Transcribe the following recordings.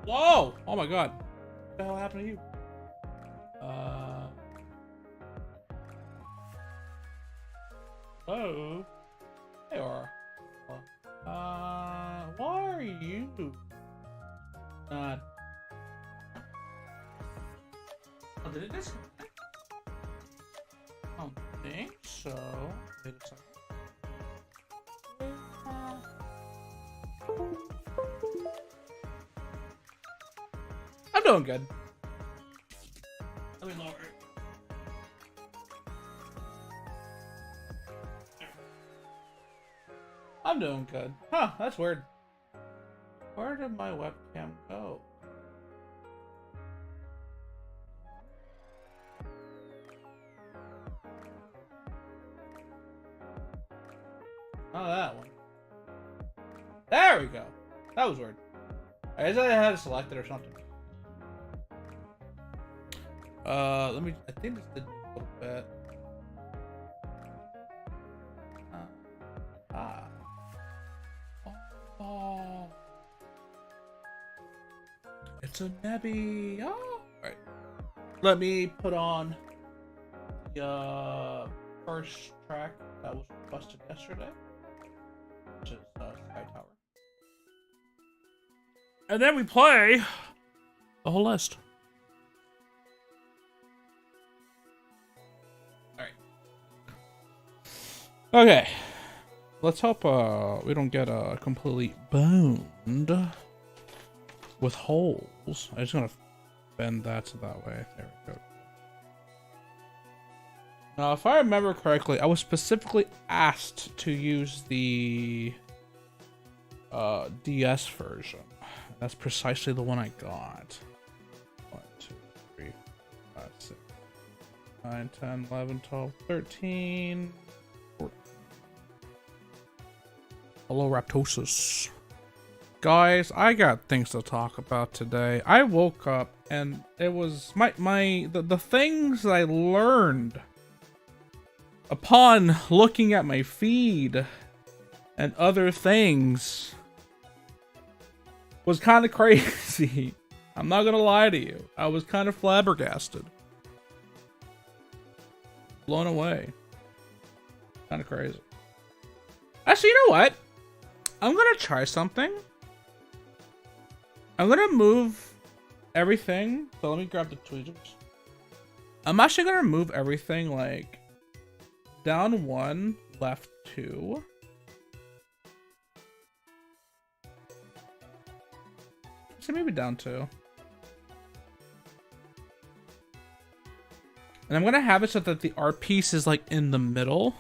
Whoa! Oh my god. What the hell happened to you? Hello? There you are. Why are you not? Oh, did it disconnect? I don't think so. Wait a second. I'm doing good. Let me lower it. I'm doing good. Huh, that's weird. Where did my webcam go? Oh, that one. There we go. That was weird. I guess I had it selected or something. Let me. I think this did a little bit. Oh. It's a nebby. Oh. Alright. Let me put on the first track that was requested yesterday, which is Sky Tower. And then we play the whole list. Alright. Okay. Let's hope we don't get completely boned with holes. I'm just gonna bend that to that way. There we go. Now, if I remember correctly, I was specifically asked to use the DS version. That's precisely the one I got. 1, 2, 3, 5, 6, 9, 10, 11, 12, 13, 14. Hello, Raptosis. Guys, I got things to talk about today. I woke up and it was the things I learned upon looking at my feed and other things was kind of crazy. I'm not gonna lie to you. I was kind of flabbergasted. Blown away. Kind of crazy. Actually, you know what? I'm gonna try something. I'm gonna move everything. So let me grab the tweezers. I'm actually gonna move everything like down 1, left 2. So maybe down 2. And I'm gonna have it so that the art piece is like in the middle.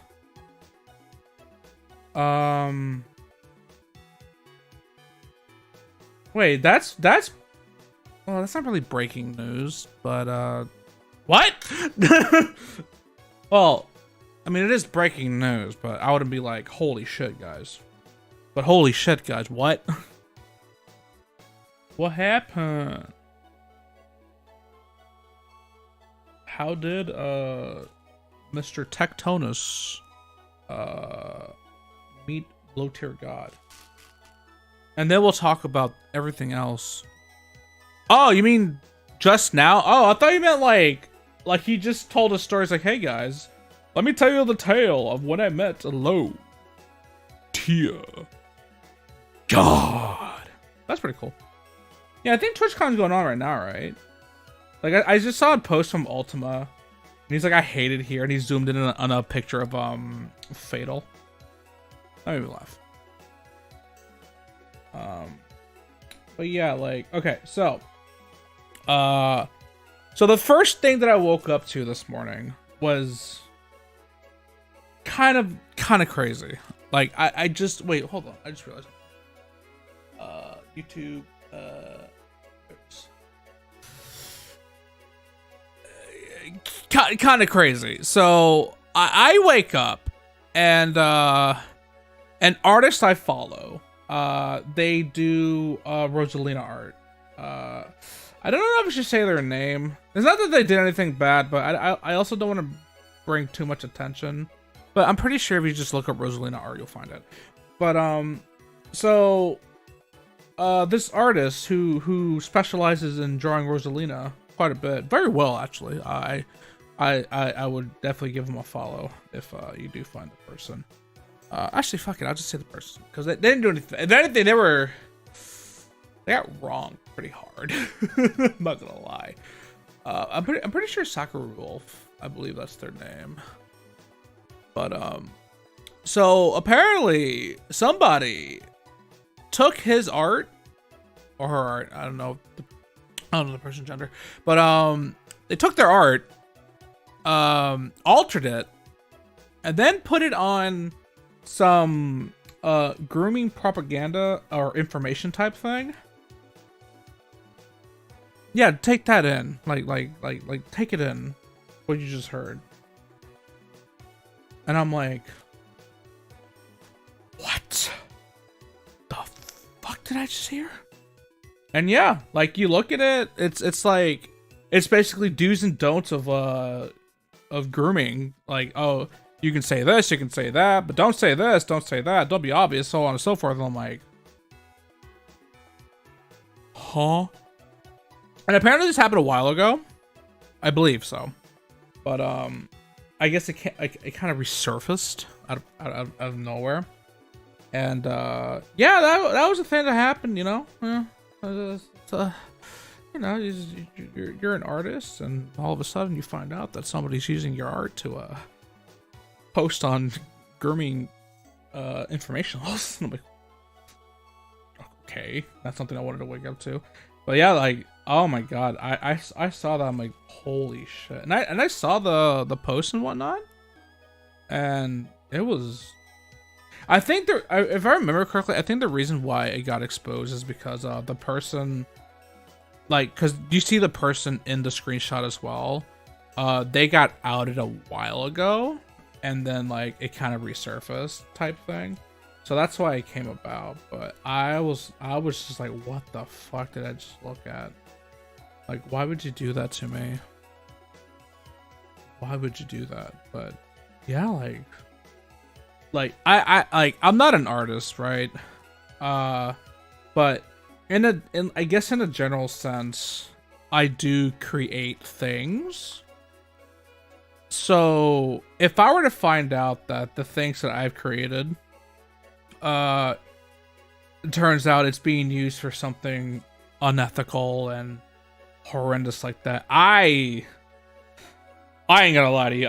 Wait, that's well, that's not really breaking news, but what? Well, I mean, it is breaking news, but I wouldn't be like, holy shit, guys. But holy shit, guys, what? What happened? How did Mr. Tectonus meet low tier god? And then we'll talk about everything else. Oh, you mean just now? Oh, I thought you meant like he just told us stories like, hey guys, let me tell you the tale of when I met a low tier god. That's pretty cool. Yeah, I think TwitchCon's going on right now, right? Like, I just saw a post from Ultima, and he's like, I hate it here, and he zoomed in on a picture of Fatal. That made me laugh. But yeah, like, okay, so the first thing that I woke up to this morning was kind of crazy. Like, I just, wait, hold on, I just realized. YouTube, kind of crazy. So I wake up and an artist I follow, they do Rosalina art. I don't know if I should say their name. It's not that they did anything bad, but I also don't want to bring too much attention. But I'm pretty sure if you just look up Rosalina art, you'll find it. But so this artist who specializes in drawing Rosalina quite a bit, very well actually. I would definitely give him a follow if you do find the person. Actually, fuck it, I'll just say the person because they didn't do anything. If anything, they got wrong pretty hard. I'm not gonna lie. I'm pretty sure Sakura Wolf, I believe that's their name. But so apparently somebody took his art or her art. I don't know the person's gender, but they took their art, altered it, and then put it on some grooming propaganda or information type thing. Yeah, take that in. Like take it in. What you just heard. And I'm like, what the fuck did I just hear? And yeah, like you look at it, it's like it's basically do's and don'ts of grooming. Like, oh, you can say this, you can say that, but don't say this, don't say that, don't be obvious, so on and so forth. And I'm like, huh? And apparently this happened a while ago. I believe so. But I guess it kind of resurfaced out of nowhere. And yeah, that was a thing that happened, you know. You know, you're an artist, and all of a sudden you find out that somebody's using your art to post on grooming information. I'm like, okay, that's something I wanted to wake up to. But yeah, like, oh my god, I saw that. I'm like, holy shit. And I saw the post and whatnot, and it was, I think if I remember correctly, I think the reason why it got exposed is because the person, like, because you see the person in the screenshot as well, they got outed a while ago, and then like it kind of resurfaced type thing. So that's why it came about. But I was just like, what the fuck did I just look at? Like, why would you do that to me? Why would you do that? But yeah, like I'm not an artist, right? But in I guess in a general sense, I do create things. So if I were to find out that the things that I've created, it turns out it's being used for something unethical and horrendous like that, I ain't gonna lie to you,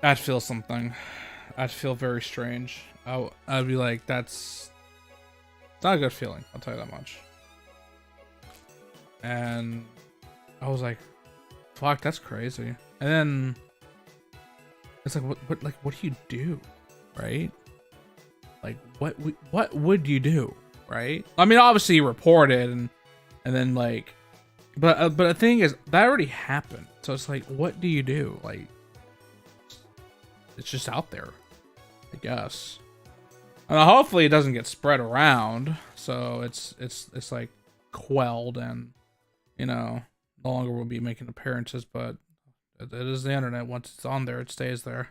I'd feel something. I'd feel very strange. I'd be like, it's not a good feeling, I'll tell you that much. And I was like, fuck, that's crazy. And then it's like, what do you do, right? Like, what would you do, right? I mean, obviously you report it, and then like, but the thing is, that already happened. So it's like, what do you do? Like, it's just out there, I guess. And hopefully it doesn't get spread around, so it's like quelled, and you know, no longer will be making appearances. But it is the internet. Once it's on there, it stays there.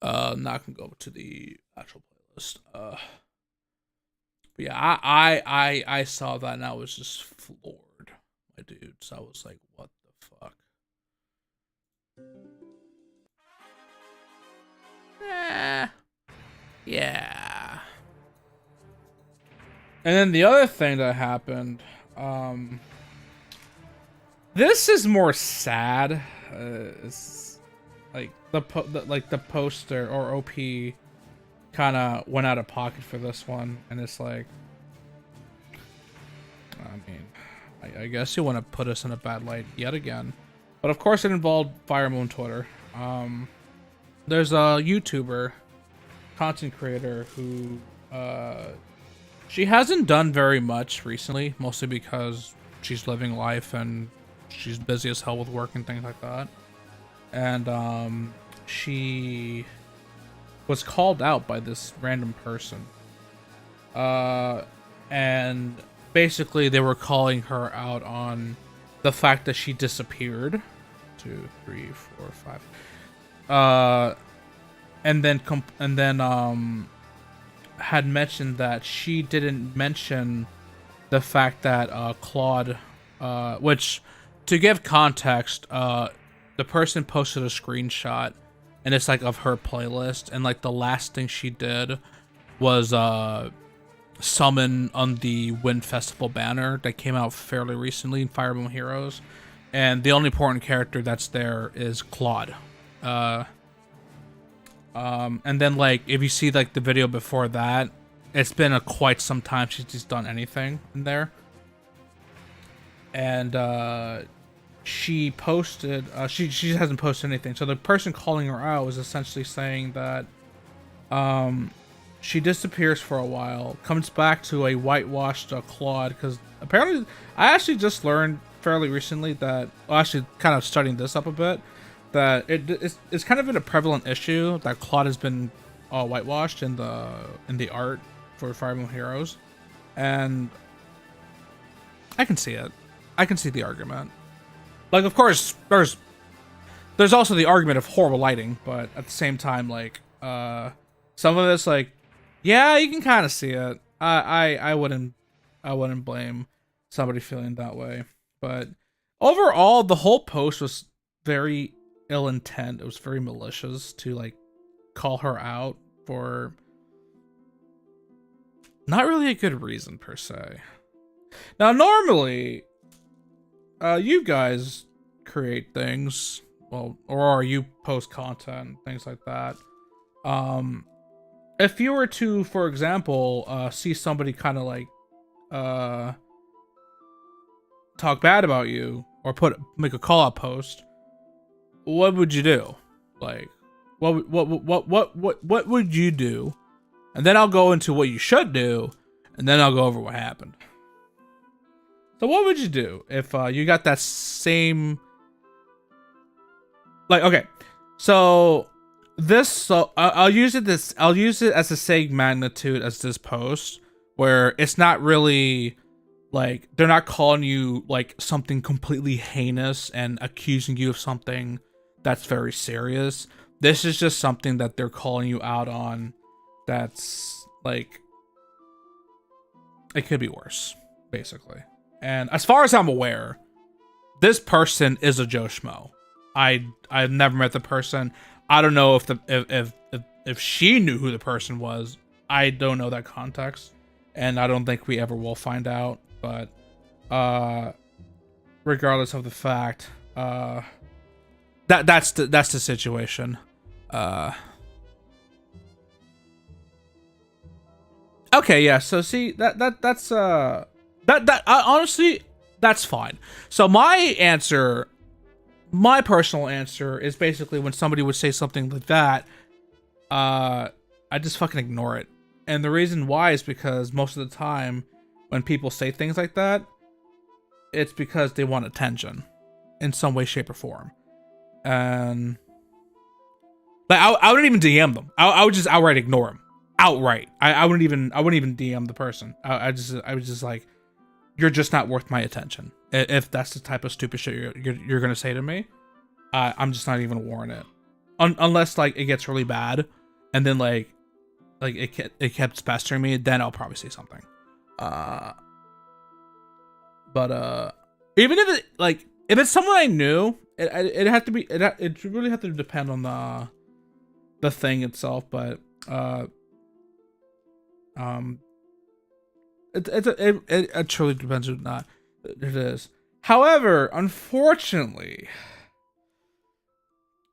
Now I can go to the actual playlist. But yeah, I saw that and I was just floored, my dudes. I was like, what the fuck? Yeah. And then the other thing that happened, this is more sad. It's like the poster or OP kind of went out of pocket for this one, and it's like, I mean, I guess you want to put us in a bad light yet again, but of course it involved Fire Moon Twitter. There's a YouTuber, content creator who she hasn't done very much recently, mostly because she's living life and she's busy as hell with work and things like that. And she was called out by this random person. And basically they were calling her out on the fact that she disappeared. 2, 3, 4, 5. And then had mentioned that she didn't mention the fact that Claude, which, to give context, the person posted a screenshot, and it's like of her playlist, and like the last thing she did was summon on the Wind Festival banner that came out fairly recently in Fire Emblem Heroes, and the only important character that's there is Claude. And then like if you see like the video before that, it's been quite some time she's done anything in there. And she posted, she hasn't posted anything. So the person calling her out was essentially saying that she disappears for a while, comes back to a whitewashed Claude, because apparently I actually just learned fairly recently that, well, actually kind of studying this up a bit, that it's kind of been a prevalent issue that Claude has been whitewashed in the art for Fire Emblem Heroes, and I can see it. I can see the argument. Like, of course, there's also the argument of horrible lighting, but at the same time, like, some of it's like, yeah, you can kind of see it. I wouldn't blame somebody feeling that way. But overall, the whole post was very ill intent. It was very malicious to like call her out for not really a good reason per se. Now, normally, you guys create things, well, or you post content, things like that. If you were to, for example, see somebody kind of like talk bad about you or make a call out post, what would you do? Like, what would you do? And then I'll go into what you should do, and then I'll go over what happened. So what would you do if you got that same, like, okay, so this, so I'll use it as the same magnitude as this post, where it's not really like, they're not calling you like something completely heinous and accusing you of something that's very serious. This is just something that they're calling you out on that's like, it could be worse, basically. And as far as I'm aware, this person is a Joe Schmo. I've never met the person. I don't know if she knew who the person was. I don't know that context, and I don't think we ever will find out. But regardless of the fact, that's the situation. Okay, yeah. So see, that's honestly, that's fine. So my personal answer is basically when somebody would say something like that, I just fucking ignore it. And the reason why is because most of the time when people say things like that, it's because they want attention in some way, shape, or form. And like, I wouldn't even DM them. I would just outright ignore them. Outright. I wouldn't even DM the person. I was just like, you're just not worth my attention. If that's the type of stupid shit you're gonna say to me, I'm just not even gonna warrant it. Unless like it gets really bad, and then like it kept pestering me, then I'll probably say something. But even if it's someone I knew, it had to be, it really had to depend on the thing itself. But it truly depends or not it is. However, unfortunately,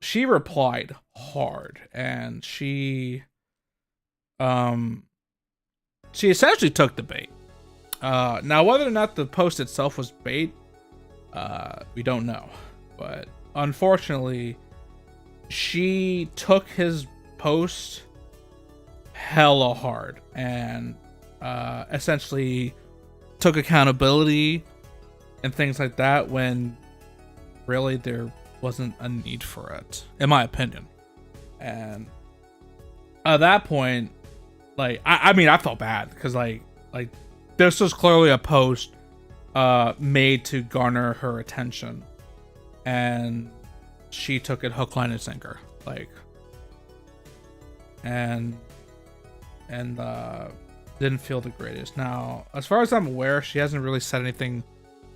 she replied hard, and she essentially took the bait. Now, whether or not the post itself was bait, we don't know. But unfortunately, she took his post hella hard and essentially took accountability and things like that when really there wasn't a need for it, in my opinion. And at that point, like, I mean, I felt bad because like this was clearly a post made to garner her attention, and she took it hook, line, and sinker. Like, and and didn't feel the greatest. Now, as far as I'm aware, she hasn't really said anything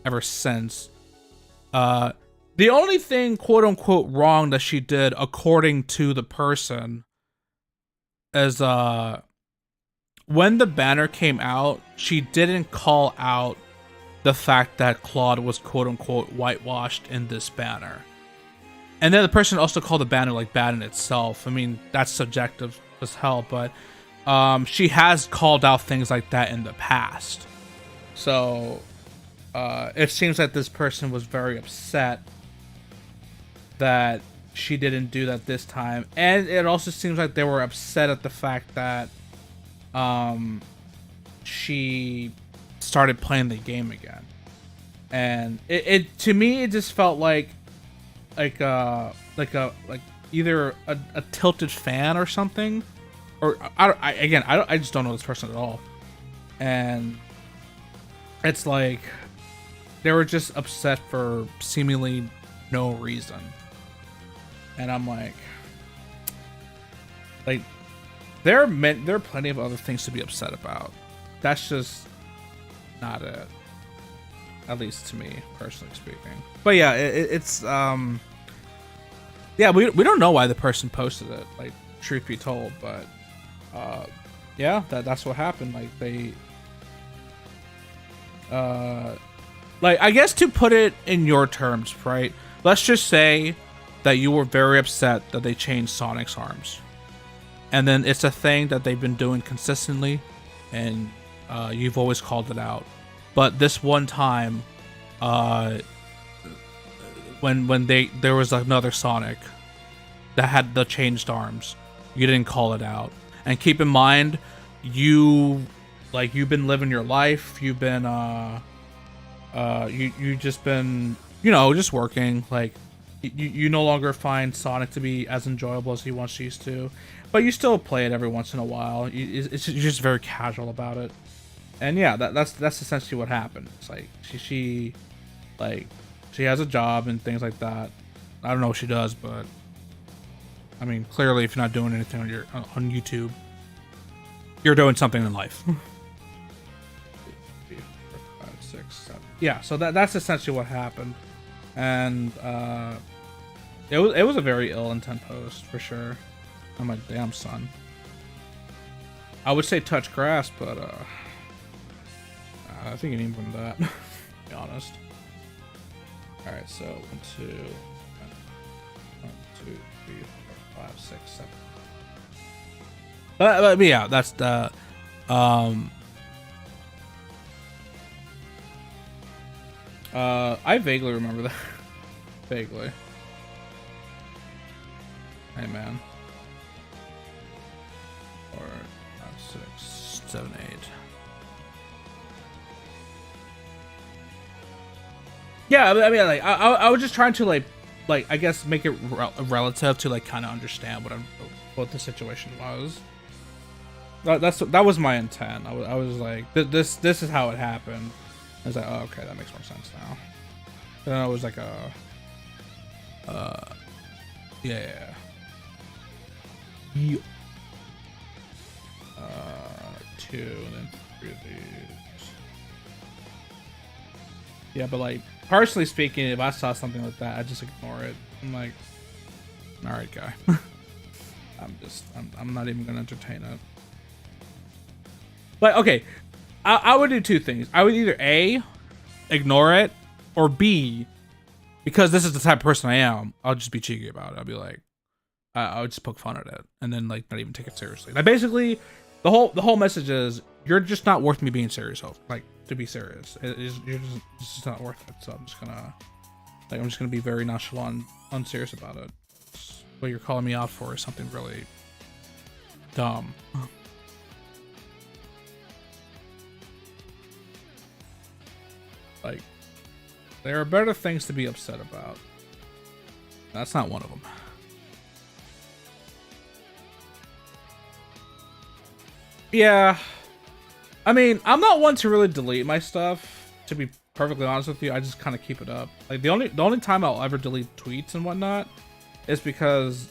ever since. The only thing, quote unquote, wrong that she did, according to the person, is when the banner came out, she didn't call out the fact that Claude was quote unquote whitewashed in this banner. And then the person also called the banner like bad in itself. I mean, that's subjective as hell, but she has called out things like that in the past. So it seems like this person was very upset that she didn't do that this time. And it also seems like they were upset at the fact that she started playing the game again. And it to me, it just felt like either a tilted fan or something, or I just don't know this person at all. And it's like they were just upset for seemingly no reason. And I'm like there are plenty of other things to be upset about. That's just not it, at least to me, personally speaking. But yeah, it's yeah, we don't know why the person posted it, like, truth be told, but yeah, that's what happened. Like, they like, I guess to put it in your terms, right? Let's just say that you were very upset that they changed Sonic's arms. And then it's a thing that they've been doing consistently, and you've always called it out. But this one time, when there was another Sonic that had the changed arms, you didn't call it out. And keep in mind, you've been living your life. You've been you just been, just working. Like, you no longer find Sonic to be as enjoyable as you once used to, but you still play it every once in a while. You're just very casual about it. And yeah, that's essentially what happened. It's like she has a job and things like that. I don't know what she does, but I mean, clearly, if you're not doing anything on YouTube, you're doing something in life. 3, 4, 5, 6, 7. Yeah, so that's essentially what happened, and it was a very ill intent post for sure. I'm a damn son. I would say touch grass, but I think you need more than that. To be honest. All right, so 1, 2, 1, 2, 3, 4, 5, 6, 7. But yeah, that's the I vaguely remember that. Vaguely. Hey man. 4, 5, 6, 7, 8. Yeah, I mean, like, I was just trying to like I guess make it relative to like kind of understand what the situation was. That was my intent. I was like, this is how it happened. I was like, oh, okay, that makes more sense now. And then I was like, yeah. 2 and then 3 of these. Yeah, but like, personally speaking, if I saw something like that, I'd just ignore it. I'm like, all right, guy. I'm not even gonna entertain it. But okay, I would do 2 things. I would either A, ignore it, or B, because this is the type of person I am, I'll just be cheeky about it. I'll be like, I would just poke fun at it, and then like not even take it seriously. Like, basically, the whole message is, you're just not worth me being serious over. Like, to be serious, it's just not worth it. So I'm just gonna be very nonchalant, unserious about it. What you're calling me out for is something really dumb. Like, there are better things to be upset about. That's not one of them. Yeah, I mean, I'm not one to really delete my stuff, to be perfectly honest with you. I just kind of keep it up. Like, the only time I'll ever delete tweets and whatnot is because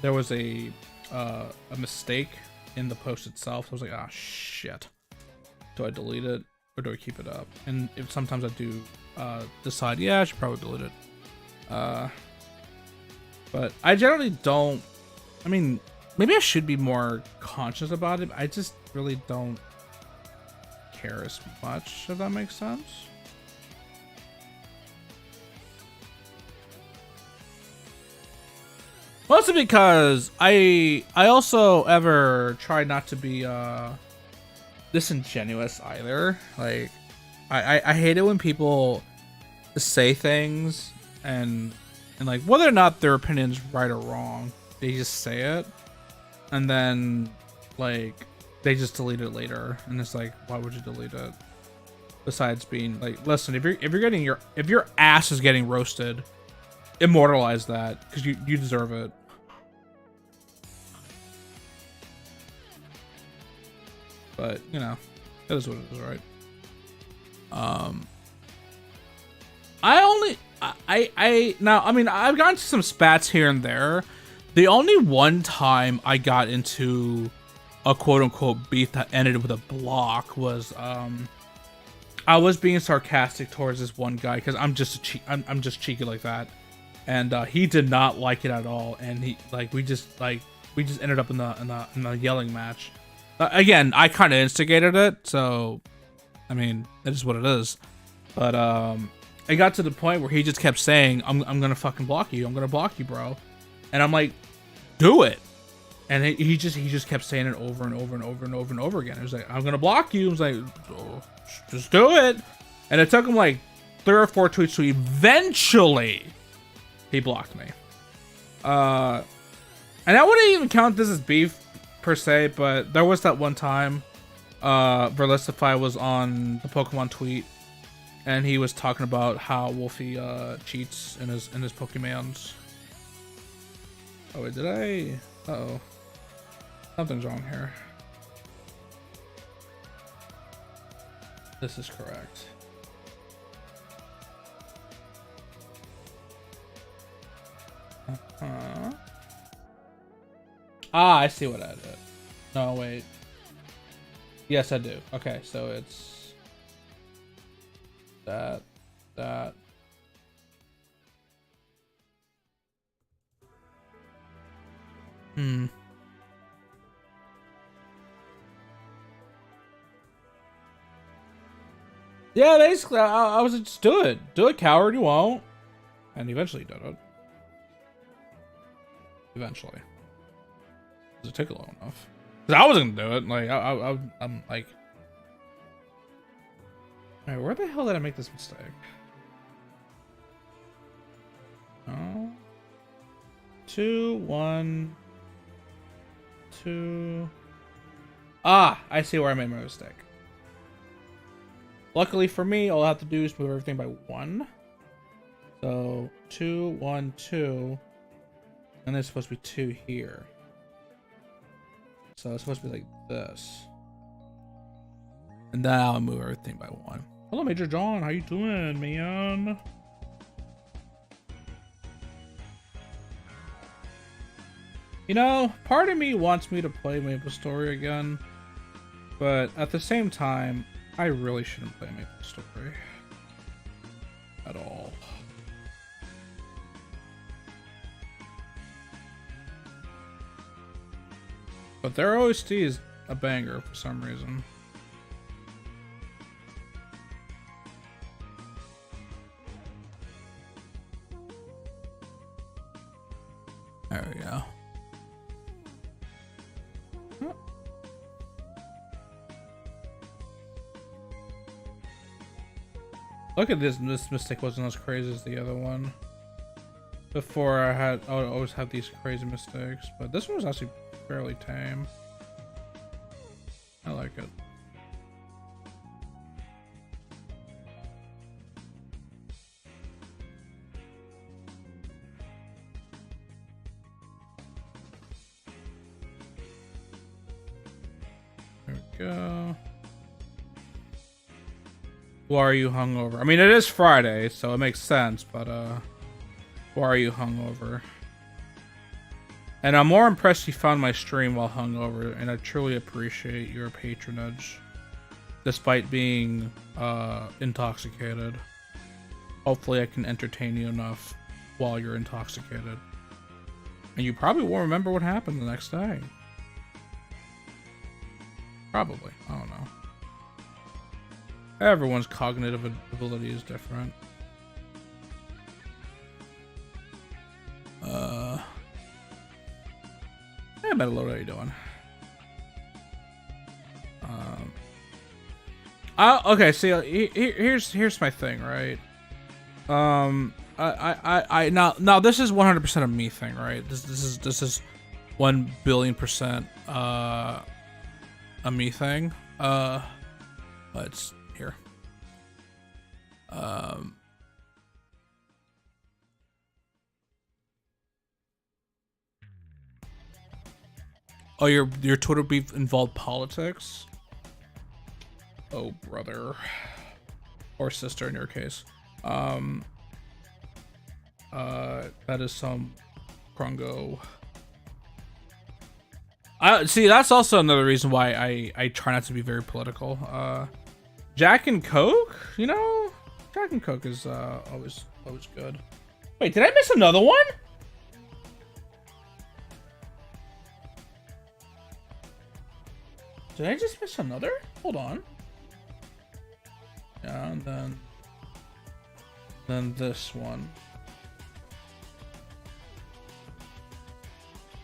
there was a mistake in the post itself. So I was like, ah, shit. Do I delete it or do I keep it up? And if sometimes I do decide, yeah, I should probably delete it. But I generally don't. I mean, maybe I should be more conscious about it. I just really don't care as much, if that makes sense. Mostly because I also ever try not to be disingenuous either. Like I hate it when people say things and like whether or not their opinion's right or wrong, they just say it and then like they just delete it later, and it's like, why would you delete it? Besides being like, listen, if your ass is getting roasted, immortalize that because you deserve it. But you know, that is what it is, right? Now, I mean, I've gotten to some spats here and there. The only one time I got into a quote-unquote beef that ended with a block was I was being sarcastic towards this one guy because I'm just cheeky like that, and he did not like it at all, and we just ended up in the yelling match. Again, I kind of instigated it, so I mean, it is what it is. But it got to the point where he just kept saying, I'm gonna fucking block you. I'm gonna block you, bro. And I'm like, do it. And he just kept saying it over and over and over and over and over again. He was like, I'm gonna block you. I was like, oh, just do it. And it took him like 3 or 4 tweets to eventually he blocked me. And I wouldn't even count this as beef per se, but there was that one time Verlistify was on the Pokemon tweet, and he was talking about how Wolfie cheats in his Pokemons. Oh wait, did I? Uh-oh. Something's wrong here. This is correct. Ah, I see what I did. No, wait. Yes, I do. Okay, so it's that. Yeah, basically, I was like, just do it. Do it, coward, you won't. And eventually he did it. Eventually. It took long enough. Because I wasn't gonna do it. Like, I'm like... Alright, where the hell did I make this mistake? Oh. 2, 1... 2... Ah! I see where I made my mistake. Luckily for me, all I have to do is move everything by 1. So, 2, 1, 2... And there's supposed to be 2 here. So it's supposed to be like this. And then I'll move everything by 1. Hello, Major John. How you doing, man? You know, part of me wants me to play Maple Story again. But at the same time, I really shouldn't play Maple Story. At all. But their OST is a banger for some reason. There we go. Look at this. This mistake wasn't as crazy as the other one. Before I would always have these crazy mistakes, but this one was actually fairly tame. I like it. There we go. Why are you hungover? I mean, it is Friday, so it makes sense, but why are you hungover? And I'm more impressed you found my stream while hungover, and I truly appreciate your patronage, despite being intoxicated. Hopefully I can entertain you enough while you're intoxicated. And you probably won't remember what happened the next day. Probably. I don't know. Everyone's cognitive ability is different. Hey, Metalload, how you doing? Okay, see, here's my thing, right? Now this is 100% a me thing, right? This is 1,000,000,000% a me thing. Let's here. Oh, your Twitter beef involved politics? Oh, brother. Or sister in your case. That is some Krungo. See, that's also another reason why I try not to be very political. Jack and Coke? You know? Jack and Coke is always good. Wait, did I miss another one? Did I just miss another? Hold on. Yeah, and then this one.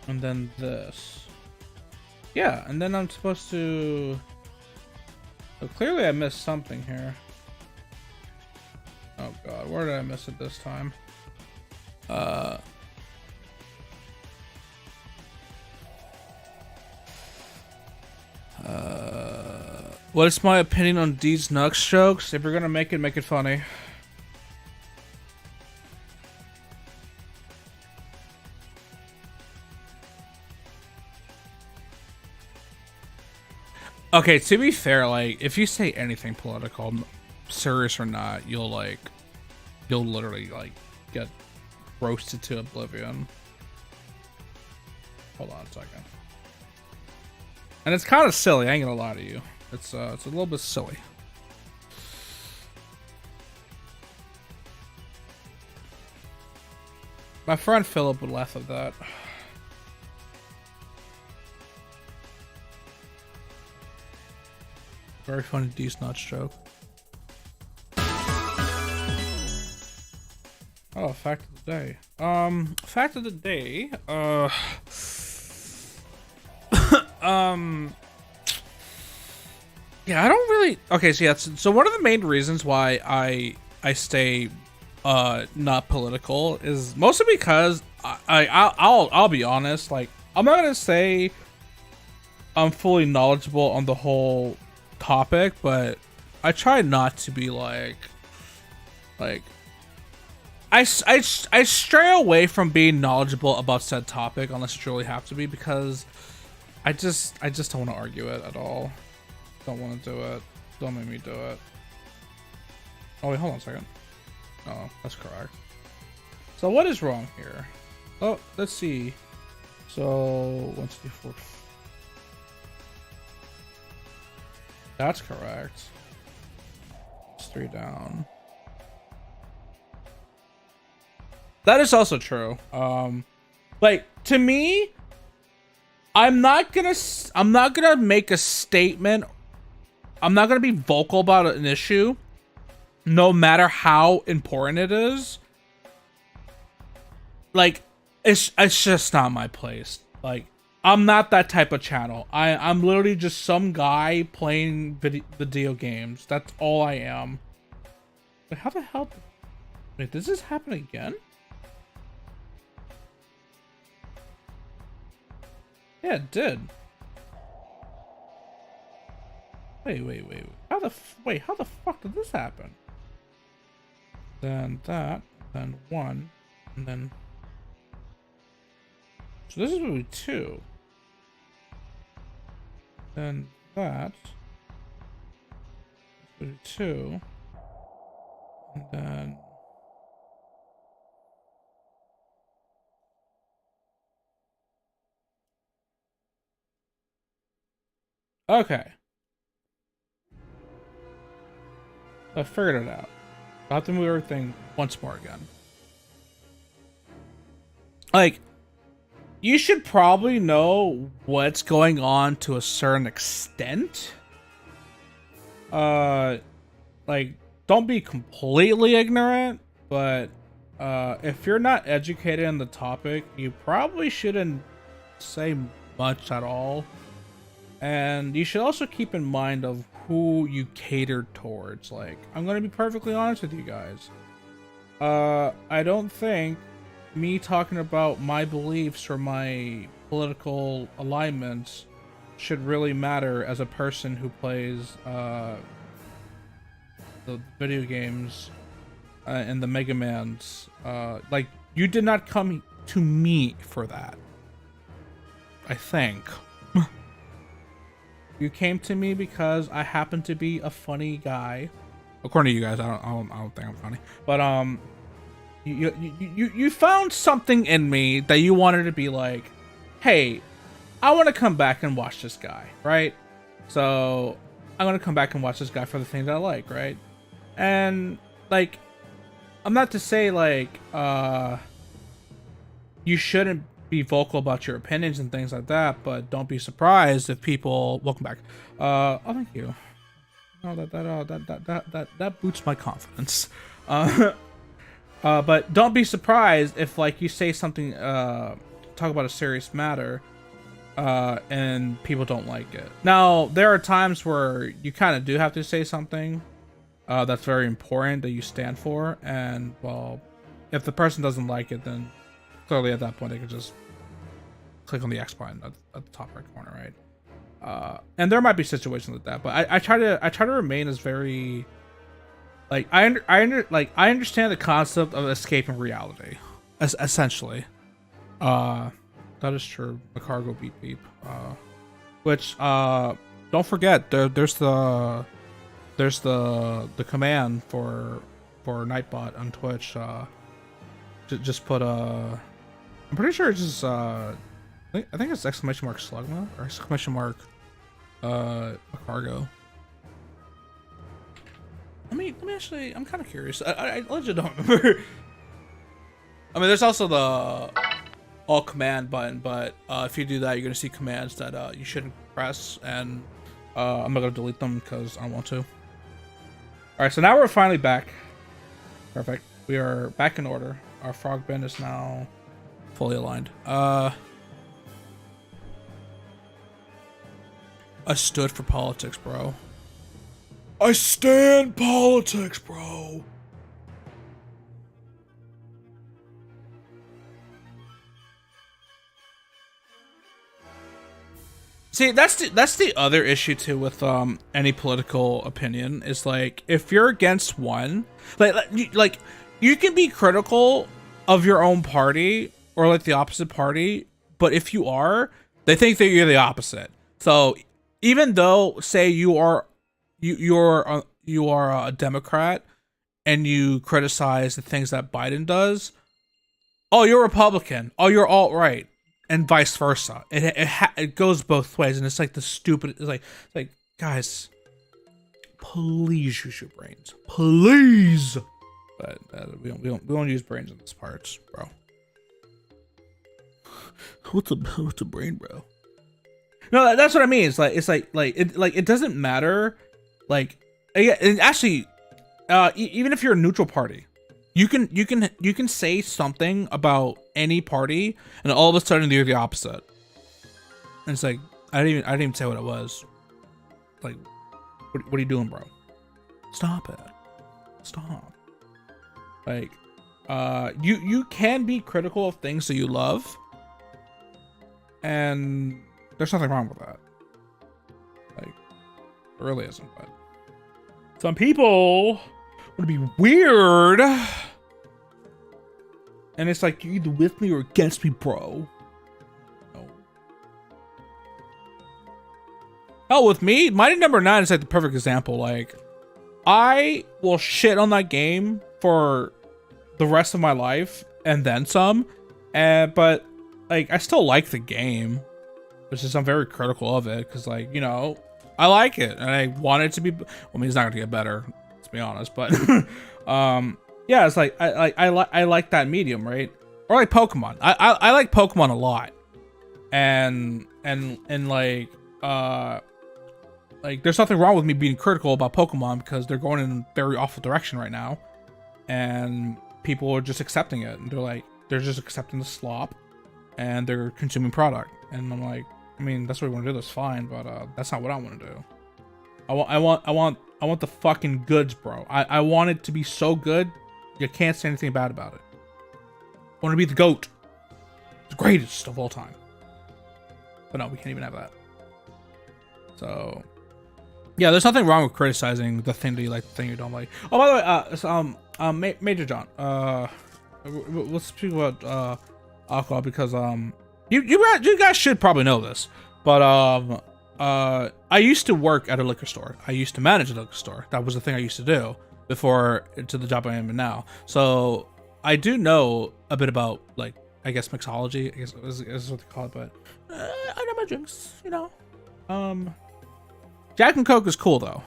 And then this. Yeah, and then I'm supposed to... So clearly I missed something here. Oh god, where did I miss it this time? What is my opinion on D's Nux jokes? If you're gonna make it funny. Okay, to be fair, like, if you say anything political, serious or not, you'll literally, like, get roasted to oblivion. Hold on a second. And it's kind of silly, I ain't gonna lie to you. It's a little bit silly. My friend Philip would laugh at that. Very funny D-Snot joke. Oh, fact of the day. Fact of the day. Yeah, I don't really. Okay, so yeah, so one of the main reasons why I stay not political is mostly because I'll be honest. Like, I'm not gonna say I'm fully knowledgeable on the whole topic, but I try not to be like I stray away from being knowledgeable about said topic unless you truly have to be, because I just don't want to argue it at all. Don't want to do it. Don't make me do it. Oh wait, hold on a second. Oh, that's correct. So what is wrong here? Oh, let's see. So 1, 2, 4. That's correct. It's 3 down. That is also true. Like, to me, I'm not gonna make a statement. I'm not gonna be vocal about an issue, no matter how important it is. Like, it's just not my place. Like, I'm not that type of channel. I'm literally just some guy playing video games. That's all I am. But how the hell? Wait, does this happen again? Yeah, it did. Wait. How the fuck did this happen? Then that, then 1, and then. So this is really 2. Then that. 2. And then. Okay. I figured it out. I'll have to move everything once more again. Like, you should probably know what's going on to a certain extent. Like, don't be completely ignorant, but if you're not educated in the topic, you probably shouldn't say much at all. And you should also keep in mind of who you cater towards. Like, I'm gonna be perfectly honest with you guys. I don't think me talking about my beliefs or my political alignments should really matter as a person who plays the video games and the Mega Mans. Like, you did not come to me for that. I think. You came to me because I happen to be a funny guy. According to you guys, I don't think I'm funny. But you found something in me that you wanted to be like, hey, I want to come back and watch this guy, right? So I'm gonna come back and watch this guy for the things I like, right? And like, I'm not to say like you shouldn't be vocal about your opinions and things like that, but don't be surprised if people welcome back. Oh, thank you. Oh, that boosts my confidence. But don't be surprised if like you say something, talk about a serious matter, and people don't like it. Now, there are times where you kind of do have to say something that's very important that you stand for, and well, if the person doesn't like it, then clearly at that point they can just click on the X button at the top right corner, right? And there might be situations like that, but I try to remain as very like I understand the concept of escaping reality, essentially. That is true. The cargo beep beep. Which don't forget there's the command for Nightbot on Twitch. Just put I'm pretty sure it's just I think it's exclamation mark slugma or exclamation mark cargo. Let me actually, I'm kind of curious. I legit don't remember. I mean, there's also the all command button, but if you do that, you're gonna see commands that you shouldn't press, and I'm not gonna delete them because I don't want to. All right, so now we're finally back. Perfect. We are back in order. Our Frogbin is now fully aligned. I stood for politics, bro. I stand politics, bro. See, that's the other issue too with any political opinion is like if you're against one, like you can be critical of your own party or like the opposite party, but if you are, they think that you're the opposite. So even though say you are a Democrat and you criticize the things that Biden does, oh, you're Republican, oh, you're alt-right, and vice versa. It goes both ways, and it's like the stupid. It's like guys, please use your brains, please. But we don't use brains in this parts, bro. What's a brain, bro? No, that's what I mean. It's like it doesn't matter. Like, and actually, even if you're a neutral party, you can say something about any party, and all of a sudden you're the opposite. And it's like I didn't even say what it was. Like, what are you doing, bro? Stop it. Stop. Like, you can be critical of things that you love, and there's nothing wrong with that. Like, there really isn't, but some people want to be weird. And it's like, you're either with me or against me, bro. No. Hell, with me, Mighty Number 9 is like the perfect example. Like, I will shit on that game for the rest of my life and then some. But, like, I still like the game. Which is, I'm very critical of it. Because, like, you know, I like it, and I want it to be. Well, I mean, it's not gonna get better. Let's be honest, but yeah, it's like I like that medium, right? Or like Pokemon. I like Pokemon a lot, and like there's nothing wrong with me being critical about Pokemon because they're going in a very awful direction right now, and people are just accepting it, and they're just accepting the slop, and they're consuming product, and I'm like, I mean, that's what we want to do. That's fine, but that's not what I want to do. I want the fucking goods, bro. I want it to be so good, you can't say anything bad about it. I want to be the GOAT, the greatest of all time. But no, we can't even have that. So, yeah, there's nothing wrong with criticizing the thing that you like, the thing you don't like. Oh, by the way, Major John, let's speak about alcohol because you guys should probably know this, but I used to work at a liquor store. I used to manage a liquor store. That was the thing I used to do before to the job I am in now. So I do know a bit about, like, I guess mixology, I guess is what they call it, but I know my drinks, you know. Jack and Coke is cool though.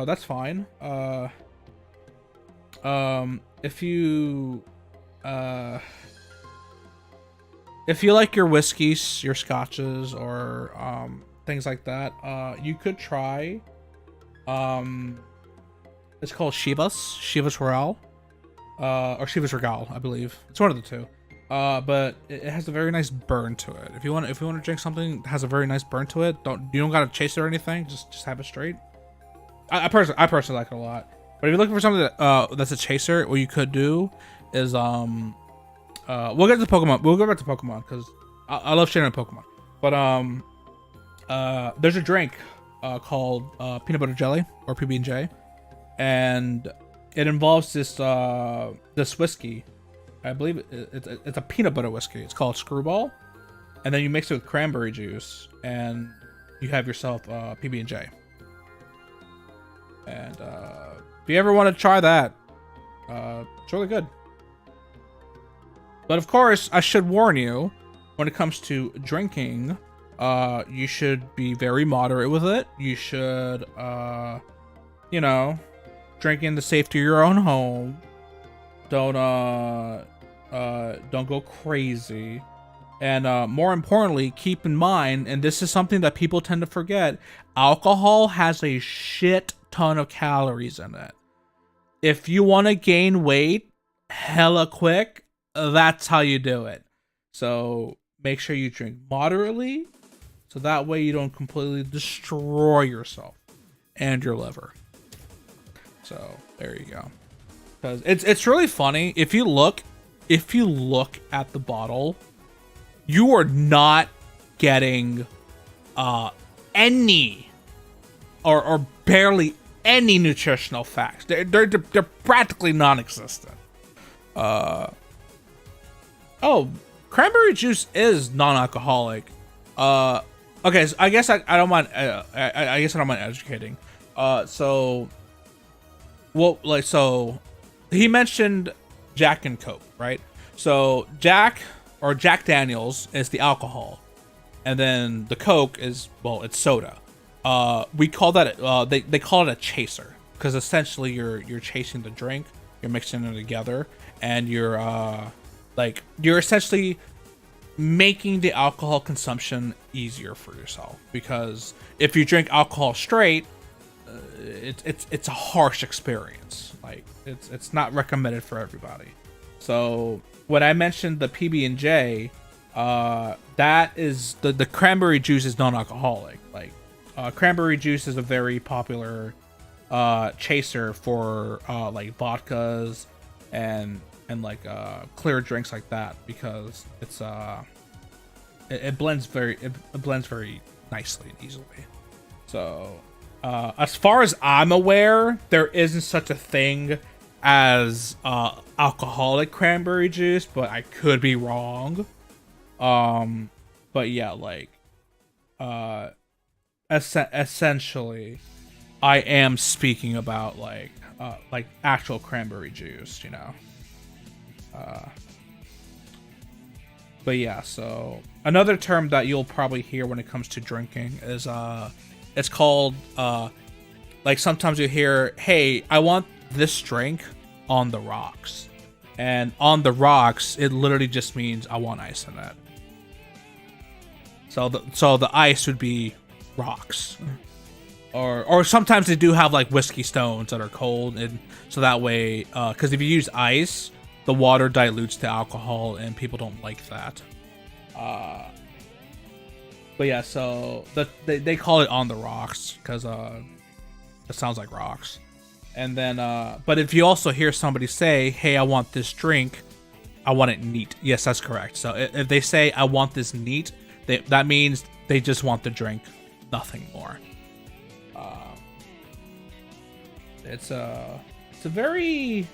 That's fine. If you like your whiskeys, your scotches, or things like that, you could try. It's called Chivas Regal, or Chivas Regal, I believe. It's one of the two. But it has a very nice burn to it. If you want to drink something that has a very nice burn to it, you don't gotta chase it or anything. Just have it straight. I personally like it a lot. But if you're looking for something that that's a chaser, what you could do is we'll get to Pokemon. We'll go back to Pokemon because I love sharing Pokemon. But there's a drink called peanut butter jelly, or PB&J, and it involves this whiskey. I believe it's a peanut butter whiskey. It's called Screwball, and then you mix it with cranberry juice, and you have yourself PB&J. And if you ever want to try that, it's really good. But of course, I should warn you, when it comes to drinking, you should be very moderate with it. You should, you know, drink in the safety of your own home. Don't go crazy. And more importantly, keep in mind, and this is something that people tend to forget, alcohol has a shit ton of calories in it. If you want to gain weight hella quick, that's how you do it. So make sure you drink moderately, so that way you don't completely destroy yourself and your liver. So there you go. Because it's really funny. If you look at the bottle, you are not getting any or barely any nutritional facts. They're practically non-existent. Oh, cranberry juice is non-alcoholic. Okay, so I guess I don't mind. I guess I don't mind educating. So he mentioned Jack and Coke, right? So Jack Daniels is the alcohol, and then the Coke is, well, it's soda. We call that they call it a chaser, because essentially you're chasing the drink, you're mixing it together, and you're essentially making the alcohol consumption easier for yourself. Because if you drink alcohol straight, it's a harsh experience. Like it's not recommended for everybody. So when I mentioned the PB&J, that is the cranberry juice is non-alcoholic. Like cranberry juice is a very popular chaser for like vodkas and like clear drinks like that, because it's it blends very nicely and easily. So as far as I'm aware, there isn't such a thing as alcoholic cranberry juice, but I could be wrong. But yeah, like essentially I am speaking about like actual cranberry juice, you know. But yeah, so another term that you'll probably hear when it comes to drinking is It's called like sometimes you hear, "Hey, I want this drink on the rocks," and on the rocks, it literally just means I want ice in it. So the ice would be rocks, or sometimes they do have like whiskey stones that are cold, and so that way, because if you use ice, the water dilutes the alcohol, and people don't like that. But yeah, so they call it on the rocks because it sounds like rocks. And then, but if you also hear somebody say, "Hey, I want this drink, I want it neat." Yes, that's correct. So if they say, "I want this neat," that means they just want the drink, nothing more. It's a very,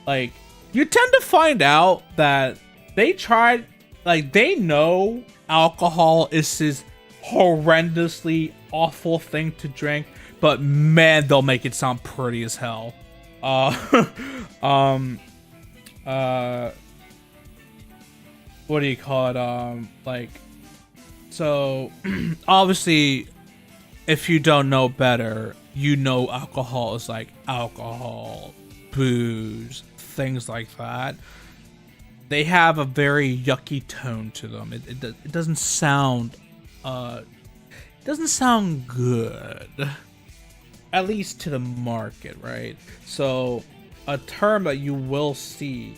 like, you tend to find out that they tried, like, they know alcohol is this horrendously awful thing to drink, but man, they'll make it sound pretty as hell. What do you call it? Like, so obviously, if you don't know better, you know alcohol is like alcohol, booze, things like that. They have a very yucky tone to them. It doesn't sound good, at least to the market, right? So a term that you will see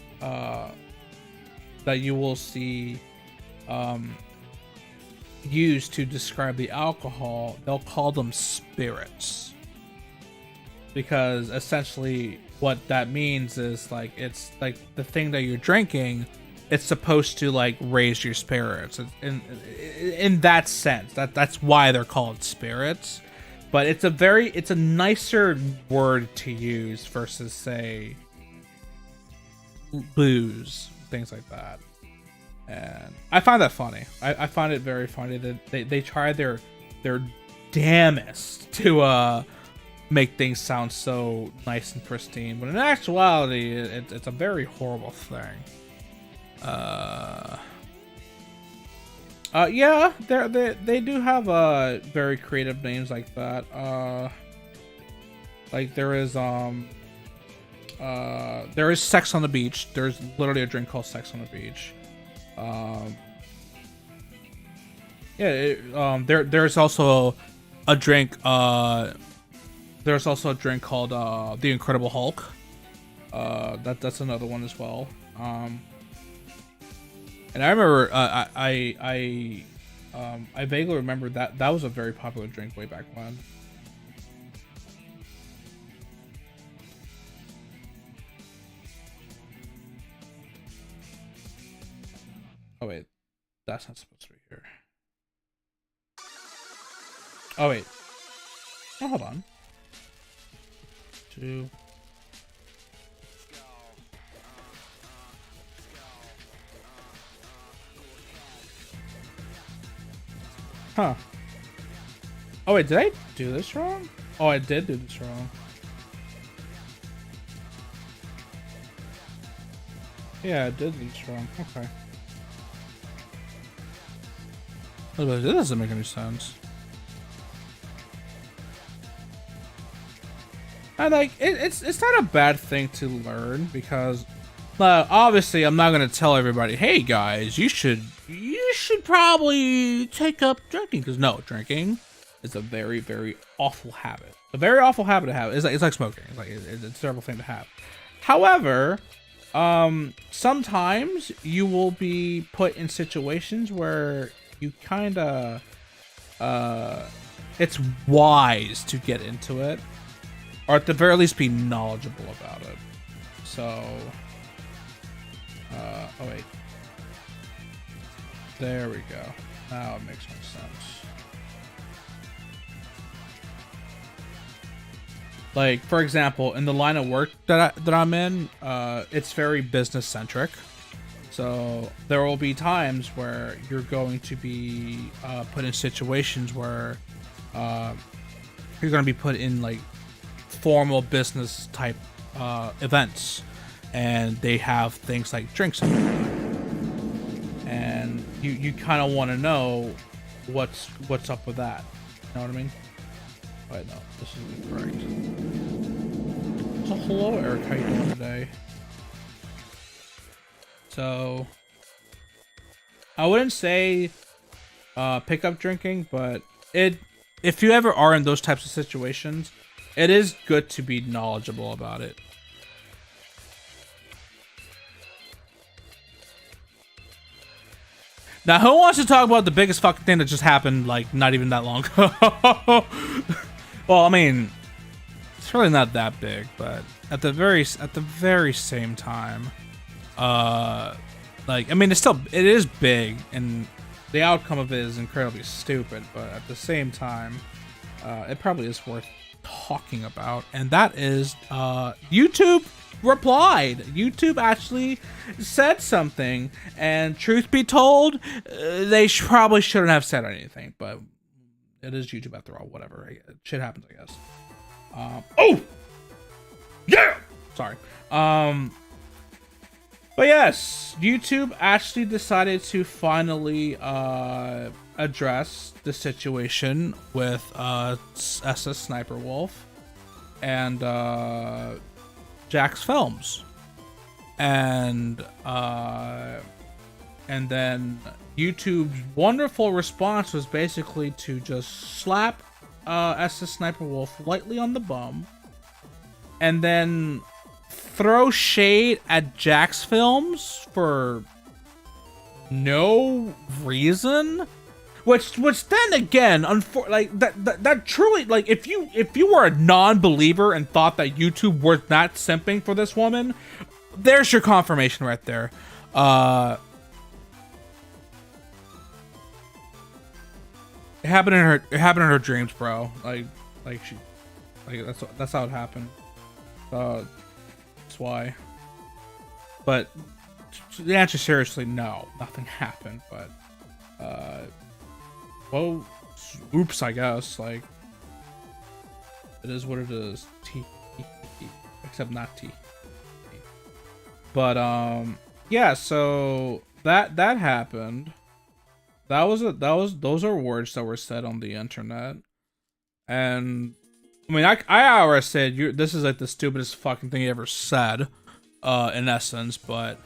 used to describe the alcohol, they'll call them spirits, because essentially what that means is, like, it's like the thing that you're drinking, it's supposed to like raise your spirits in that sense. That's why they're called spirits. But it's a nicer word to use versus, say, booze, things like that. And I find that funny. I find it very funny that they try their damnest to make things sound so nice and pristine, but in actuality, it's a very horrible thing. Yeah, they do have very creative names like that. Like there is Sex on the Beach. There's literally a drink called Sex on the Beach. There's also a drink. There's also a drink called The Incredible Hulk. That's another one as well. And I remember I vaguely remember that was a very popular drink way back when. Oh wait, that's not supposed to be here. Oh wait. Oh, hold on. 2. Huh. Oh wait, did I do this wrong? Oh, I did do this wrong. Yeah, I did do this wrong. Okay. That doesn't make any sense. And like, it's not a bad thing to learn, because obviously I'm not gonna tell everybody, "Hey guys, you should probably take up drinking," because no, drinking is a very, very awful habit. A very awful habit to have. It's like smoking. It's a terrible thing to have. However, sometimes you will be put in situations where you kind of it's wise to get into it, or at the very least be knowledgeable about it. So oh wait, there we go. Now it makes more sense. Like, for example, in the line of work that I'm in, it's very business centric. So there will be times where you're going to be put in situations where you're going to be put in like formal business type events, and they have things like drinks in there. And you kind of want to know what's up with that. know what I mean? Wait, no, this is incorrect. So hello, Eric, how you doing today? So I wouldn't say pick up drinking, but if you ever are in those types of situations, it is good to be knowledgeable about it. Now, who wants to talk about the biggest fucking thing that just happened, like, not even that long ago? Well, I mean, it's really not that big, but at the very same time, like, I mean, it is big, and the outcome of it is incredibly stupid, but at the same time, it probably is worth talking about, and that is, YouTube replied. YouTube actually said something, and truth be told, they probably shouldn't have said anything, but it is YouTube after all. Whatever, shit happens, I guess. Oh yeah, sorry. But yes, YouTube actually decided to finally address the situation with SS Sniper Wolf and Jack's Films, and then YouTube's wonderful response was basically to just slap SS Sniper Wolf lightly on the bum, and then throw shade at Jack's Films for no reason. Which then again, like that truly, like, if you were a non-believer and thought that YouTube was not simping for this woman, there's your confirmation right there. It happened in her dreams, bro. Like that's how it happened. That's why. But the answer, seriously, no, nothing happened. But well, oops, I guess. Like, it is what it is. Except not T. But yeah. So that happened. Those are words that were said on the internet, and I mean, I already said this is like the stupidest fucking thing you ever said, in essence. But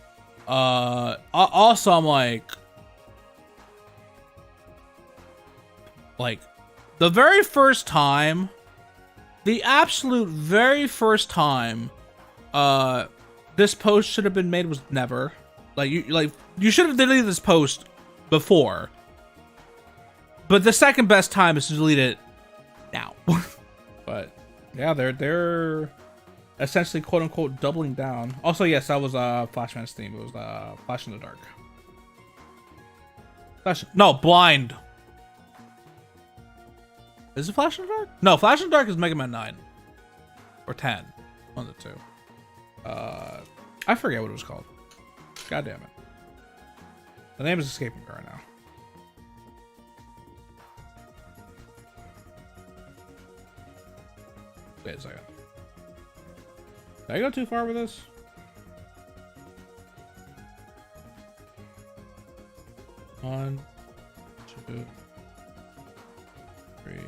also I'm like the very first time, the absolute very first time, this post should have been made was never. You should have deleted this post before. But the second best time is to delete it now. But yeah, they're essentially quote unquote doubling down. Also, yes, that was Flashman's theme. It was Flash in the Dark. Blind. Is it Flash in the Dark? No, Flash in the Dark is Mega Man 9 or 10. One of the two. I forget what it was called. God damn it. The name is escaping me right now. Wait a second. Did I go too far with this? One, two, three.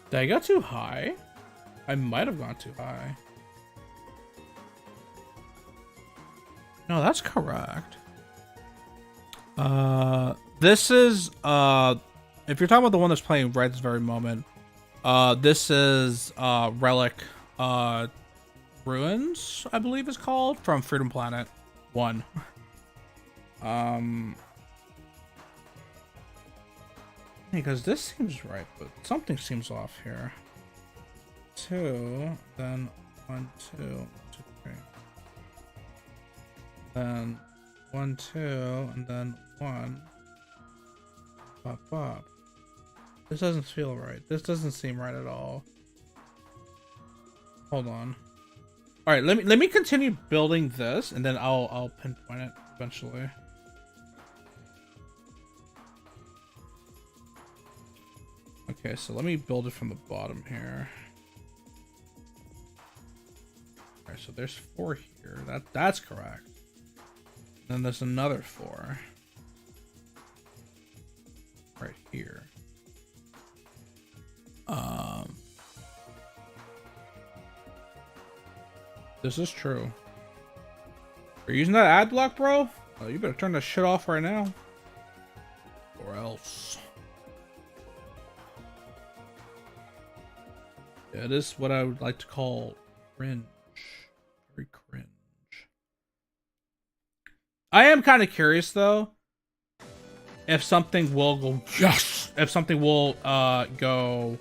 Did I go too high? I might have gone too high. No, that's correct. This is, if you're talking about the one that's playing right this very moment, this is, Relic, Ruins, I believe it's called, from Freedom Planet 1. Because this seems right, but something seems off here. 2, then 1, 2, 2, 3. Then 1, 2, and then 1. Bop, bop. This doesn't feel right. This doesn't seem right at all. Hold on. All right, let me continue building this, and then I'll pinpoint it eventually. Okay, so let me build it from the bottom here. All right, so there's 4 here. That's correct. Then there's another 4 right here. This is true. Are you using that ad block, bro? Oh, you better turn that shit off right now, or else. Yeah, it is what I would like to call cringe. Very cringe. I am kind of curious though, if something will go. Yes. If something will go.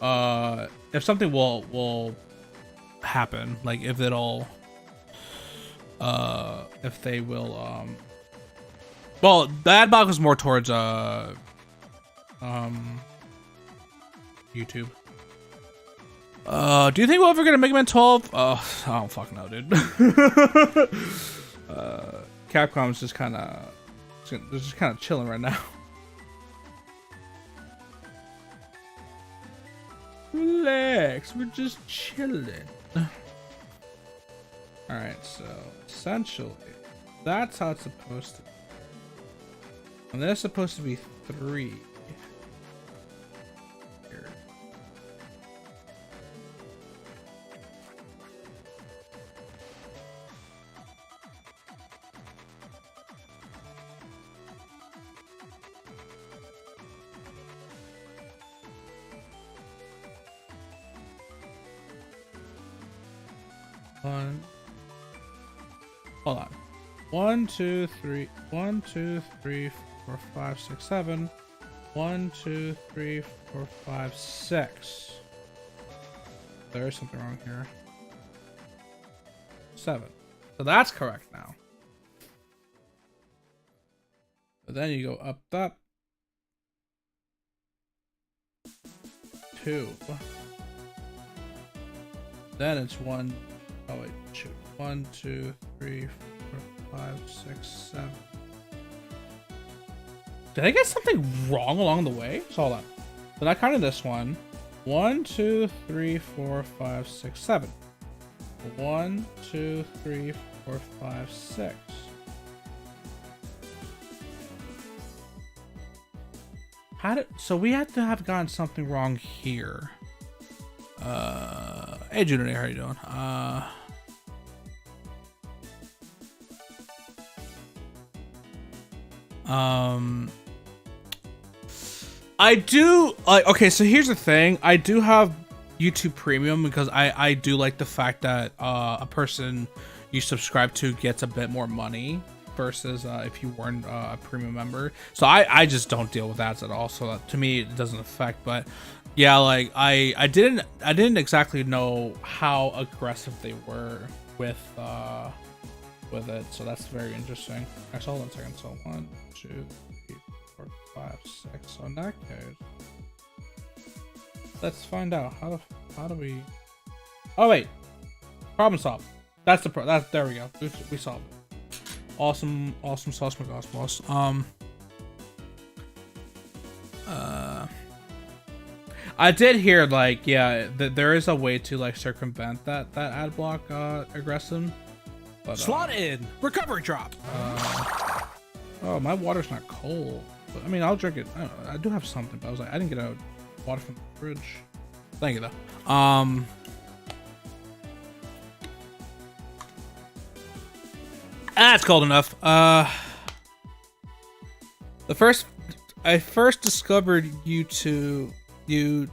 If something will happen, like if it'll if they will well, the ad block is more towards YouTube. Do you think we'll ever get a Mega Man 12? I don't fucking know, dude. Capcom's just kind of chilling right now. Relax, we're just chilling. Alright, so essentially that's how it's supposed to be. And there's supposed to be 3 here. Hold on. 1, 2, 3. 1, 2, 3, 4, 5, 6, 7. 1, 2, 3, 4, 5, 6. There is something wrong here. 7. So that's correct now. But then you go up that. 2. Then it's 1. Oh wait, shoot. 1, 2, 3, 4, 5, 6, 7. Did I get something wrong along the way? So hold on. So not counting this one. 1, 2, 3, 4, 5, 6, 7. 1, 2, 3, 4, 5, 6. So we had to have gotten something wrong here. Hey Junior, how are you doing? I do like, okay, so here's the thing. I do have YouTube Premium because I do like the fact that a person you subscribe to gets a bit more money versus if you weren't a premium member. So I just don't deal with ads at all, so that, to me it doesn't affect. But yeah, like I didn't exactly know how aggressive they were with it, so that's very interesting. Actually, hold on a second. So 1, 2, 3, 4, 5, 6. So in that case, let's find out how do we. Oh wait, problem solved. That's the there we go. We solved it. Awesome sauce McGosmos. I did hear like, yeah, there is a way to like circumvent that ad block aggressive. But, slot in recovery drop. Oh, my water's not cold. But, I mean, I'll drink it. I do have something, but I was like, I didn't get out water from the fridge. Thank you though. That's cold enough. I first discovered you two in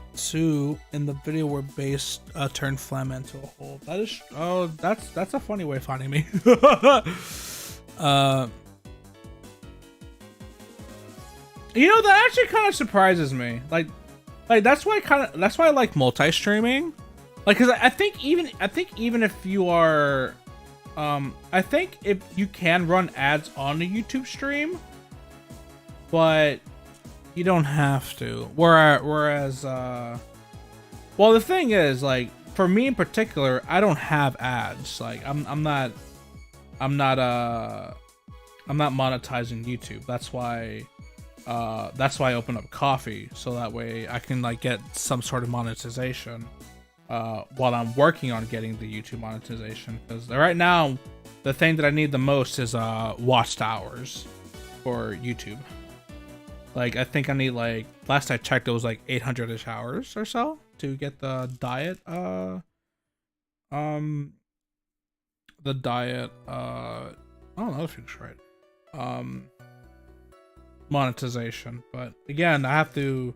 the video where base turned phlegm into a hole. That is, oh, that's a funny way of finding me. You know, that actually kind of surprises me. Like that's why I like multi-streaming. Like, cause I think even if you are, I think if you can run ads on a YouTube stream, but you don't have to. Whereas, well, the thing is, like, for me in particular, I don't have ads. Like I'm not monetizing YouTube. That's why I open up Coffee, so that way I can like get some sort of monetization while I'm working on getting the YouTube monetization. Because right now, the thing that I need the most is watched hours for YouTube. Like I think I need, like, last I checked, it was like 800-ish hours or so to get the diet I don't know if it's right. Monetization, but again, I have to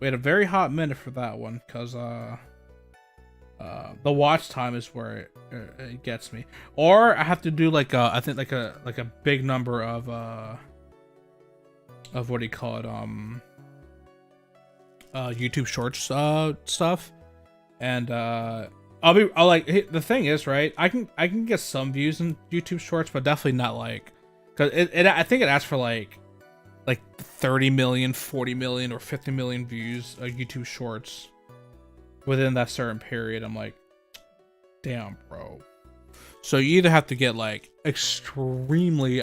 wait a very hot minute for that one, because the watch time is where it gets me. Or I have to do like I think like a big number of what do you call it, YouTube Shorts stuff, and the thing is, right, I can get some views in YouTube Shorts, but definitely not like, because I think it asks for like 30 million, 40 million, or 50 million views of YouTube Shorts within that certain period. I'm like, damn, bro. So you either have to get like extremely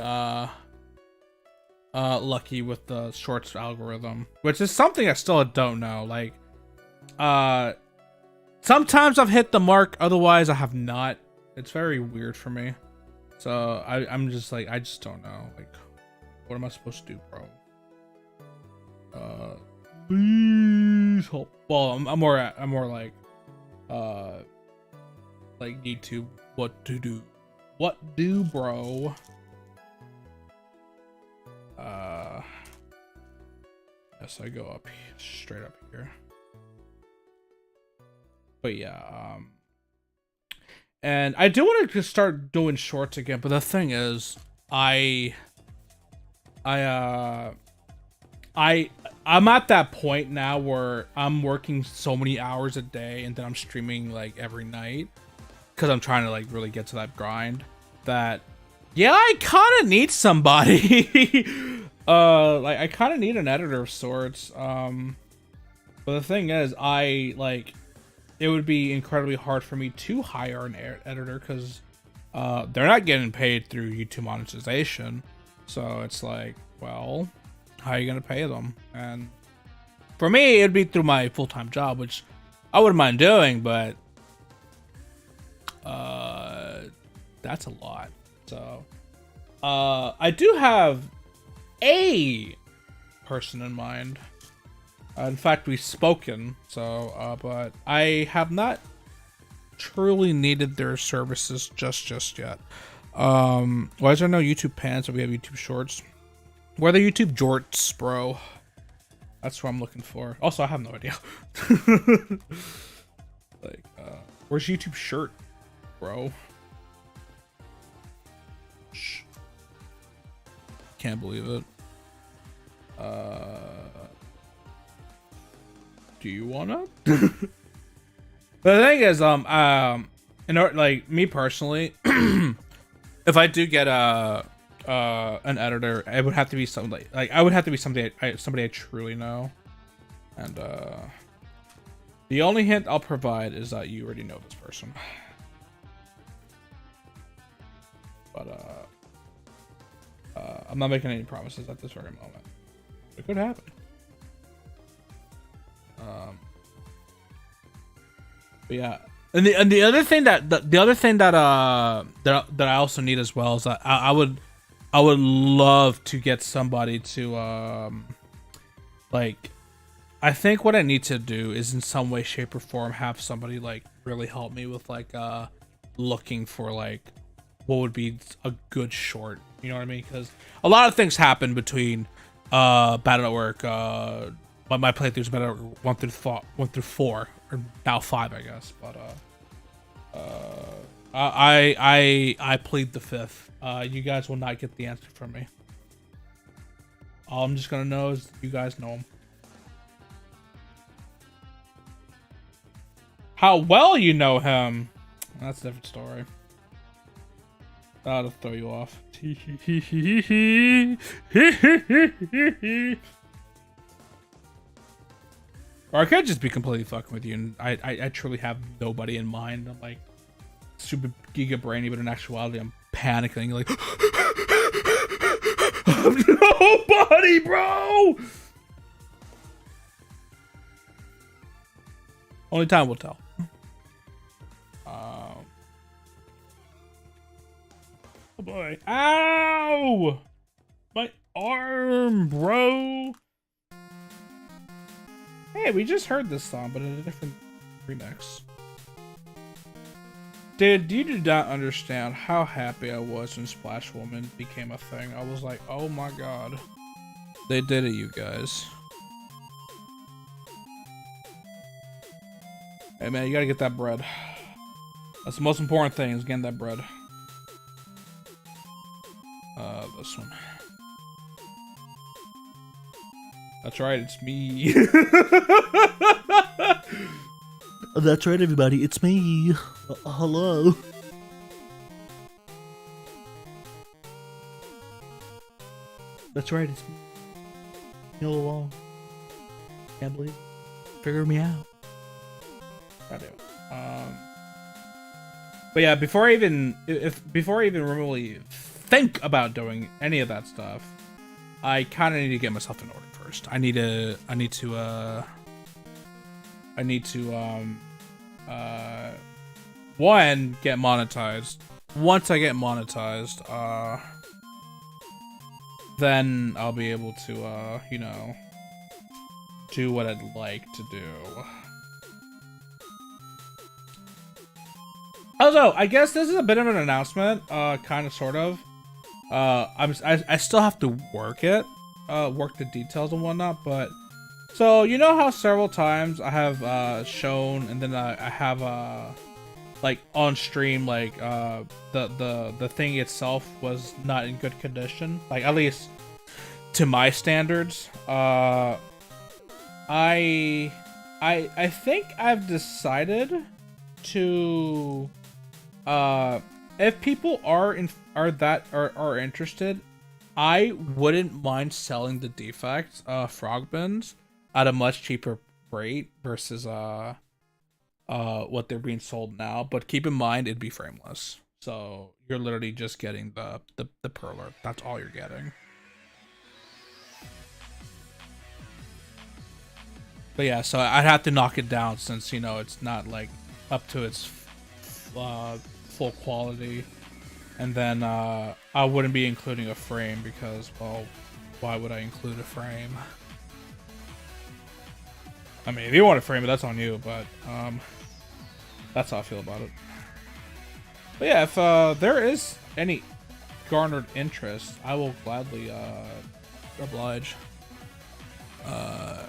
lucky with the Shorts algorithm, which is something I still don't know. Like, sometimes I've hit the mark, otherwise I have not. It's very weird for me. So I'm just like, I just don't know. Like, what am I supposed to do, bro? Please help. Well, I'm more like YouTube. What to do? What do, bro? Yes, I go up straight up here. But yeah, and I do want to start doing shorts again, but the thing is, I'm at that point now where I'm working so many hours a day, and then I'm streaming like every night because I'm trying to like really get to that grind, that yeah, I kind of need somebody. Like I kind of need an editor of sorts. But the thing is, it would be incredibly hard for me to hire an editor, because they're not getting paid through YouTube monetization. So it's like, well, how are you gonna pay them? And for me, it'd be through my full-time job, which I wouldn't mind doing, but that's a lot. So I do have a person in mind. In fact, we've spoken, so but I have not truly needed their services just yet. Why is there no YouTube pants, but we have YouTube Shorts? Where are the YouTube jorts, bro? That's what I'm looking for. Also, I have no idea. Like, where's YouTube shirt, bro? Shh. Can't believe it. Do you wanna? The thing is, in order, like, me personally, if I do get an editor, it would have to be something like I would have to be somebody I truly know. And the only hint I'll provide is that you already know this person. But I'm not making any promises at this very moment. It could happen. But yeah, and the other thing that that I also need as well is that I would love to get somebody to like, I think what I need to do is in some way, shape, or form have somebody like really help me with like looking for like what would be a good short. You know what I mean? Because a lot of things happen between Battle Network, my playthroughs Battle Network 1 through 4, or now 5, I guess. But I plead the fifth. You guys will not get the answer from me. All I'm just gonna know is you guys know him. How well you know him, that's a different story. That'll throw you off. Or I could just be completely fucking with you, and I truly have nobody in mind. I'm like super giga brainy, but in actuality, I'm panicking. Like, nobody, bro. Only time will tell. Oh boy! Ow! My arm, bro. Hey, we just heard this song, but in a different remix. Dude, you do not understand how happy I was when Splash Woman became a thing. I was like, oh my god. They did it, you guys. Hey man, you gotta get that bread. That's the most important thing, is getting that bread. This one. That's right, it's me. That's right, everybody, it's me. Hello. That's right, it's me. All along. Can't believe it. Figure me out. I do. But yeah, before I even really think about doing any of that stuff, I kind of need to get myself in order first. I need to one, get monetized. Once I get monetized, then I'll be able to you know, do what I'd like to do. Also, I guess this is a bit of an announcement, kind of, sort of. I still have to work it, work the details and whatnot, but so you know how several times I have shown, and then I have like on stream, like the thing itself was not in good condition, like at least to my standards. I think I've decided to if people are interested, I wouldn't mind selling the defect Frogbins at a much cheaper rate versus what they're being sold now. But keep in mind, it'd be frameless, so you're literally just getting the Perler. That's all you're getting. But yeah, so I'd have to knock it down, since, you know, it's not like up to its full quality. And then I wouldn't be including a frame because, well, why would I include a frame? I mean, if you want to frame it, that's on you, but that's how I feel about it. But yeah, if there is any garnered interest, I will gladly oblige. I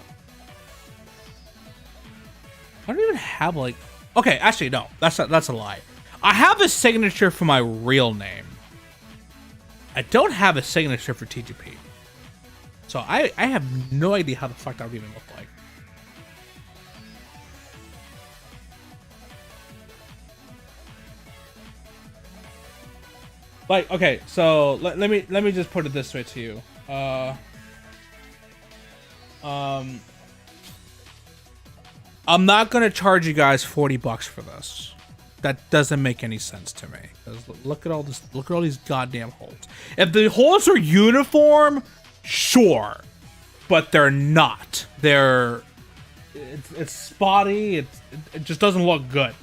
don't even have, like... Okay, actually, no. That's a lie. I have a signature for my real name. I don't have a signature for TGP. So I have no idea how the fuck that would even look like. Like, okay, so let me just put it this way to you. I'm not gonna charge you guys $40 for this. That doesn't make any sense to me. Look at all this. Look at all these goddamn holes. If the holes are uniform, sure, but they're not. It's spotty. It just doesn't look good.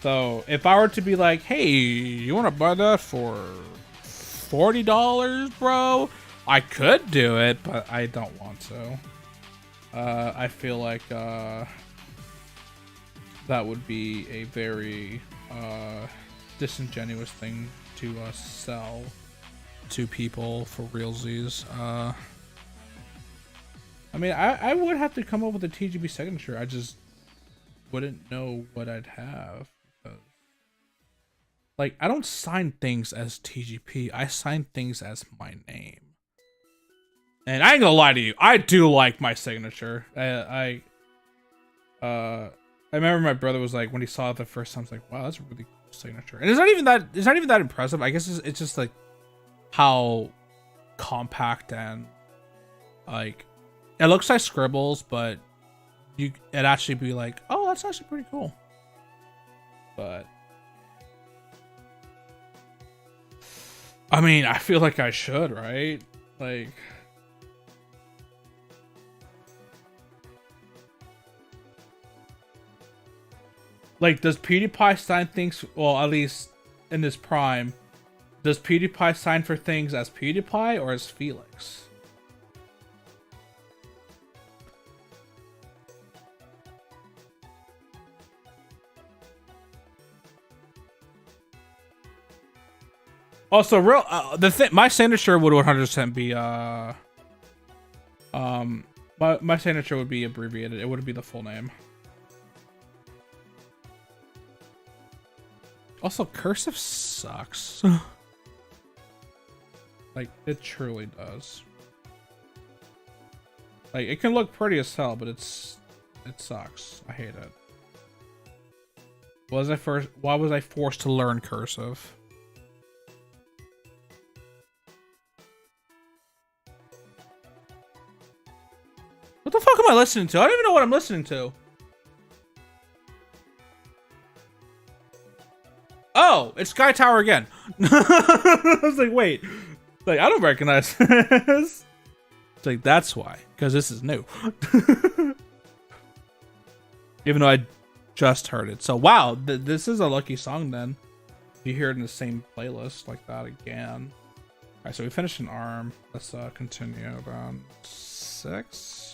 So if I were to be like, hey, you want to buy that for $40, bro? I could do it, but I don't want to. I feel like that would be a very disingenuous thing to sell to people for realsies. I mean, I would have to come up with a TGB signature. I just wouldn't know what I'd have. Like, I don't sign things as TGP. I sign things as my name. And I ain't gonna lie to you, I do like my signature. I remember my brother was like, when he saw it the first time, I was like, wow, that's a really cool signature. And it's not even that impressive. I guess it's just like how compact and like it looks like scribbles, but it actually be like, oh, that's actually pretty cool. But I mean, I feel like I should, right? Like, does PewDiePie sign things? Well, at least in his prime, does PewDiePie sign for things as PewDiePie or as Felix? Also, my signature would 100% be my signature would be abbreviated. It wouldn't be the full name. Also, cursive sucks. Like, it truly does. Like, it can look pretty as hell, but it sucks. I hate it. Why was I forced to learn cursive? What the fuck am I listening to? I don't even know what I'm listening to. Oh, it's Sky Tower again. I was like, wait. Like, I don't recognize this. It's like, that's why. Because this is new. Even though I just heard it. So, wow. This is a lucky song then. You hear it in the same playlist like that again. Alright, so we finished an arm. Let's continue around 6.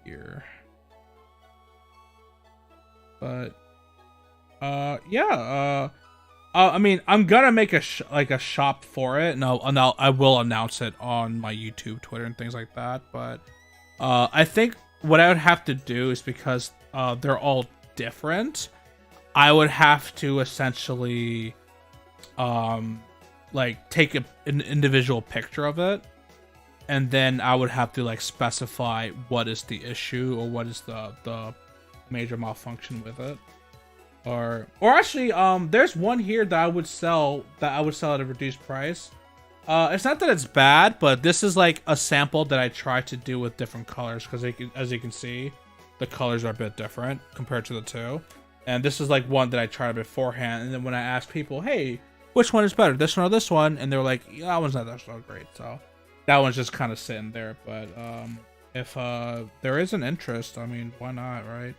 Here. But yeah, I mean, I'm gonna make a shop for it, and I will announce it on my YouTube, Twitter, and things like that. But I think what I would have to do is, because they're all different, I would have to essentially like take an individual picture of it. And then I would have to like specify what is the issue or what is the major malfunction with it. Or actually, there's one here that I would sell at a reduced price. It's not that it's bad, but this is like a sample that I tried to do with different colors, because as you can see, the colors are a bit different compared to the two. And this is like one that I tried beforehand, and then when I asked people, hey, which one is better, this one or this one? And they were like, yeah, that one's not that so great. So that one's just kind of sitting there. But if there is an interest, I mean, why not, right?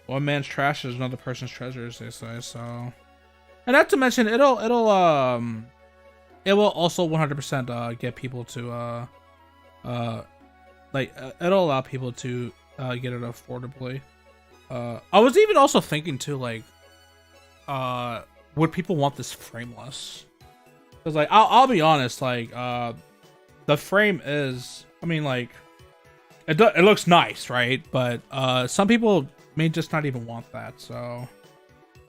One man's trash is another person's treasure, as they say. So, and not to mention, it will also 100% get people to it'll allow people to get it affordably. I was even also thinking too, like, would people want this frameless? Because like, I'll be honest, like, the frame is, I mean, like, it looks nice, right? But some people may just not even want that. So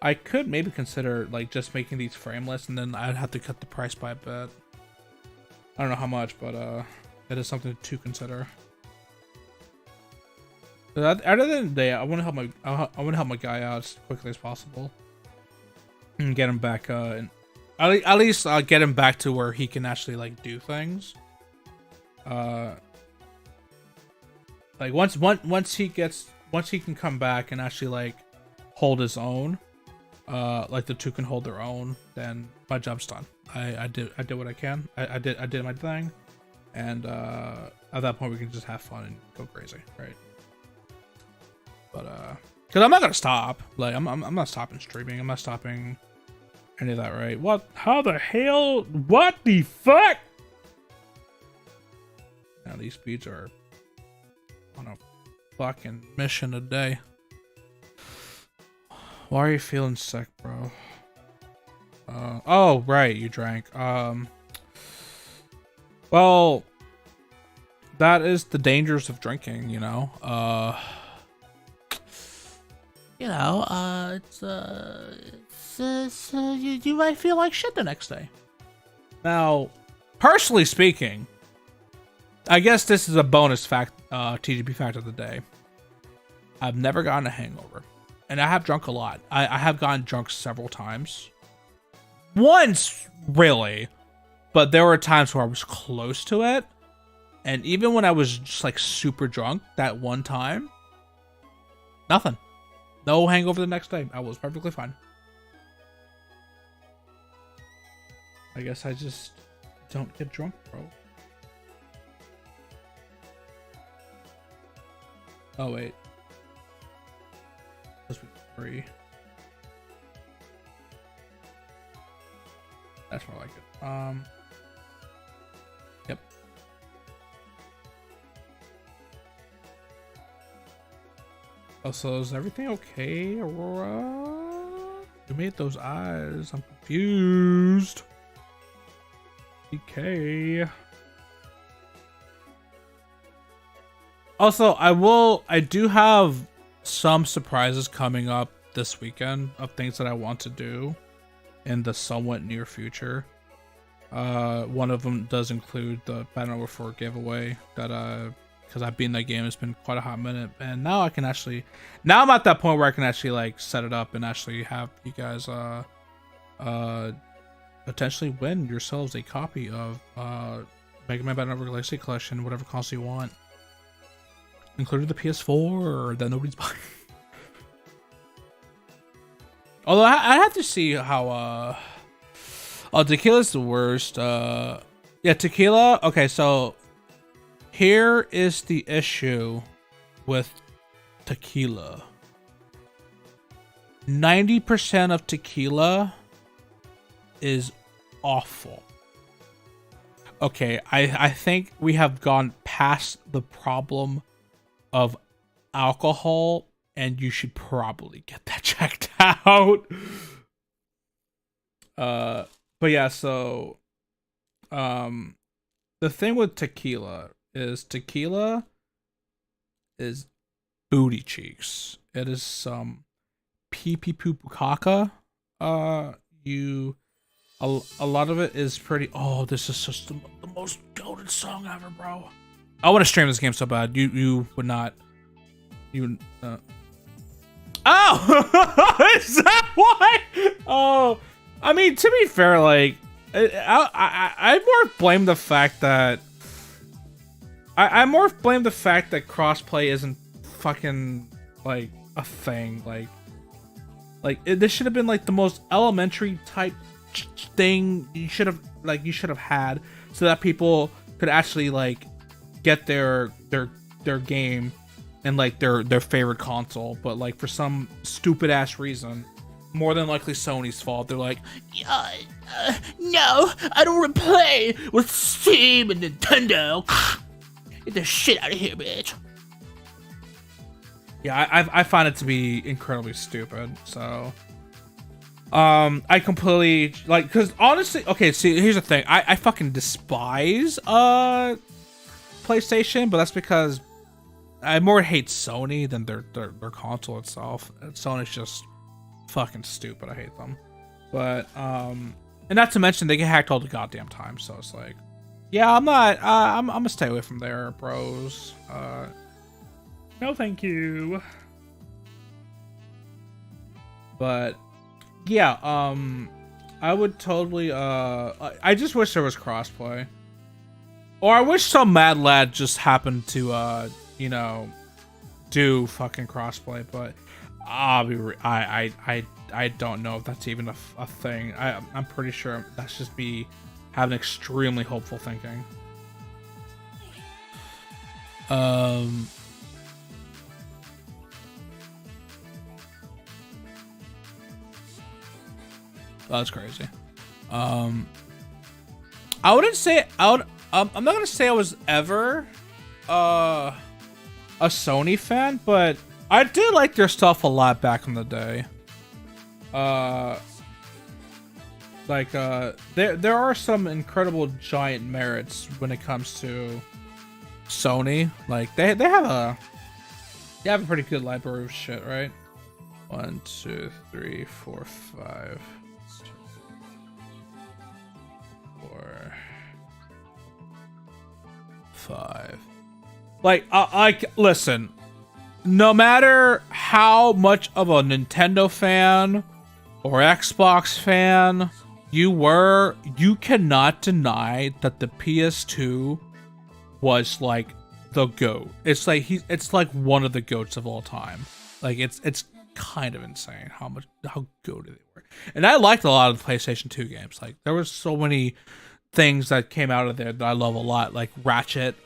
I could maybe consider like just making these frameless, and then I'd have to cut the price by a bit. I don't know how much, but it is something to consider. But at the end of the day, I want to help my guy out as quickly as possible and get him back. And at least get him back to where he can actually like do things. Like once he can come back and actually like hold his own, like the two can hold their own, then my job's done. I did what I can. I did my thing, and at that point we can just have fun and go crazy, right? But because I'm not gonna stop. Like I'm not stopping streaming. I'm not stopping any of that, right? What? How the hell? What the fuck? Now these speeds are on a fucking mission a day. Why are you feeling sick, bro? Oh right, you drank. Well, that is the dangers of drinking, you know. You might feel like shit the next day. Now, personally speaking, I guess this is a bonus fact, TGP fact of the day. I've never gotten a hangover, and I have drunk a lot. I have gotten drunk several times. Once, really, but there were times where I was close to it. And even when I was just like super drunk, that one time, Nothing. No hangover the next day. I was perfectly fine. I guess I just don't get drunk, bro. Oh, wait. Supposed to be 3. That's more like it. Yep. Oh, so is everything okay, Aurora? You made those eyes. I'm confused. Okay. Also, I do have some surprises coming up this weekend of things that I want to do in the somewhat near future. One of them does include the Battle Over 4 giveaway that because I've been in that game, it's been quite a hot minute, and now I'm at that point where I can actually like set it up and actually have you guys potentially win yourselves a copy of Mega Man Battle Over Galaxy Collection, whatever console you want, including the PS4 that nobody's buying. Although I have to see how Tequila's the worst. Yeah, Tequila. Okay, so here is the issue with Tequila. 90% of Tequila is awful. Okay, I think we have gone past the problem of alcohol, and you should probably get that checked out. But yeah, so the thing with tequila is booty cheeks. It is some pee pee poo poo caca. A lot of it is pretty. Oh, this is just the most golden song ever, bro. I want to stream this game so bad. You would not. Oh, is that why? Oh, I mean, to be fair, like, I more blame the fact that I more blame the fact that crossplay isn't fucking like a thing. This should have been like the most elementary type thing you should have had, so that people could actually like get their game and like their favorite console. But like for some stupid ass reason, more than likely Sony's fault, they're like, no, I don't want to play with Steam and Nintendo. Get the shit out of here, bitch. Yeah, I find it to be incredibly stupid. So I completely like, because honestly, okay, see, here's the thing. I fucking despise PlayStation, but that's because I more hate Sony than their console itself. Sony's just fucking stupid. I hate them. But and not to mention they get hacked all the goddamn time, so it's like, yeah, I'm gonna stay away from there, bros. No thank you. But yeah, I would totally I just wish there was crossplay. Or I wish some mad lad just happened to you know, do fucking crossplay, but I don't know if that's even a thing. I'm pretty sure that's just me having extremely hopeful thinking. That's crazy. I wouldn't say I'm not gonna say I was ever a Sony fan, but I did like their stuff a lot back in the day. There are some incredible giant merits when it comes to Sony. Like they have a pretty good library of shit, right? 1, 2, 3, 4, 5. 4, 5. Like, listen. No matter how much of a Nintendo fan or Xbox fan you cannot deny that the PS2 was like the GOAT. It's like one of the GOATs of all time. Like it's kind of insane how good they were. And I liked a lot of the PlayStation 2 games. Like there was so many things that came out of there that I love a lot, like Ratchet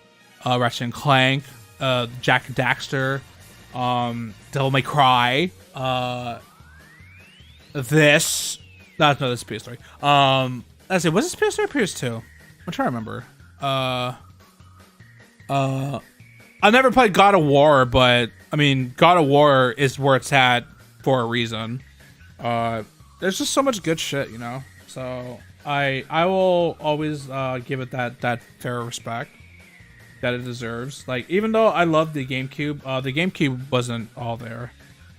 and Clank, Jack and Daxter, Devil May Cry, this is PS3. Let's see, was this PS3 or PS2? I'm trying to remember. I never played God of War, but I mean, God of War is where it's at for a reason. There's just so much good shit, you know. So I will always give it that fair respect that it deserves. Like, even though I love the GameCube wasn't all there.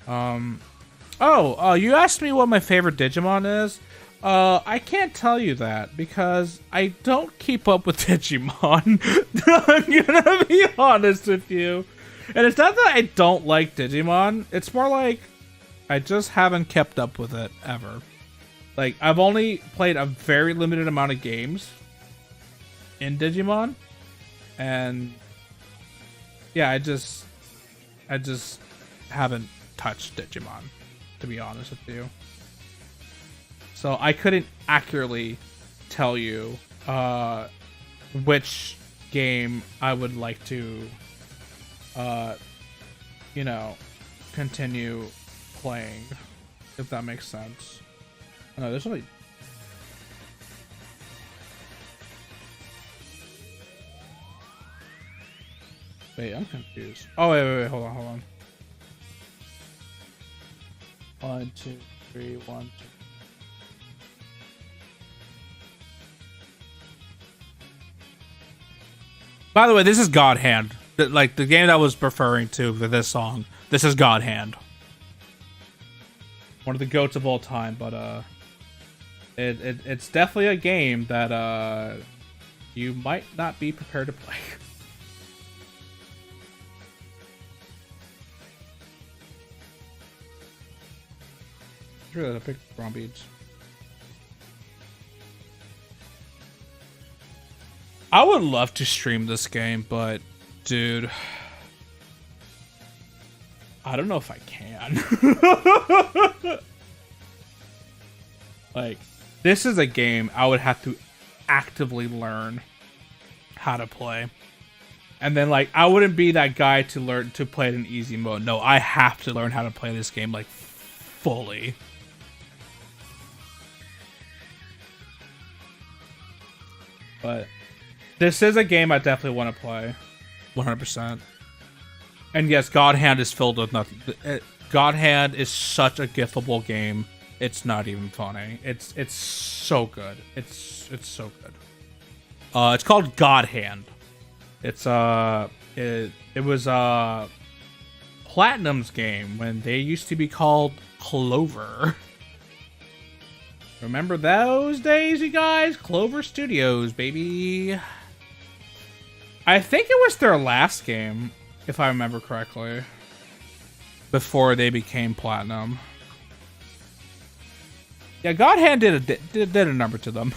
You asked me what my favorite Digimon is. I can't tell you that because I don't keep up with Digimon. I'm gonna be honest with you. And it's not that I don't like Digimon. It's more like I just haven't kept up with it ever. Like, I've only played a very limited amount of games in Digimon. And yeah, I just haven't touched Digimon, to be honest with you. So I couldn't accurately tell you which game I would like to, continue playing, if that makes sense. No, there's only... Wait, I'm confused. Oh, wait, hold on. 1, 2, 3, 1, 2. By the way, this is God Hand. Like, the game that I was referring to for this song. This is God Hand. One of the GOATs of all time, but it's definitely a game that you might not be prepared to play. Sure, I picked wrong beads. I would love to stream this game, but dude, I don't know if I can. Like, this is a game I would have to actively learn how to play. And then, like, I wouldn't be that guy to learn to play it in easy mode. No, I have to learn how to play this game, like, fully. But this is a game I definitely want to play. 100%. And yes, God Hand is filled with nothing. God Hand is such a giftable game. It's not even funny. It's so good. It's so good. It's called God Hand. It's it was Platinum's game when they used to be called Clover. Remember those days, you guys? Clover Studios, baby. I think it was their last game, if I remember correctly, before they became Platinum. Yeah, God Hand did a number to them.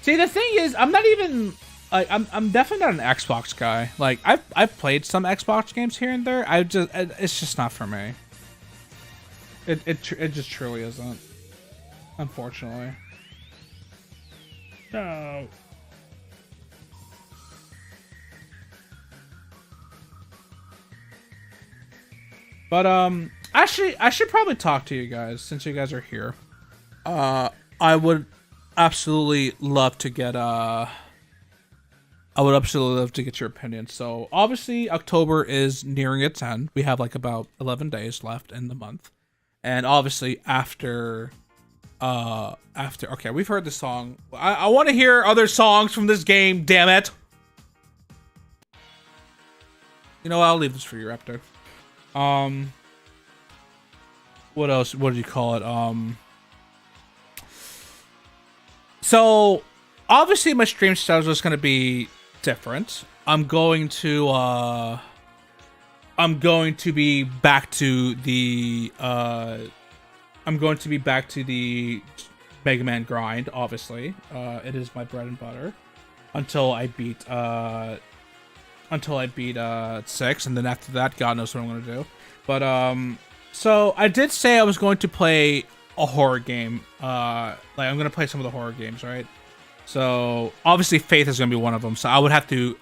See, the thing is, I'm not even like I'm definitely not an Xbox guy. Like I've played some Xbox games here and there. It's just not for me. It just truly isn't. Unfortunately. No. But actually, I should probably talk to you guys since you guys are here. I would absolutely love to get your opinion. So obviously October is nearing its end. We have like about 11 days left in the month. And obviously after okay, we've heard the song. I want to hear other songs from this game, damn it. You know what, I'll leave this for you, Raptor. What else? What do you call it? So obviously my stream style is going to be different. I'm going to be back to the Mega Man grind, obviously. It is my bread and butter. until I beat 6, and then after that, God knows what I'm gonna do. But so I did say I was going to play a horror game. Like I'm gonna play some of the horror games, right? So obviously Faith is gonna be one of them. So I would have to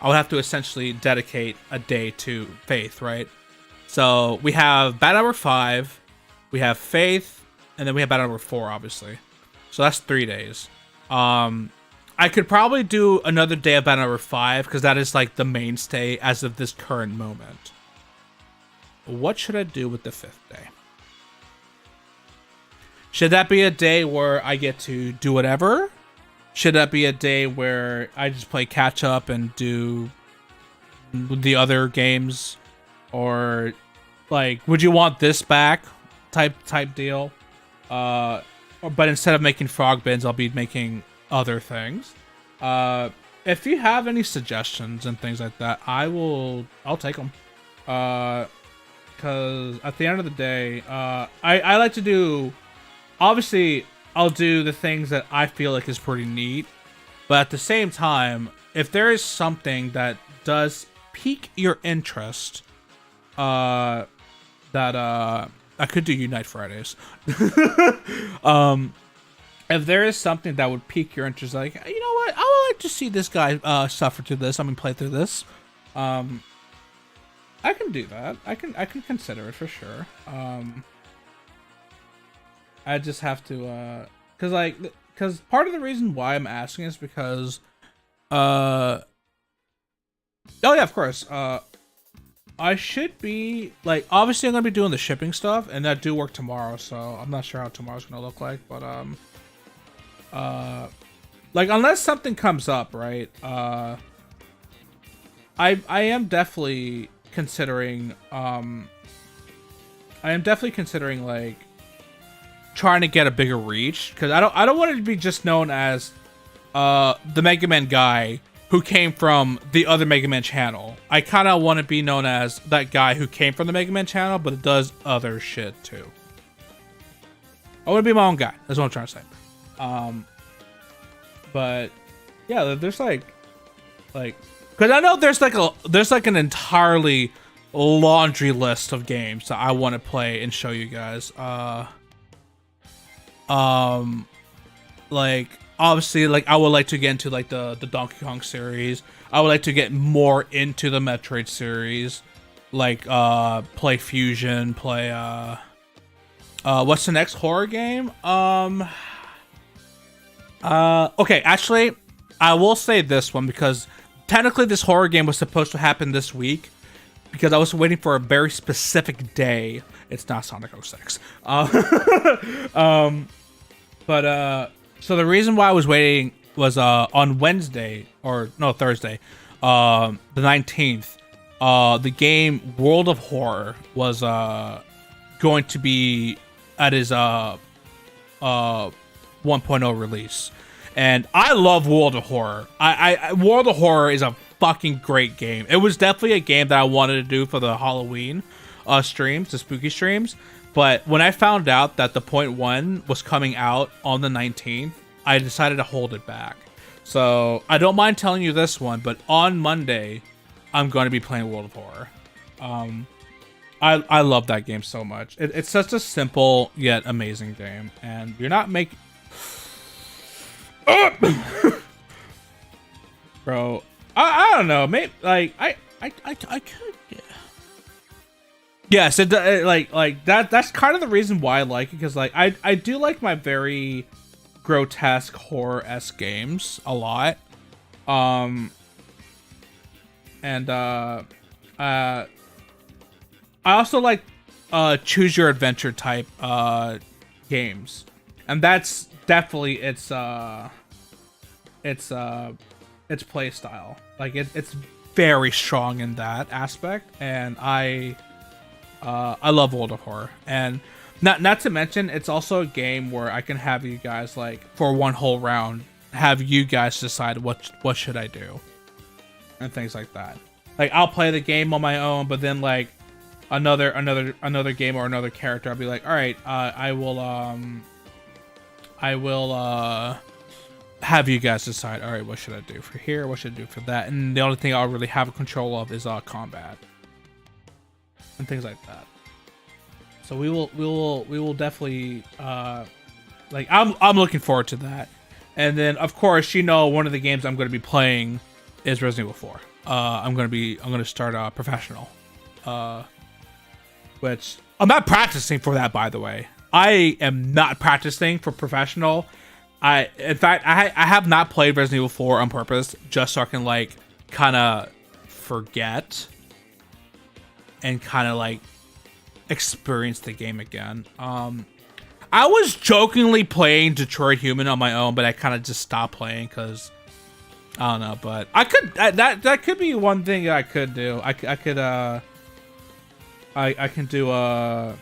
essentially dedicate a day to Faith, right? So we have Bad Number 5, we have Faith, and then we have Bad Number 4, obviously. So that's 3 days. I could probably do another day of Bad Number 5 because that is like the mainstay as of this current moment. What should I do with the 5th day? Should that be a day where I get to do whatever? Should that be a day where I just play catch up and do the other games? Or like, would you want this back type deal? But instead of making Frogbins, I'll be making other things. If you have any suggestions and things like that, I'll take them. Because at the end of the day, I like to do, obviously I'll do the things that I feel like is pretty neat, but at the same time, if there is something that does pique your interest, that I could do Unite Fridays. If there is something that would pique your interest, like, you know what, I would like to see this guy suffer through this. Play through this. I can do that. I can consider it for sure. I just have to, cause part of the reason why I'm asking is because, oh yeah, of course. I should be, like, obviously I'm gonna be doing the shipping stuff, and that do work tomorrow, so I'm not sure how tomorrow's gonna look like, but like, unless something comes up, right? I am definitely considering, like, trying to get a bigger reach, because I don't want it to be just known as the Mega Man guy who came from the other Mega Man channel. I kind of want to be known as that guy who came from the Mega Man channel, but it does other shit too. I want to be my own guy. That's what I'm trying to say. But yeah, there's like, because I know there's like an entirely laundry list of games that I want to play and show you guys. Like, obviously, like, I would like to get into like the Donkey Kong series. I would like to get more into the Metroid series, like play Fusion, play what's the next horror game? Okay, actually, I will say this one because technically this horror game was supposed to happen this week because I was waiting for a very specific day. It's not Sonic 06. So the reason why I was waiting was on Thursday, the 19th, the game World of Horror was going to be at his 1.0 release. And I love World of Horror. World of Horror is a fucking great game. It was definitely a game that I wanted to do for the Halloween streams, the spooky streams. But when I found out that the Point 1 was coming out on the 19th, I decided to hold it back. So I don't mind telling you this one, but on Monday, I'm going to be playing World of Horror. I love that game so much. It's such a simple yet amazing game, and you're not making... Bro, I don't know. Maybe like I could. Yeah. Yes, it like that. That's kind of the reason why I like it, because like I do like my very grotesque horror-esque games a lot. And I also like choose your adventure type games, and that's definitely its play style. Like it's very strong in that aspect, and I love World of Horror. And not to mention, it's also a game where I can have you guys, like, for one whole round, have you guys decide what should I do and things like that. Like, I'll play the game on my own, but then like another game or another character, I'll be like, all right, I will have you guys decide, all right, what should I do for here? What should I do for that? And the only thing I'll really have control of is combat and things like that. So we will definitely like I'm looking forward to that. And then of course, one of the games I'm going to be playing is Resident Evil 4. I'm going to start professional, which I'm not practicing for that, by the way. I am not practicing for professional. In fact, I have not played Resident Evil 4 on purpose, just so I can like kind of forget and kind of like experience the game again. I was jokingly playing Detroit Human on my own, but I kind of just stopped playing because I don't know. But I could that could be one thing that I could do. I can do an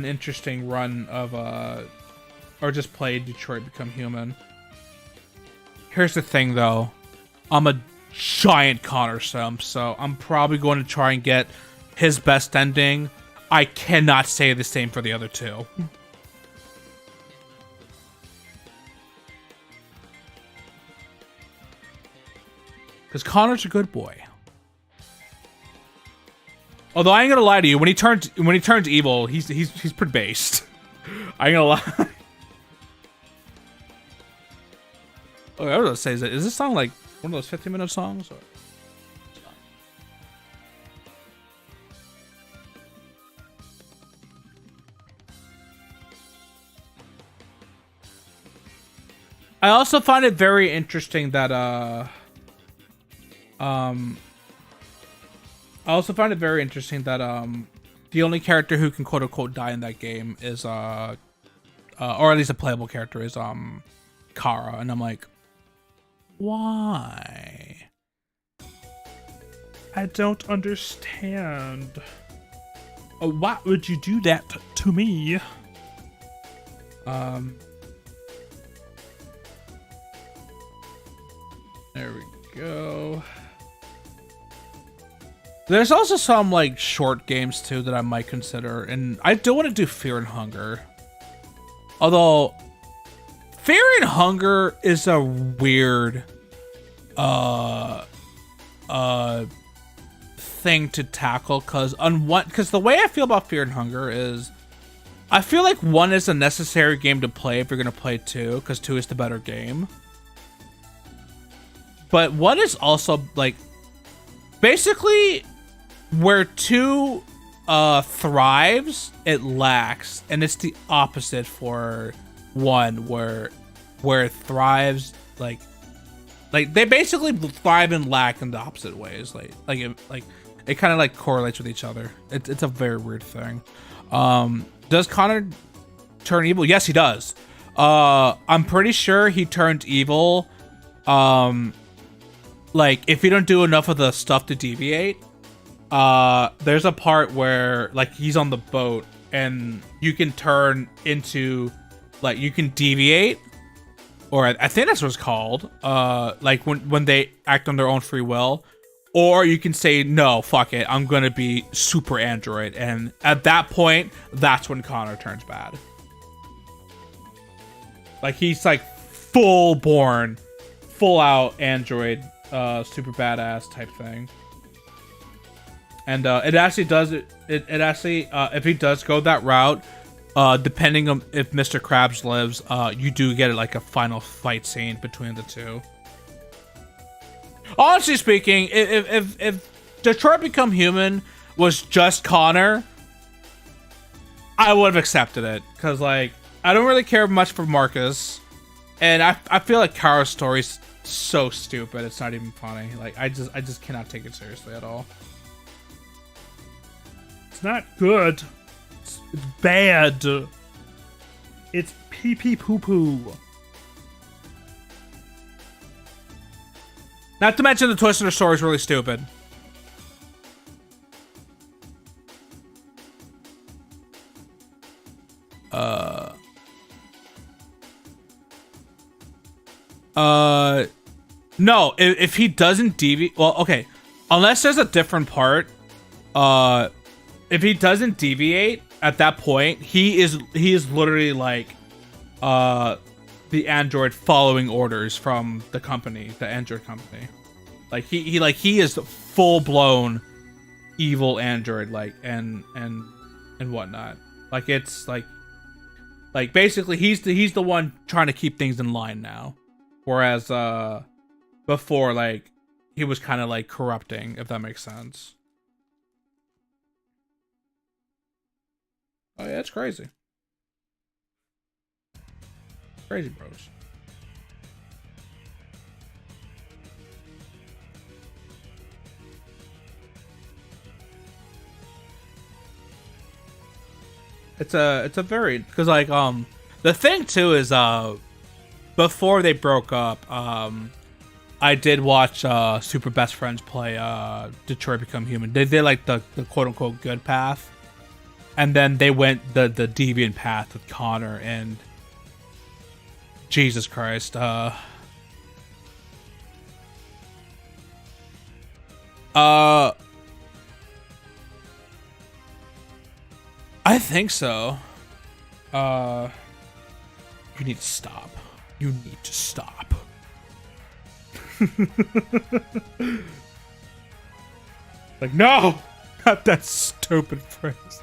interesting run of or just play Detroit Become Human. Here's the thing though, I'm a giant Connor simp, so I'm probably going to try and get his best ending. I cannot say the same for the other two. Because Connor's a good boy. Although I ain't gonna lie to you, when he turns evil, he's pretty based. I ain't gonna lie. Oh, I was gonna say, is this song like one of those 15-minute songs? Or? I also find it very interesting that the only character who can quote unquote die in that game is or at least a playable character is Kara, and I'm like, why? I don't understand. Why would you do that to me? There we go. There's also some like short games too that I might consider, and I do want to do Fear and Hunger. Although Fear and Hunger is a weird thing to tackle, because the way I feel about Fear and Hunger is I feel like 1 is a necessary game to play if you're gonna play 2, because 2 is the better game. But 1 is also like basically where 2 thrives, it lacks, and it's the opposite for 1, where it thrives like they basically thrive and lack in the opposite ways. It kind of like correlates with each other. It's a very weird thing. Does Connor turn evil? Yes, he does. I'm pretty sure he turned evil. Like if you don't do enough of the stuff to deviate. There's a part where like he's on the boat and you can turn into like you can deviate, or I think that's what it's called. Like when they act on their own free will, or you can say no, fuck it, I'm gonna be super android, and at that point, that's when Connor turns bad. Like he's like full out android, super badass type thing. And it actually does it actually if he does go that route, depending on if Mr. Krabs lives, you do get like a final fight scene between the two. Honestly speaking, if Detroit Become Human was just Connor, I would have accepted it, because like I don't really care much for Marcus, and I feel like Kara's story's so stupid it's not even funny. Like I just cannot take it seriously at all. It's not good. It's bad. It's pee pee poo poo. Not to mention the twist of the story is really stupid. No, if he doesn't deviate, well, okay, unless there's a different part, if he doesn't deviate at that point, he is literally like, the the android following orders from the company, the android company. Like he is full blown evil android, like and whatnot. Like it's like basically he's the one trying to keep things in line now, whereas before like he was kind of like corrupting, if that makes sense. Oh yeah, it's crazy. Crazy bros. It's a very, because like the thing too is before they broke up, I did watch Super Best Friends play Detroit Become Human. They did like the quote unquote good path, and then they went the deviant path with Connor, and Jesus Christ, I think so. You need to stop. You need to stop. Like, no! Not that stupid phrase.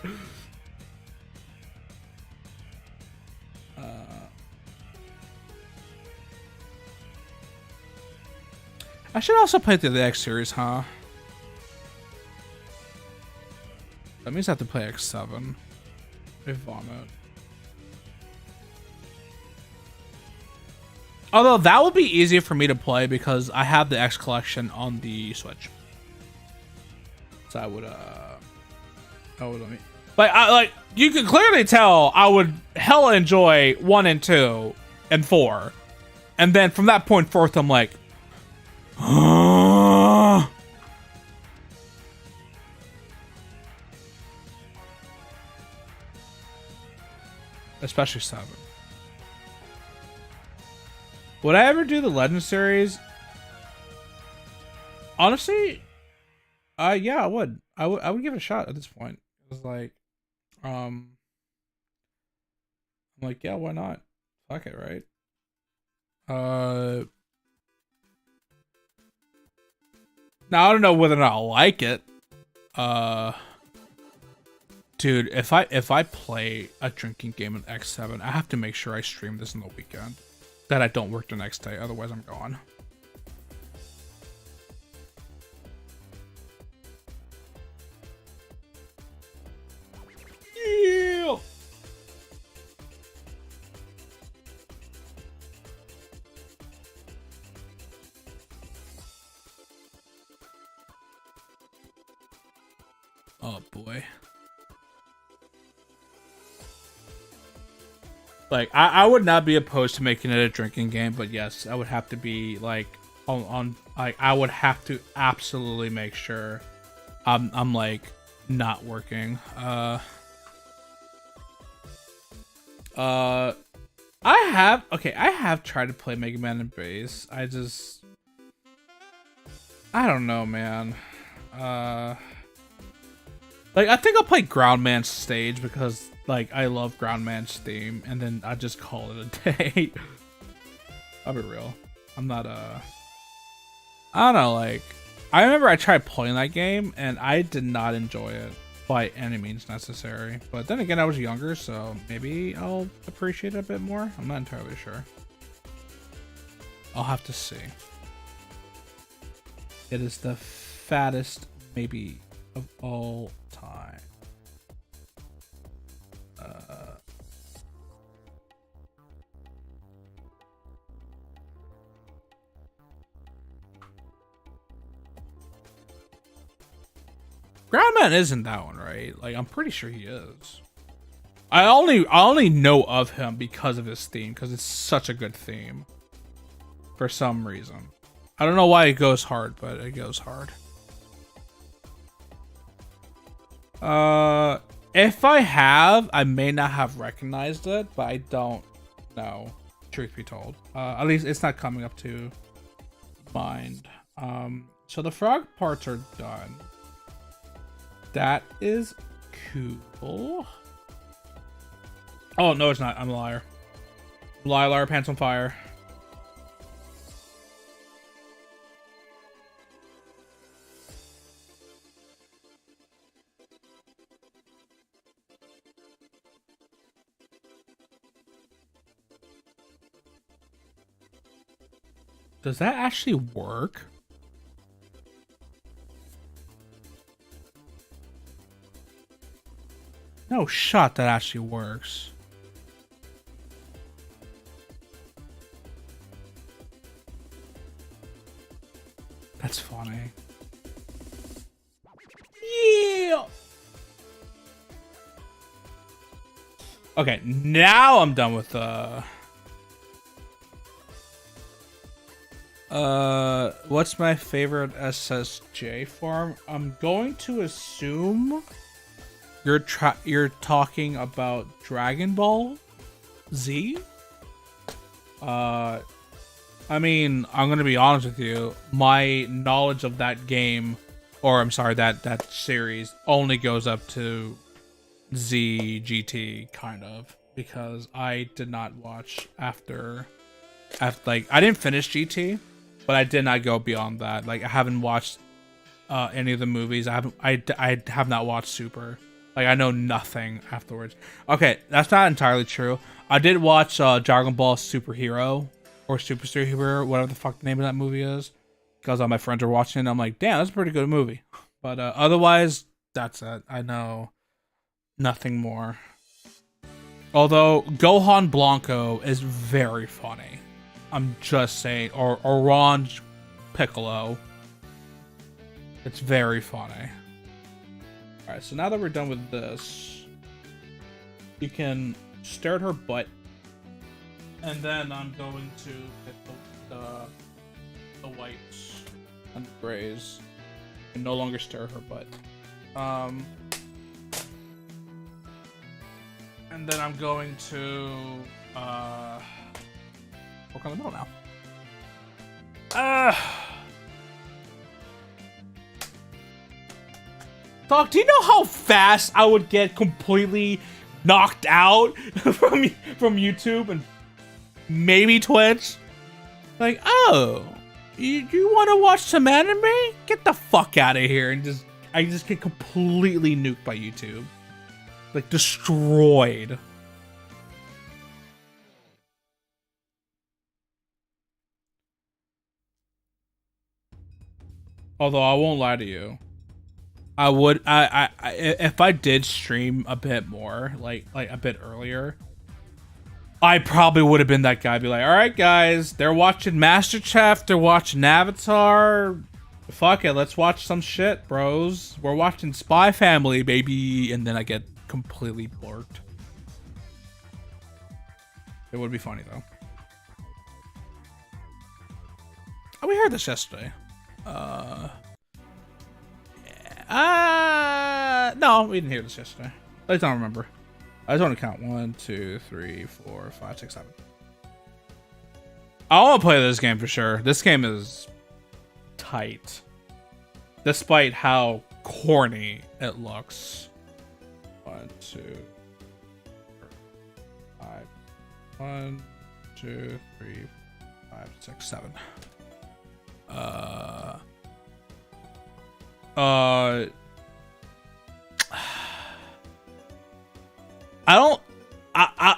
I should also play through the X series, huh? That means I have to play X7. I vomit. Although that would be easier for me to play because I have the X collection on the Switch. So I would like you can clearly tell I would hella enjoy 1 and 2 and 4. And then from that point forth I'm like especially 7. Would I ever do the Legend series? Honestly, yeah, I would. I would give it a shot at this point. It was like, I'm like, yeah, why not? Fuck it, right? Now I don't know whether or not I'll like it. Dude, if I play a drinking game in X7, I have to make sure I stream this on the weekend. That I don't work the next day, otherwise I'm gone. Yeah. Oh boy. Like, I would not be opposed to making it a drinking game, but yes, I would have to be like like I would have to absolutely make sure I'm like not working. I have tried to play Mega Man and Bass. I don't know, man. Like I think I'll play Groundman's stage because like I love Groundman's theme, and then I just call it a day. I'll be real. I'm not I don't know, like I remember I tried playing that game and I did not enjoy it by any means necessary. But then again, I was younger, so maybe I'll appreciate it a bit more. I'm not entirely sure. I'll have to see. It is the fattest maybe of all time. Groundman isn't that one, right? Like I'm pretty sure he is. I only know of him because of his theme, because it's such a good theme. For some reason. I don't know why it goes hard, but it goes hard. If I have, I may not have recognized it, but I don't know, truth be told. At least it's not coming up to mind. So the frog parts are done. That is cool. Oh, no, it's not. I'm a liar. Lilar, pants on fire. Does that actually work? No shot that actually works. That's funny. Yeah. Okay, now I'm done with what's my favorite SSJ farm? I'm going to assume you're talking about Dragon Ball Z. I mean, I'm gonna be honest with you. My knowledge of that game, or I'm sorry, that series only goes up to ZGT, kind of, because I did not watch after like I didn't finish GT, but I did not go beyond that. Like I haven't watched any of the movies. I have not watched Super. Like I know nothing afterwards. Okay, that's not entirely true. I did watch Dragon Ball Superhero or Superhero, whatever the fuck the name of that movie is, because all my friends are watching it. And I'm like, damn, that's a pretty good movie. But otherwise, that's it. I know nothing more. Although Gohan Blanco is very funny. I'm just saying, or Orange Piccolo. It's very funny. Alright, so now that we're done with this, you can stare at her butt, and then I'm going to hit the whites and the grays, and no longer stare at her butt. And then I'm going to work on the middle now. Dog, do you know how fast I would get completely knocked out from YouTube and maybe Twitch? Like, oh, you want to watch some anime? Get the fuck out of here! And I just get completely nuked by YouTube, like destroyed. Although I won't lie to you, I would I if I did stream a bit more, like a bit earlier, I probably would have been that guy. Be like, all right, guys, they're watching MasterChef, they're watching Avatar. Fuck it, let's watch some shit, bros. We're watching Spy Family, baby, and then I get completely blurked. It would be funny though. Oh, we heard this yesterday. No, we didn't hear this yesterday. I just don't remember. I just want to count 1, 2, 3, 4, 5, 6, 7. I want to play this game for sure. This game is tight, despite how corny it looks. 1, 2, 5. 1, 2, 3, 5, 6, 7.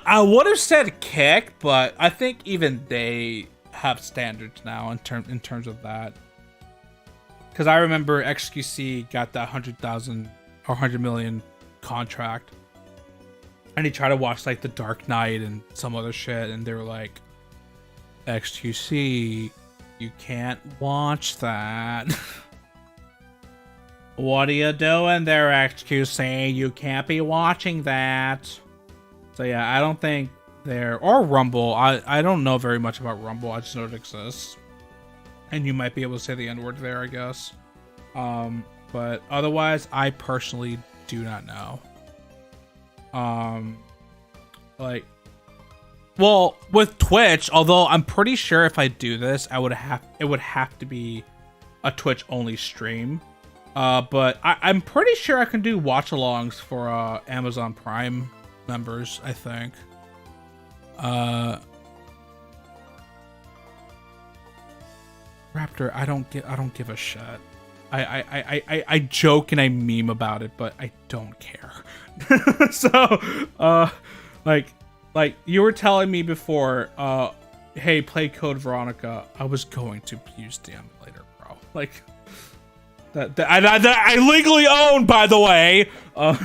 I would have said kick, but I think even they have standards now in terms of that. Because I remember XQC got that 100,000 or 100 million contract, and he tried to watch like The Dark Knight and some other shit, and they were like, XQC, you can't watch that. What are you doing there, XQC? You can't be watching that. So yeah, I don't think they're... Or Rumble. I don't know very much about Rumble. I just know it exists. And you might be able to say the N-word there, I guess. But otherwise, I personally do not know. Like... Well, with Twitch, although I'm pretty sure if I do this, it would have to be a Twitch-only stream. But I'm pretty sure I can do watch-alongs for Amazon Prime members, I think. Raptor, I don't give a shit. I joke and I meme about it, but I don't care. So, like you were telling me before, hey, play Code Veronica. I was going to use the emulator, bro. Like that I legally own, by the way. But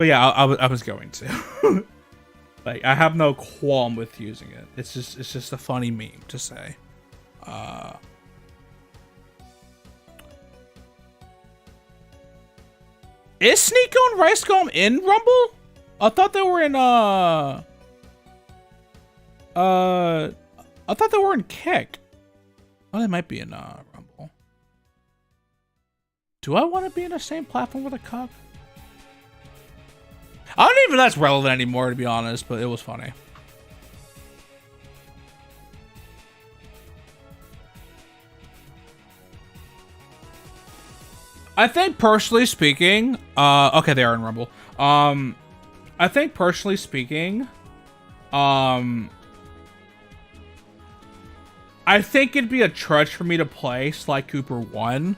yeah, I was going to. Like, I have no qualm with using it. It's just a funny meme to say. Is Sneeko and Ricegum in Rumble? I thought they were in I thought they were in Kick. Oh, they might be in Rumble. Do I want to be in the same platform with a cup? I don't even know if that's relevant anymore, to be honest, but it was funny. I think personally speaking, okay, they are in Rumble. I think personally speaking, I think it'd be a trudge for me to play Sly Cooper 1,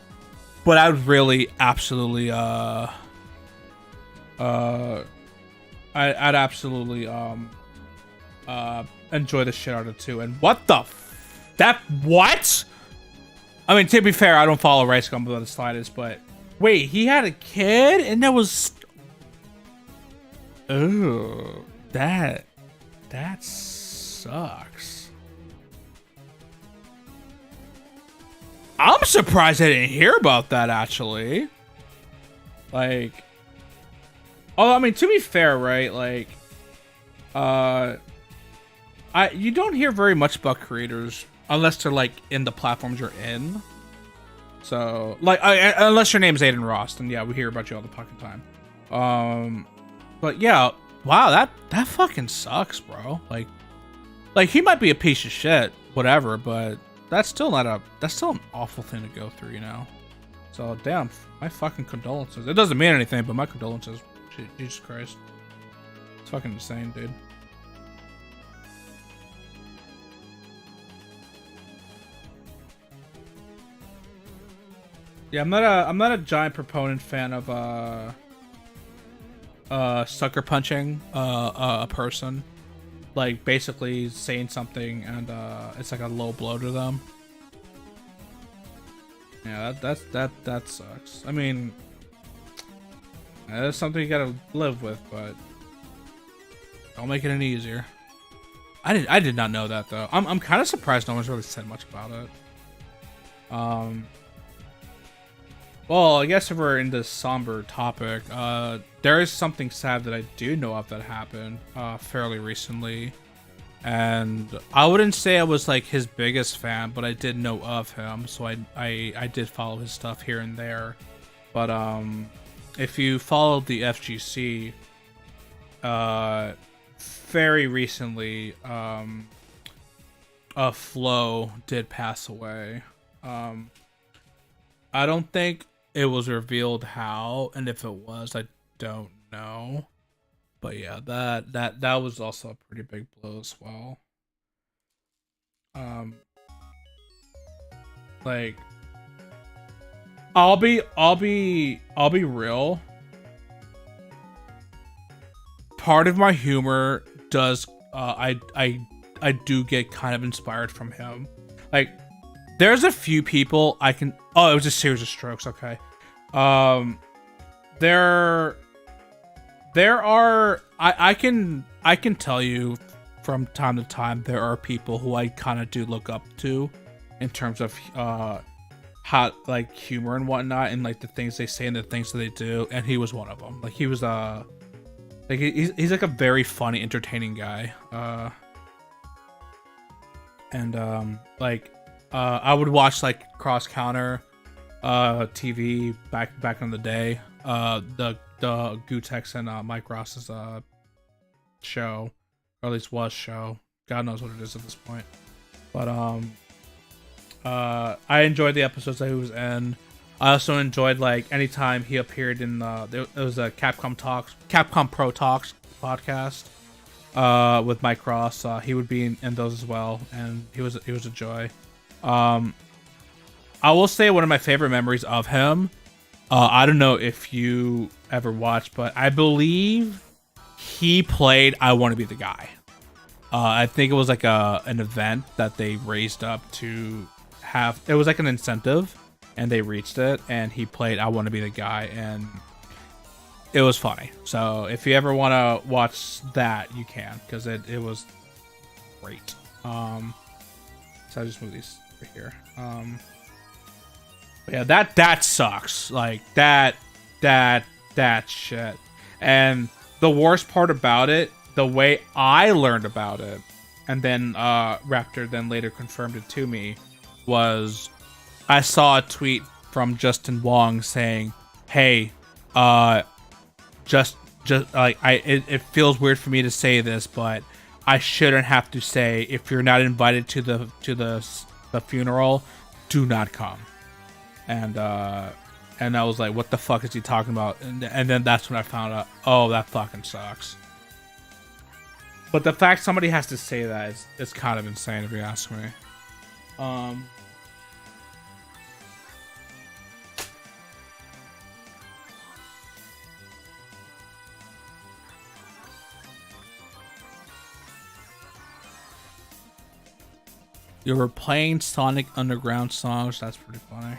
but I would really absolutely, I'd absolutely, enjoy the shit out of 2. And what the what? I mean, to be fair, I don't follow Rice Gum below the slightest, but wait, he had a kid and that was, oh, that sucks. I'm surprised I didn't hear about that, actually. Like, oh, I mean, to be fair, right? Like, you don't hear very much about creators unless they're like in the platforms you're in. So, like, unless your name's Aiden Ross, then yeah, we hear about you all the fucking time. But yeah, wow, that fucking sucks, bro. Like he might be a piece of shit, whatever, but that's still an awful thing to go through, you know. So damn, my fucking condolences. It doesn't mean anything, but my condolences. Jesus Christ, it's fucking insane, dude. Yeah, I'm not a giant proponent fan of sucker punching a person, like basically saying something and it's like a low blow to them. Yeah, that sucks. I mean, that's something you gotta live with, but don't make it any easier. I did not know that though. I'm kind of surprised no one's really said much about it. Well, I guess if we're in this somber topic, there is something sad that I do know of that happened fairly recently. And I wouldn't say I was like his biggest fan, but I did know of him, so I did follow his stuff here and there. But if you followed the FGC, very recently, Flo did pass away. I don't think it was revealed how, and if it was, I don't know. But yeah, that was also a pretty big blow as well. Like, I'll be real. Part of my humor does I do get kind of inspired from him. Like, there's a few people I can. Oh, it was a series of strokes. Okay. There are. I can tell you from time to time there are people who I kind of do look up to, in terms of how, like, humor and whatnot, and like the things they say and the things that they do. And he was one of them. Like, he was like he's like a very funny, entertaining guy. I would watch like Cross Counter TV back in the day. The Gutex and Mike Ross's show, or at least was show. God knows what it is at this point. But I enjoyed the episodes that he was in. I also enjoyed like anytime he appeared in there was a Capcom Pro Talks podcast with Mike Ross. He would be in those as well, and he was a joy. I will say one of my favorite memories of him. I don't know if you ever watched, but I believe he played "I Want to Be the Guy." I think it was like an event that they raised up to have. It was like an incentive, and they reached it, and he played "I Want to Be the Guy," and it was funny. So if you ever want to watch that, you can, because it was great. So I just move these over here. But yeah, that sucks. Like that shit. And the worst part about it, the way I learned about it, and then Raptor then later confirmed it to me, was I saw a tweet from Justin Wong saying, "Hey, just like it feels weird for me to say this, but I shouldn't have to say, if you're not invited to the funeral, do not come." And I was like, what the fuck is he talking about? And then that's when I found out, oh, that fucking sucks. But the fact somebody has to say that is kind of insane, if you ask me. You were playing Sonic Underground songs. That's pretty funny.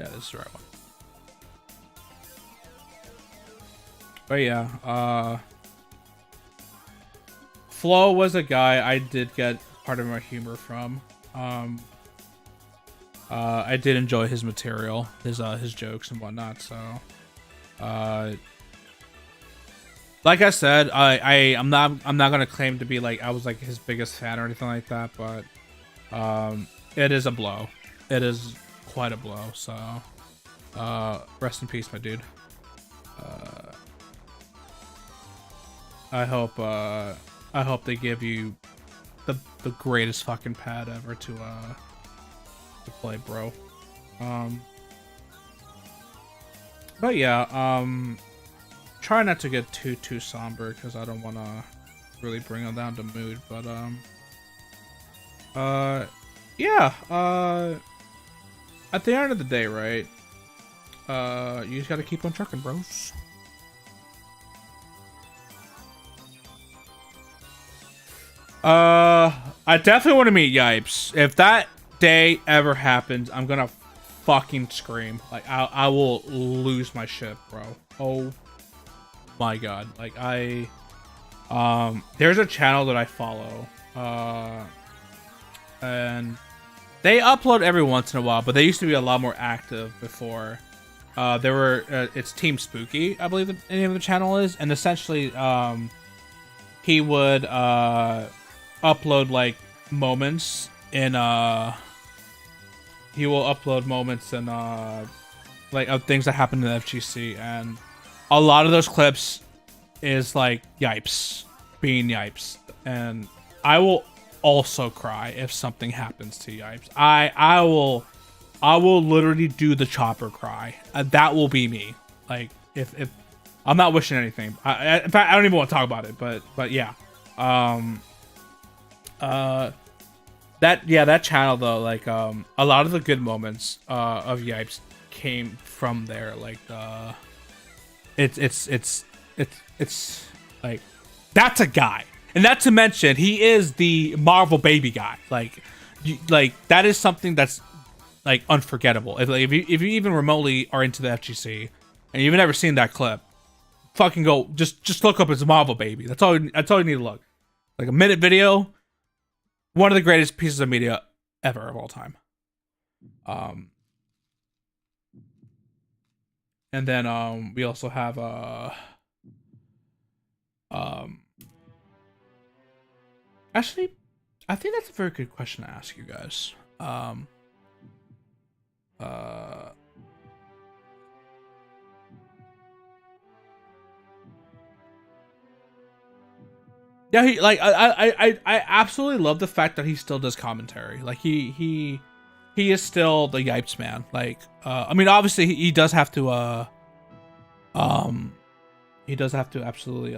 Yeah, this is the right one. But yeah, Flo was a guy I did get part of my humor from. I did enjoy his material, his jokes and whatnot. So, like I said, I'm not gonna claim to be like I was like his biggest fan or anything like that, but it is a blow. It is quite a blow. So, rest in peace, my dude. I hope they give you the greatest fucking pad ever to play, bro. But yeah, try not to get too somber, because I don't want to really bring them down to mood. But yeah, at the end of the day, right? You just gotta keep on trucking, bros. I definitely want to meet Yipes. If that day ever happens, I'm gonna fucking scream. Like I will lose my shit, bro. Oh my god. Like there's a channel that I follow, and they upload every once in a while, but they used to be a lot more active before. It's Team Spooky, I believe the name of the channel is, and essentially he would upload like moments in he will upload moments in like of things that happened in the FGC, and a lot of those clips is like Yipes being Yipes, and I will also cry if something happens to Yipes. I will literally do the chopper cry. That will be me. Like if I'm not wishing anything. In fact, I don't even want to talk about it. But yeah. That channel though, like a lot of the good moments of Yipes came from there. Like it's like that's a guy, and not to mention he is the Marvel baby guy. Like that is something that's like unforgettable. If you even remotely are into the FGC and you've never seen that clip, fucking go just look up his Marvel baby. That's all you need to look. Like a minute video, one of the greatest pieces of media ever of all time. And then we also have actually, I think that's a very good question to ask you guys. Yeah, he like I absolutely love the fact that he still does commentary. Like he is still the Yipes man. Like I mean, obviously he does have to absolutely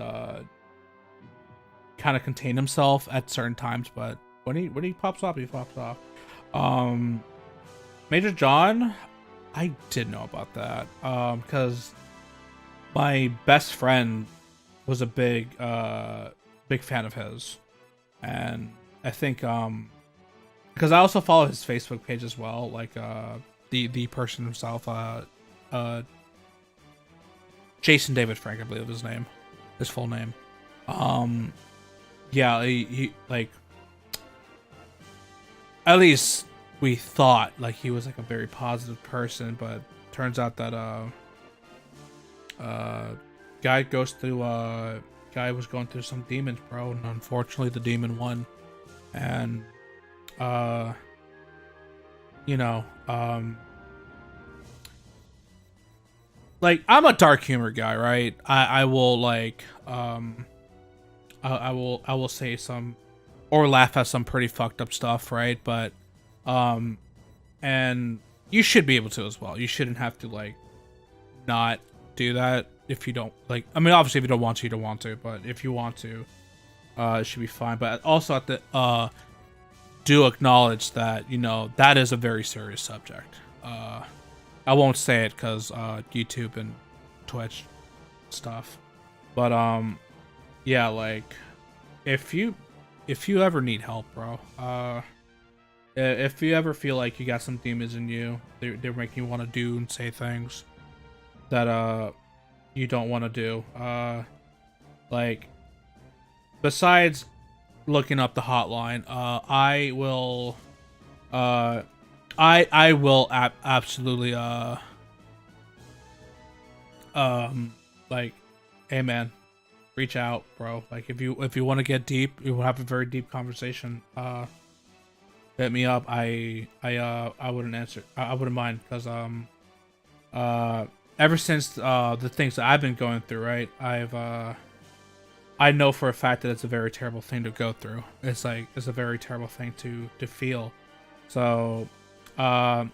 kind of contain himself at certain times, but when he pops off, he pops off. Major John, I did know about that because my best friend was a big fan of his, and I think because I also follow his Facebook page as well, like the person himself, Jason David Frank, I believe his full name. Yeah, he like, at least we thought like he was like a very positive person, but turns out that guy was going through some demons, bro, and unfortunately the demon won. And you know, like, I'm a dark humor guy, right? I will like I will say some or laugh at some pretty fucked up stuff, right? But and you should be able to as well. You shouldn't have to like not do that if you don't like. I mean, obviously, if you don't want to, you don't want to. But if you want to, it should be fine. But also at the do acknowledge that, you know, that is a very serious subject. I won't say it because YouTube and Twitch stuff. But yeah, like if you ever need help, bro, if you ever feel like you got some demons in you, they're making you want to do and say things that you don't want to do. Like, besides looking up the hotline, I will absolutely like, hey man, reach out, bro. Like, if you want to get deep, you will have a very deep conversation, hit me up. I wouldn't answer. I wouldn't mind, because ever since the things that I've been going through, right, I know for a fact that it's a very terrible thing to go through. It's a very terrible thing to feel. So I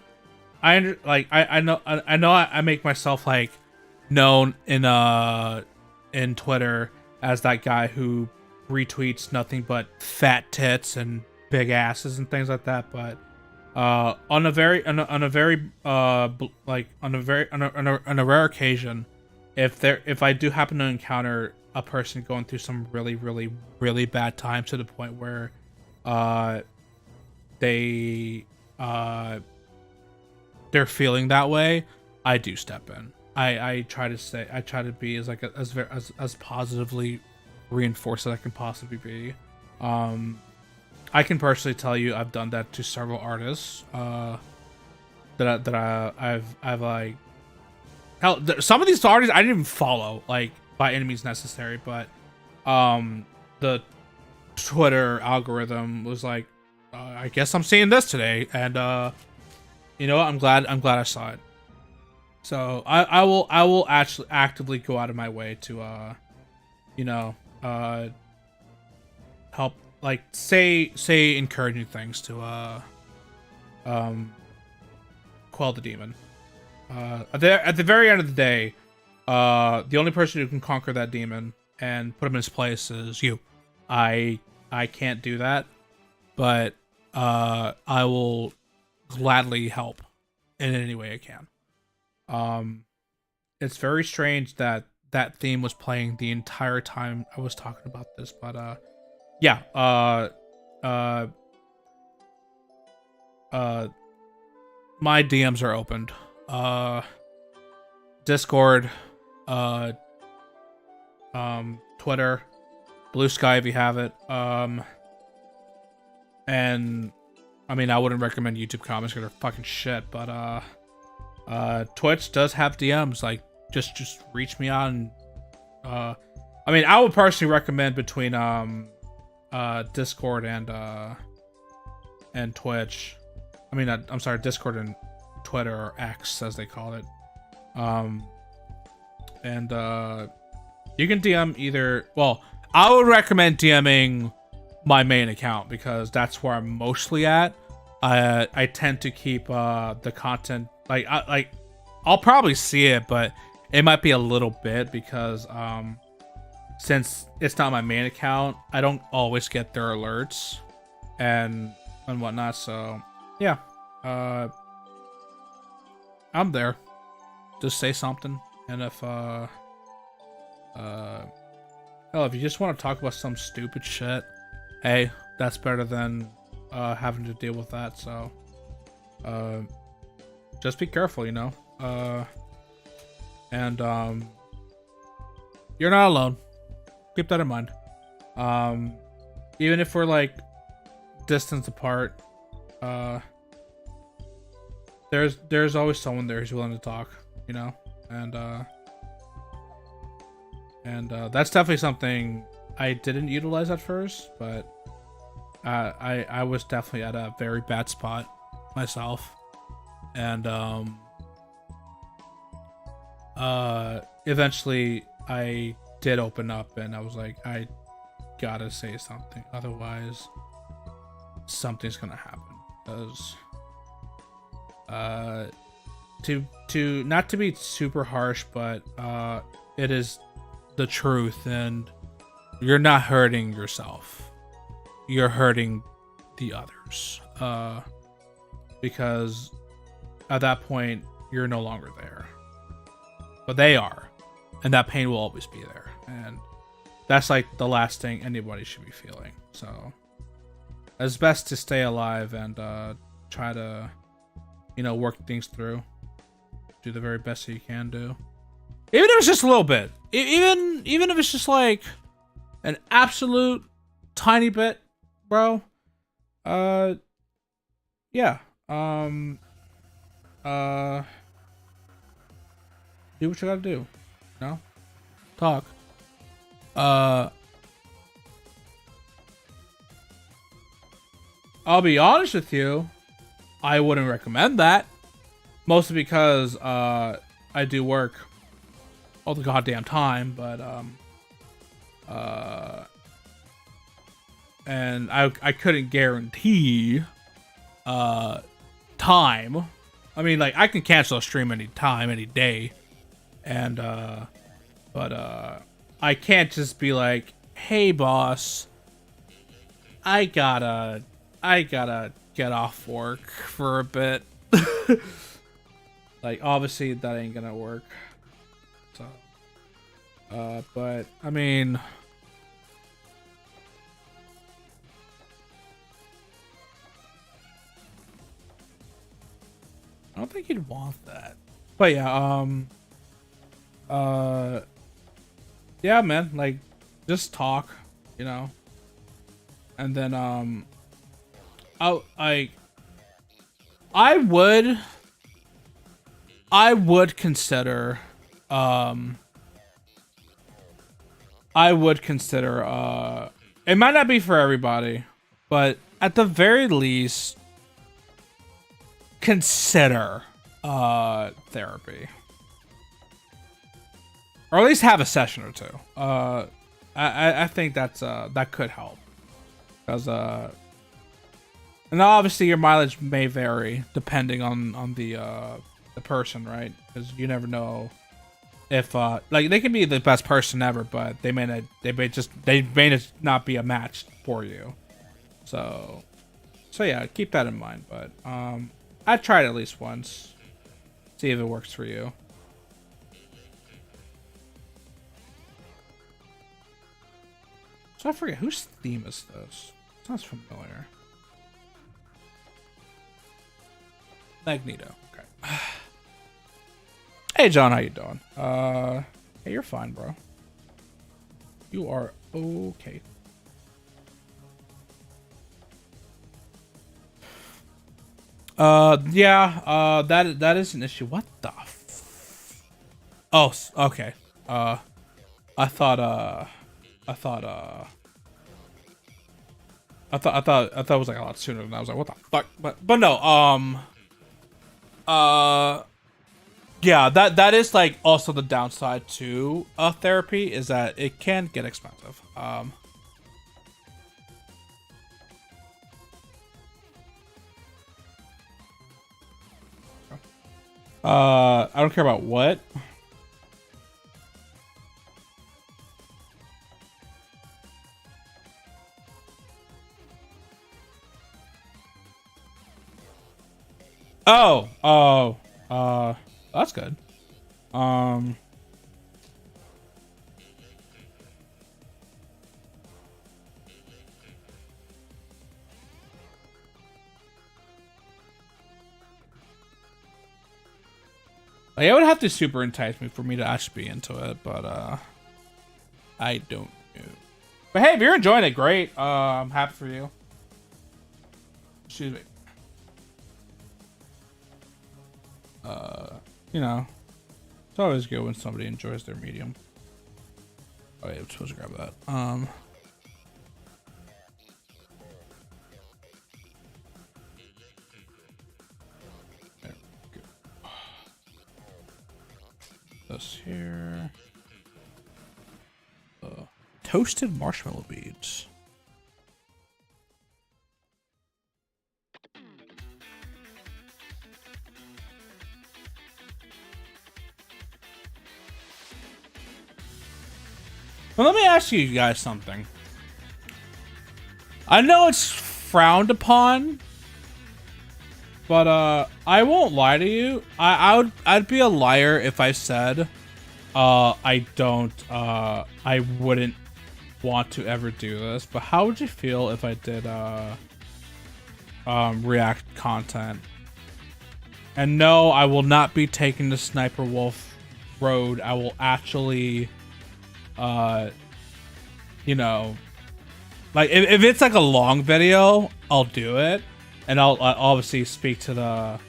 know I make myself like known in Twitter as that guy who retweets nothing but fat tits and big asses and things like that. But on a rare occasion, if I do happen to encounter a person going through some really, really, really bad times to the point where they're feeling that way, I do step in. I try to be as positively reinforced as I can possibly be. I can personally tell you I've done that to several artists that I've like, hell, some of these artists I didn't even follow, like, by any means necessary, but the Twitter algorithm was like, I guess I'm seeing this today, and you know what? I'm glad I saw it. So I will actually actively go out of my way to you know, help, like, say encouraging things to quell the demon. At the very end of the day, the only person who can conquer that demon and put him in his place is you. I can't do that, but I will gladly help in any way I can. It's very strange that that theme was playing the entire time I was talking about this, but yeah, my DMs are opened. Discord, Twitter, Blue Sky if you have it. And I mean, I wouldn't recommend YouTube comments because they're fucking shit, but Twitch does have DMs. Like, just reach me out, and I mean, I would personally recommend between Discord and Twitch. I mean, I'm sorry, Discord and Twitter, or X as they call it. And you can DM either. Well, I would recommend DMing my main account because that's where I'm mostly at. I tend to keep the content, like, I'll probably see it, but it might be a little bit because since it's not my main account, I don't always get their alerts and whatnot. So yeah, I'm there. Just say something, and if hell, if you just want to talk about some stupid shit, hey, that's better than having to deal with that. So just be careful, you know. And you're not alone. Keep that in mind. Even if we're like distance apart, there's always someone there who's willing to talk, you know. And that's definitely something I didn't utilize at first, but I was definitely at a very bad spot myself. And eventually I did open up, and I was like, I gotta say something, otherwise something's gonna happen. Because to not to be super harsh, but it is the truth, and you're not hurting yourself, you're hurting the others, because at that point you're no longer there, but they are, and that pain will always be there, and that's like the last thing anybody should be feeling. So it's best to stay alive and try to, you know, work things through, do the very best that you can do, even if it's just a little bit, even if it's just like an absolute tiny bit, bro. Yeah, do what you gotta do, you know, talk. I'll be honest with you, I wouldn't recommend that, mostly because I do work all the goddamn time, but and I couldn't guarantee time. I mean, like, I can cancel a stream any time, any day, and but I can't just be like, hey boss, I gotta get off work for a bit. Like, obviously that ain't gonna work. So but I mean, I don't think you'd want that. But yeah, yeah, man, like, just talk, you know. And then I would consider it might not be for everybody, but at the very least consider therapy, or at least have a session or two. I think that's that could help, because and obviously your mileage may vary depending on the person, right? Because you never know if like, they can be the best person ever, but they may not be a match for you. So yeah, keep that in mind. But I'd try it at least once, see if it works for you. So I forget whose theme is this. Sounds familiar. Magneto. Okay. Hey John, how you doing? Hey, you're fine, bro. You are okay. Yeah, that is an issue. What the oh, okay. I thought it was like a lot sooner than I was like, what the fuck? But no, yeah, that is like also the downside to therapy, is that it can get expensive. I don't care about what. That's good. Like, it would have to super entice me for me to actually be into it, but I don't know. But hey, if you're enjoying it, great. I'm happy for you. Excuse me. You know, it's always good when somebody enjoys their medium. Oh yeah, I'm supposed to grab that. There we go. This here. Toasted marshmallow beads. Well, let me ask you guys something. I know it's frowned upon, but I won't lie to you. I'd be a liar if I said I wouldn't want to ever do this. But how would you feel if I did React content? And no, I will not be taking the Sniper Wolf road. I will actually you know, like if it's like a long video, I'll do it, and I'll obviously speak to the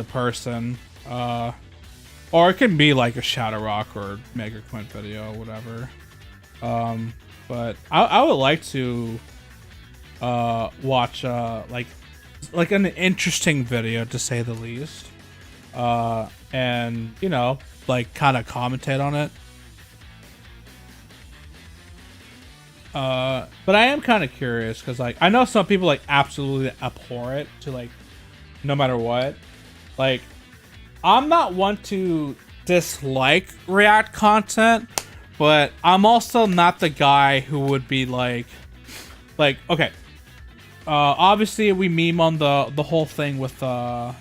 person, or it can be like a ShadowRock or Mega Quint video or whatever. But I would like to watch like an interesting video, to say the least, and you know, like kind of commentate on it. But I am kind of curious because, like, I know some people like absolutely abhor it to like no matter what. Like, I'm not one to dislike React content, but I'm also not the guy who would be like okay. Obviously we meme on the whole thing with yeah,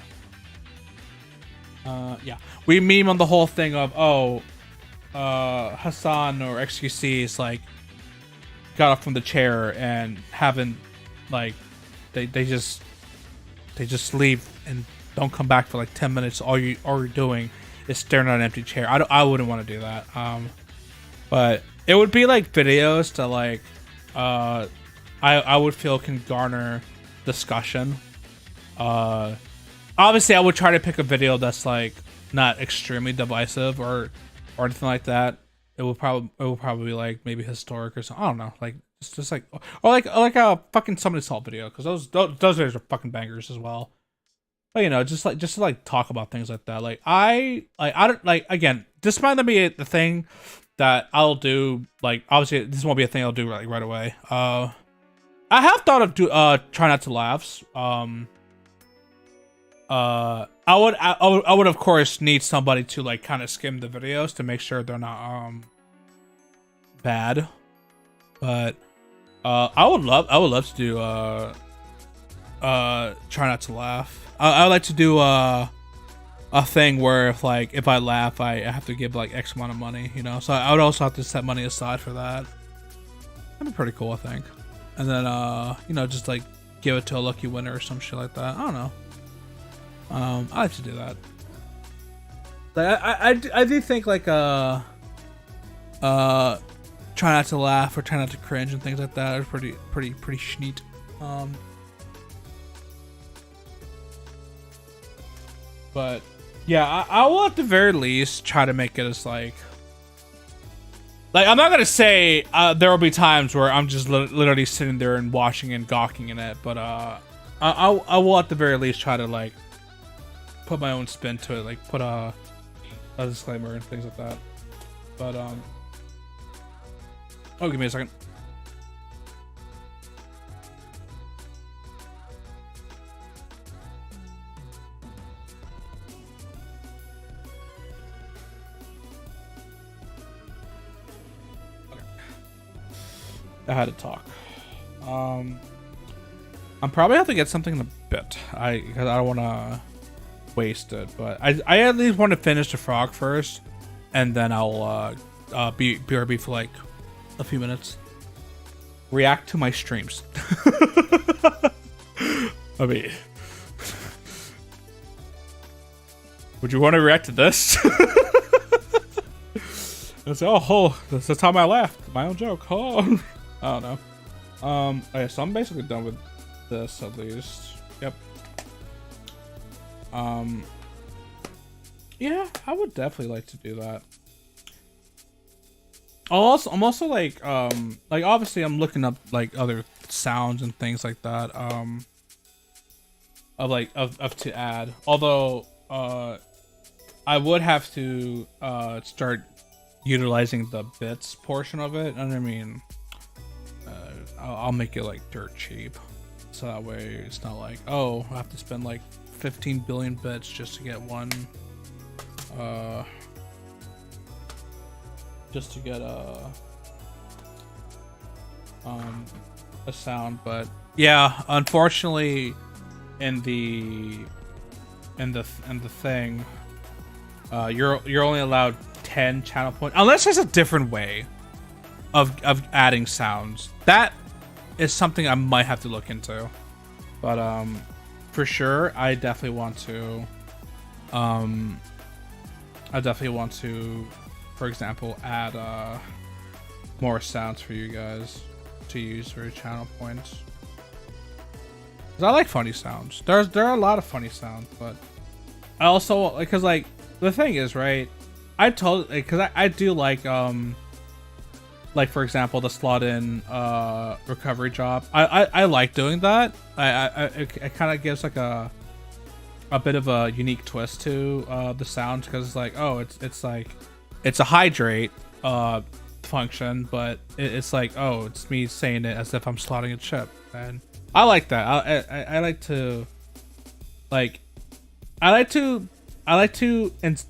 we meme on the whole thing of Hassan or XQC is like got up from the chair and haven't, like, they just leave and don't come back for like 10 minutes. All you're doing is staring at an empty chair. I wouldn't want to do that. But it would be like videos to like I would feel can garner discussion. Obviously I would try to pick a video that's like not extremely divisive or anything like that. It will probably be like maybe historic or something. I don't know, like just like, or like a fucking Somebody Salt video, because those videos are fucking bangers as well. But you know, just to like talk about things like that. Like I don't like, again, this might not be the thing that I'll do. Like obviously this won't be a thing I'll do like right away. I have thought of try not to laughs. I would of course need somebody to like kind of skim the videos to make sure they're not bad, but I would love to do try not to laugh. I would like to do a thing where if I laugh I have to give like X amount of money, you know, so I would also have to set money aside for that. That'd be pretty cool, I think. And then you know, just like give it to a lucky winner or some shit like that. I don't know. I like to do that. Like I do think like try not to laugh or try not to cringe and things like that are pretty schneet. But yeah, I will at the very least try to make it as like I'm not gonna say there will be times where I'm just literally sitting there and watching and gawking in it, but I will at the very least try to like put my own spin to it, like put a disclaimer and things like that. But oh, give me a second. Okay. I had to talk. I'm probably have to get something in a bit. Because I don't want to wasted. But I at least want to finish the frog first, and then I'll BRB for like a few minutes. React to my streams. I mean, would you want to react to this? I say, oh, that's the time I laughed. My own joke. Oh, I don't know. Okay, so I'm basically done with this at least. Yep. Yeah, I would definitely like to do that. I'm also like obviously I'm looking up like other sounds and things like that. Of to add. Although I would have to start utilizing the bits portion of it, and I mean, I'll make it like dirt cheap, so that way it's not like, oh, I have to spend like 15 billion bits just to get one, just to get a sound. But yeah, unfortunately, in the thing, you're only allowed 10 channel points unless there's a different way of adding sounds. That is something I might have to look into, but for sure I definitely want to for example add more sounds for you guys to use for your channel points, because I like funny sounds. There are a lot of funny sounds, but I also, because like the thing is, right, I do like for example the slot in recovery drop. I like doing that. It kind of gives like a bit of a unique twist to the sound, because it's like, oh, it's like it's a hydrate function, but it's like, oh, it's me saying it as if I'm slotting a chip, and I like that. I like to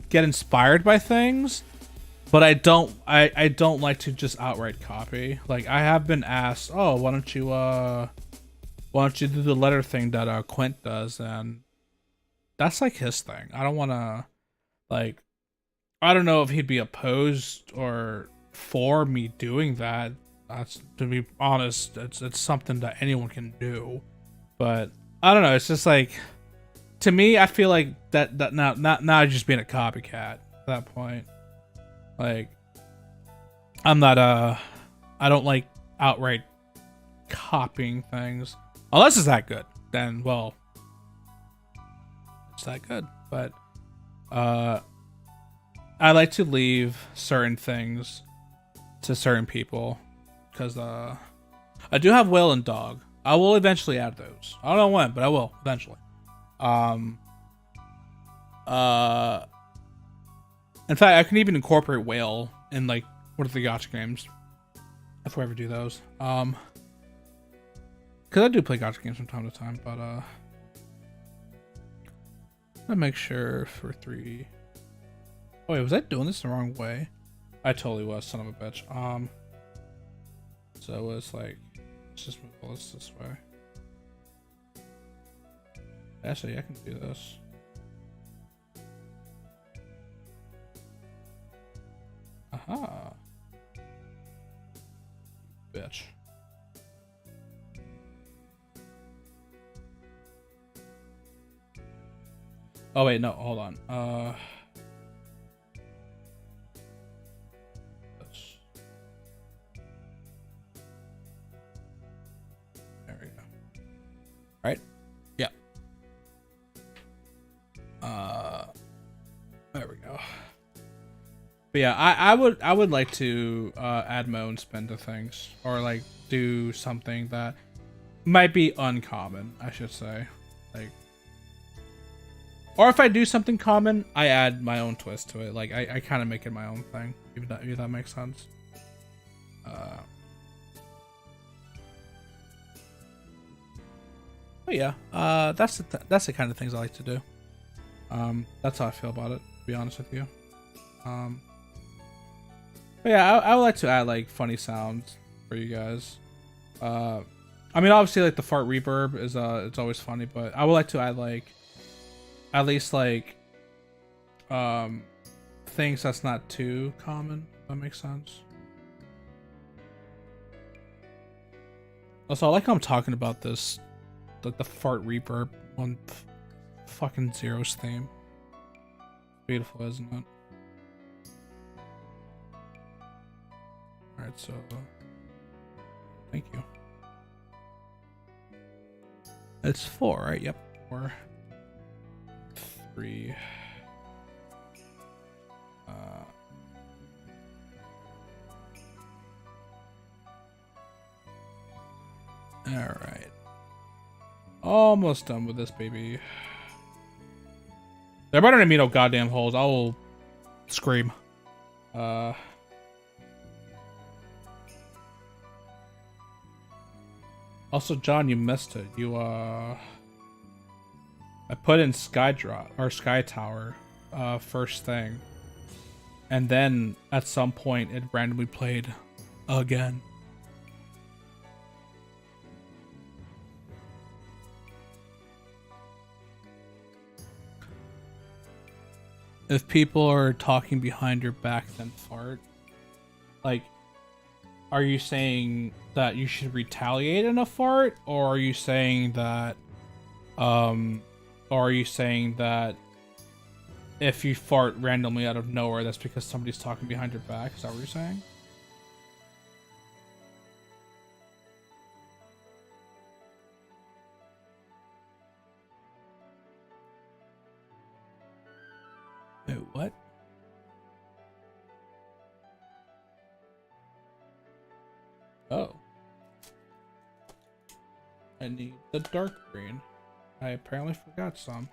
get inspired by things, but I don't like to just outright copy. Like, I have been asked, oh, why don't you do the letter thing that Quint does, and that's like his thing. I don't want to, like, I don't know if he'd be opposed or for me doing that. That's, to be honest, it's something that anyone can do, but I don't know. It's just like, to me, I feel like that now just being a copycat at that point. Like, I'm not I don't like outright copying things unless it's that good. Then, well, it's that good. But I like to leave certain things to certain people, because I do have whale and dog. I will eventually add those. I don't know when, but I will eventually. In fact, I can even incorporate whale in like one of the gacha games if we ever do those. Because I do play gacha games from time to time, but let me make sure for 3. Oh wait, was I doing this the wrong way? I totally was, son of a bitch. So it's like, let's just move all this way. Actually, I can do this. Aha. Bitch. Oh wait, no, hold on. There we go. Right? Yeah. There we go. But yeah, I would like to add my own spin to things, or like do something that might be uncommon, I should say. Like, or if I do something common, I add my own twist to it. Like, I kind of make it my own thing, if that makes sense. But yeah, that's the kind of things I like to do. That's how I feel about it, to be honest with you. But yeah, I would like to add like funny sounds for you guys. I mean, obviously, like the fart reverb is it's always funny, but I would like to add like at least like things that's not too common. If that makes sense. Also, I like how I'm talking about this, like the fart reverb on fucking Zero's theme. Beautiful, isn't it? Alright, so thank you. It's 4, right? Yep, 4. 3. Alright. Almost done with this, baby. There better not be no goddamn holes. I will scream. Also, John, you missed it. I put in Sky Tower, first thing. And then, at some point, it randomly played again. If people are talking behind your back, then fart. Like, are you saying that you should retaliate in a fart, or are you saying that, if you fart randomly out of nowhere, that's because somebody's talking behind your back? Is that what you're saying? Wait, what? Oh. I need the dark green. I apparently forgot some.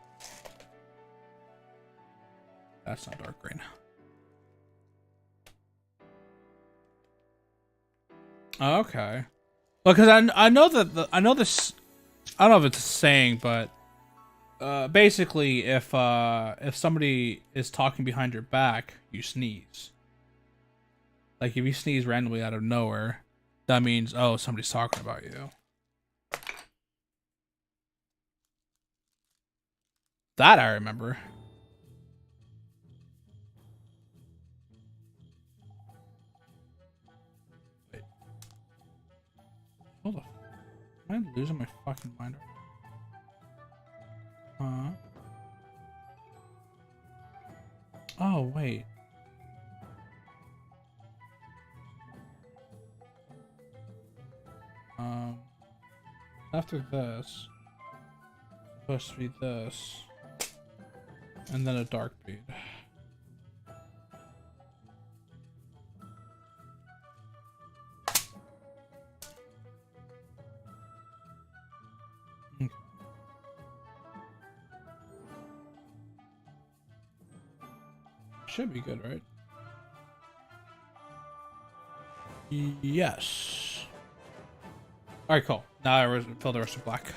That's not dark green. Okay. Well, because I know that I know this. I don't know if it's a saying, but basically, if somebody is talking behind your back, you sneeze. Like if you sneeze randomly out of nowhere, that means, oh, somebody's talking about you. That I remember. Wait. Hold on. Am I losing my fucking mind? Huh? Oh, wait. After this, it's supposed to be this, and then a dark bead. Okay. Should be good, right? Yes. Alright, cool. Now I fill the rest with black.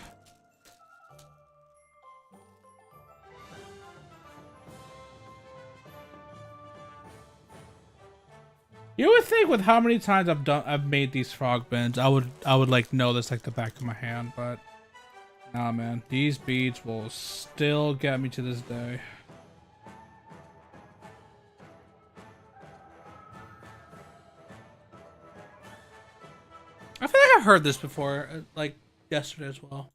You would think with how many times I've made these Frogbins, I would like know this like the back of my hand, but nah, man. These beads will still get me to this day. I feel like I've heard this before, like yesterday as well.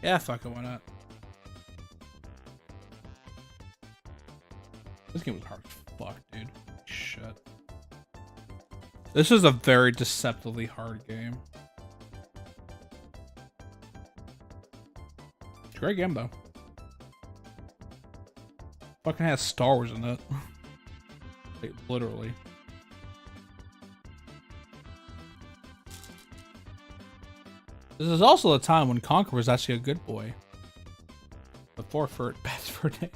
Yeah, fuck it, why not? This game was hard as fuck, dude. Shit. This is a very deceptively hard game. It's a great game, though. Fucking has Star Wars in it. Like, literally. This is also a time when Conqueror was actually a good boy. Before best for day.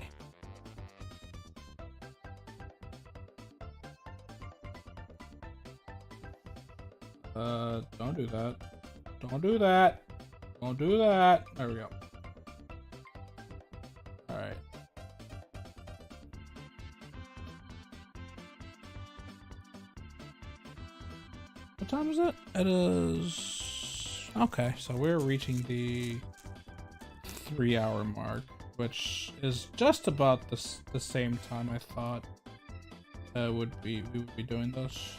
Don't do that. Don't do that. Don't do that. There we go. Alright. What time is it? It is... Okay, so we're reaching the 3-hour mark, which is just about the same time I thought we would be doing this.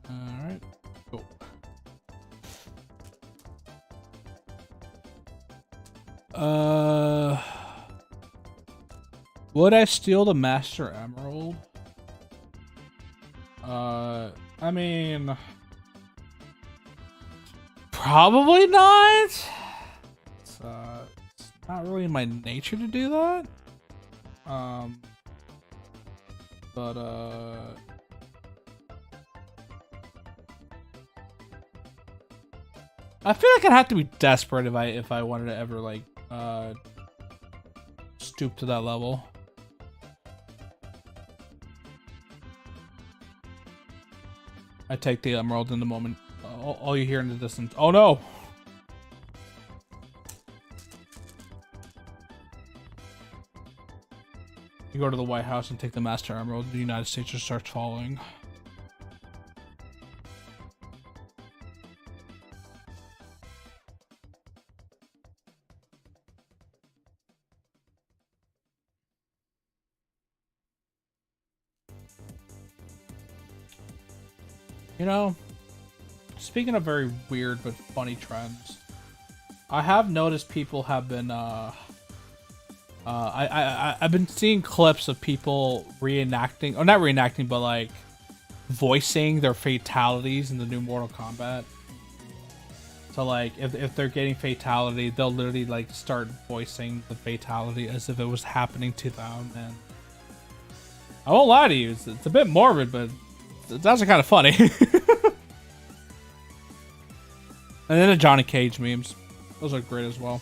All right, cool. Would I steal the Master Emerald? I mean, probably not. It's not really in my nature to do that. But I feel like I'd have to be desperate if I wanted to ever like stoop to that level. I take the emerald in the moment. All you hear in the distance. Oh no! You go to the White House and take the Master Emerald. The United States just starts falling. You know, speaking of very weird but funny trends, I have noticed people have been I've been seeing clips of people reenacting, or not reenacting, but like voicing their fatalities in the new Mortal Kombat. So like if they're getting fatality, they'll literally like start voicing the fatality as if it was happening to them. And I won't lie to you, it's a bit morbid, but it's actually kind of funny. And then the Johnny Cage memes, those are great as well.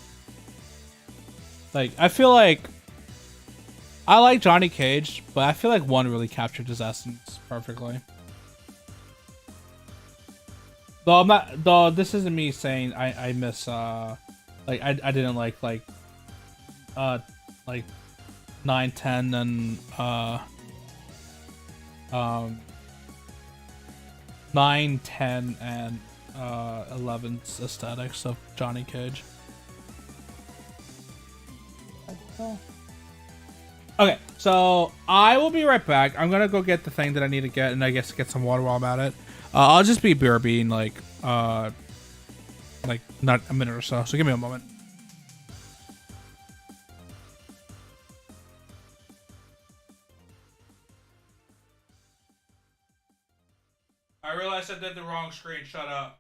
Like, I feel like I like Johnny Cage, but I feel like one really captured his essence perfectly. Though I'm not, though this isn't me saying I miss like I didn't like 9, 10 and 9, 10 and 11's aesthetics of Johnny Cage. Okay, so I will be right back. I'm gonna go get the thing that I need to get, and I guess get some water while I'm at it. I'll just be BRBing like not a minute or so. So give me a moment. I realized I did the wrong screen. Shut up.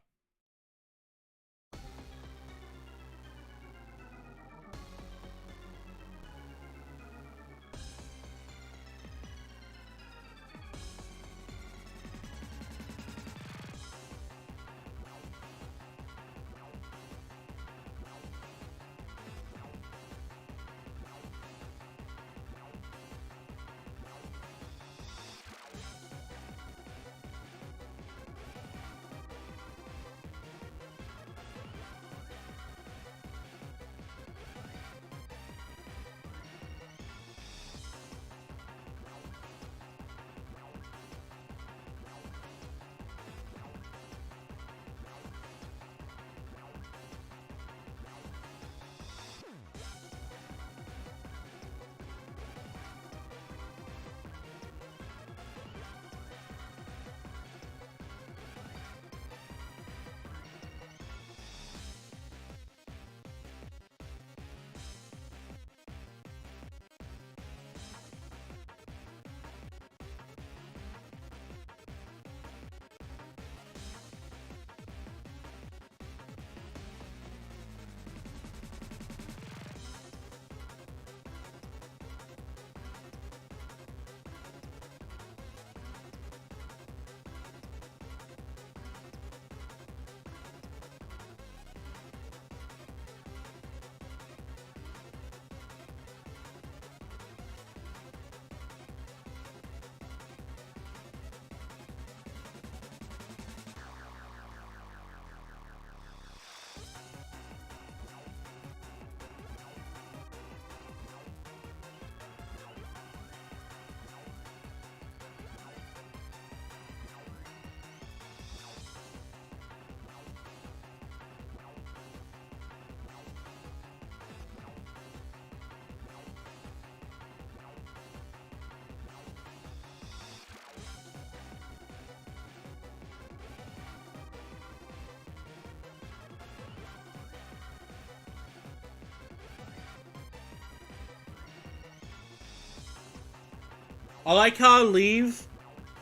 I like how I leave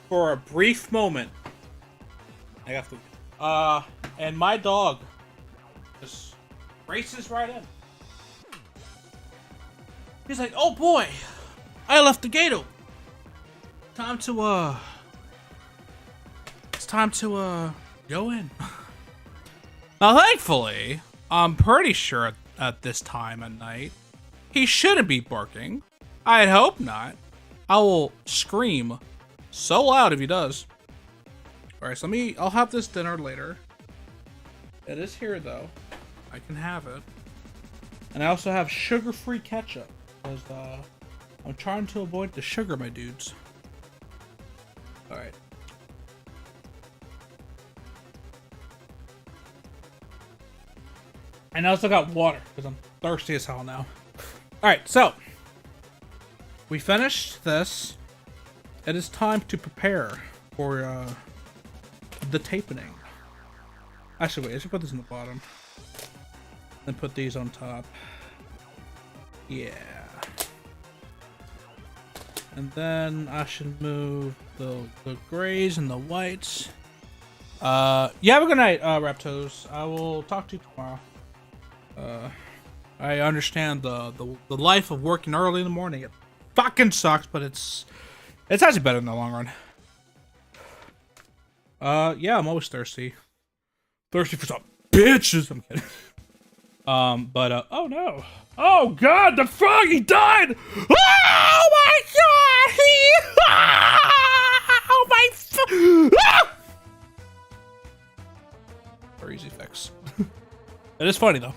for a brief moment. I got food. And my dog just races right in. He's like, oh boy, I left the gate open. It's time to go in. Now, thankfully, I'm pretty sure at this time of night, he shouldn't be barking. I hope not. I will scream so loud if he does. Alright, so I'll have this dinner later. It is here though. I can have it. And I also have sugar-free ketchup. Because I'm trying to avoid the sugar, my dudes. Alright. And I also got water, because I'm thirsty as hell now. Alright, so. We finished this. It is time to prepare for the taping. Actually, wait, I should put this in the bottom. Then put these on top. Yeah. And then I should move the grays and the whites. Yeah, have a good night, Raptos. I will talk to you tomorrow. I understand the life of working early in the morning. It fucking sucks, but it's actually better in the long run. Yeah, I'm always thirsty. Thirsty for some bitches. I'm kidding. But oh no. Oh god, the frog, he died! Oh my god! Oh my Very easy fix. It is funny though.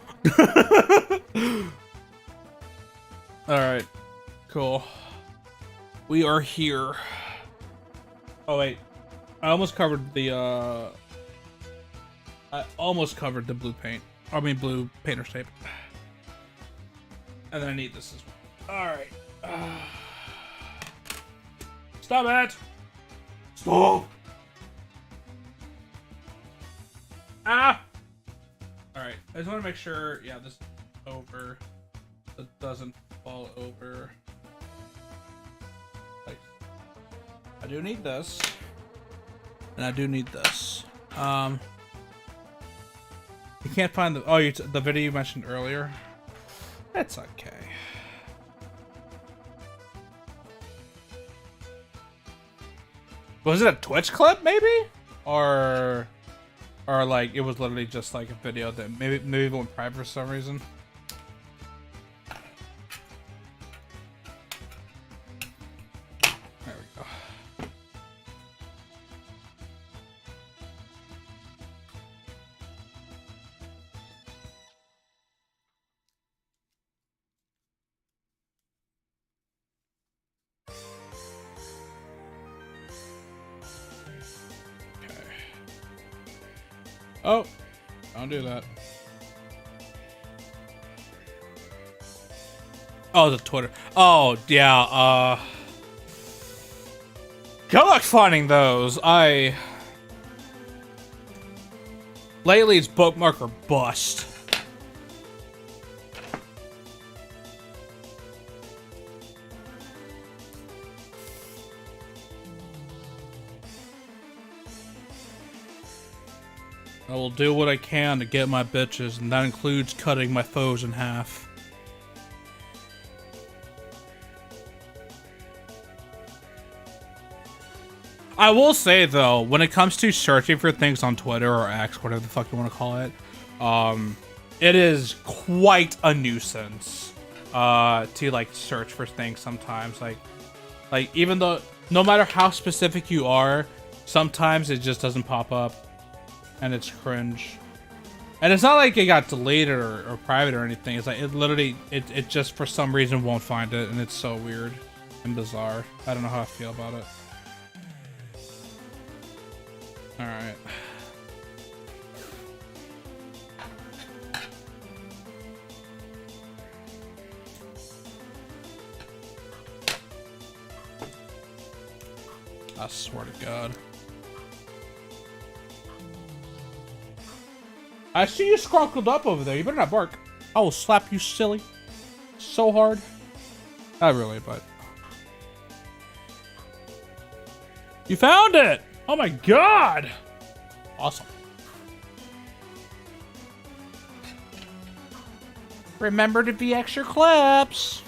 Alright. Cool. We are here. Oh wait. I almost covered the blue paint. I mean blue painter's tape. And then I need this as well. Alright. Stop it! Stop! Ah! Alright, I just want to make sure, yeah, this is over. It doesn't fall over. Like, I do need this. And I do need this. You can't find the the video you mentioned earlier. It's okay. Was it a Twitch clip maybe? Or like it was literally just like a video that maybe went private for some reason. There we go. Oh, don't do that. Oh, the Twitter. Oh, yeah, good luck finding those. Lately it's bookmark or bust. I will do what I can to get my bitches, and that includes cutting my foes in half. I will say though, when it comes to searching for things on Twitter or X, whatever the fuck you want to call it, it is quite a nuisance to like search for things sometimes. Like even though no matter how specific you are, sometimes it just doesn't pop up. And it's cringe. And it's not like it got deleted or private or anything. It's like it literally, it just for some reason won't find it. And it's so weird and bizarre. I don't know how I feel about it. Alright. I swear to God. I see you scrunkled up over there. You better not bark. I will slap you silly. So hard. Not really, but... You found it! Oh my god! Awesome. Remember to VX your clips.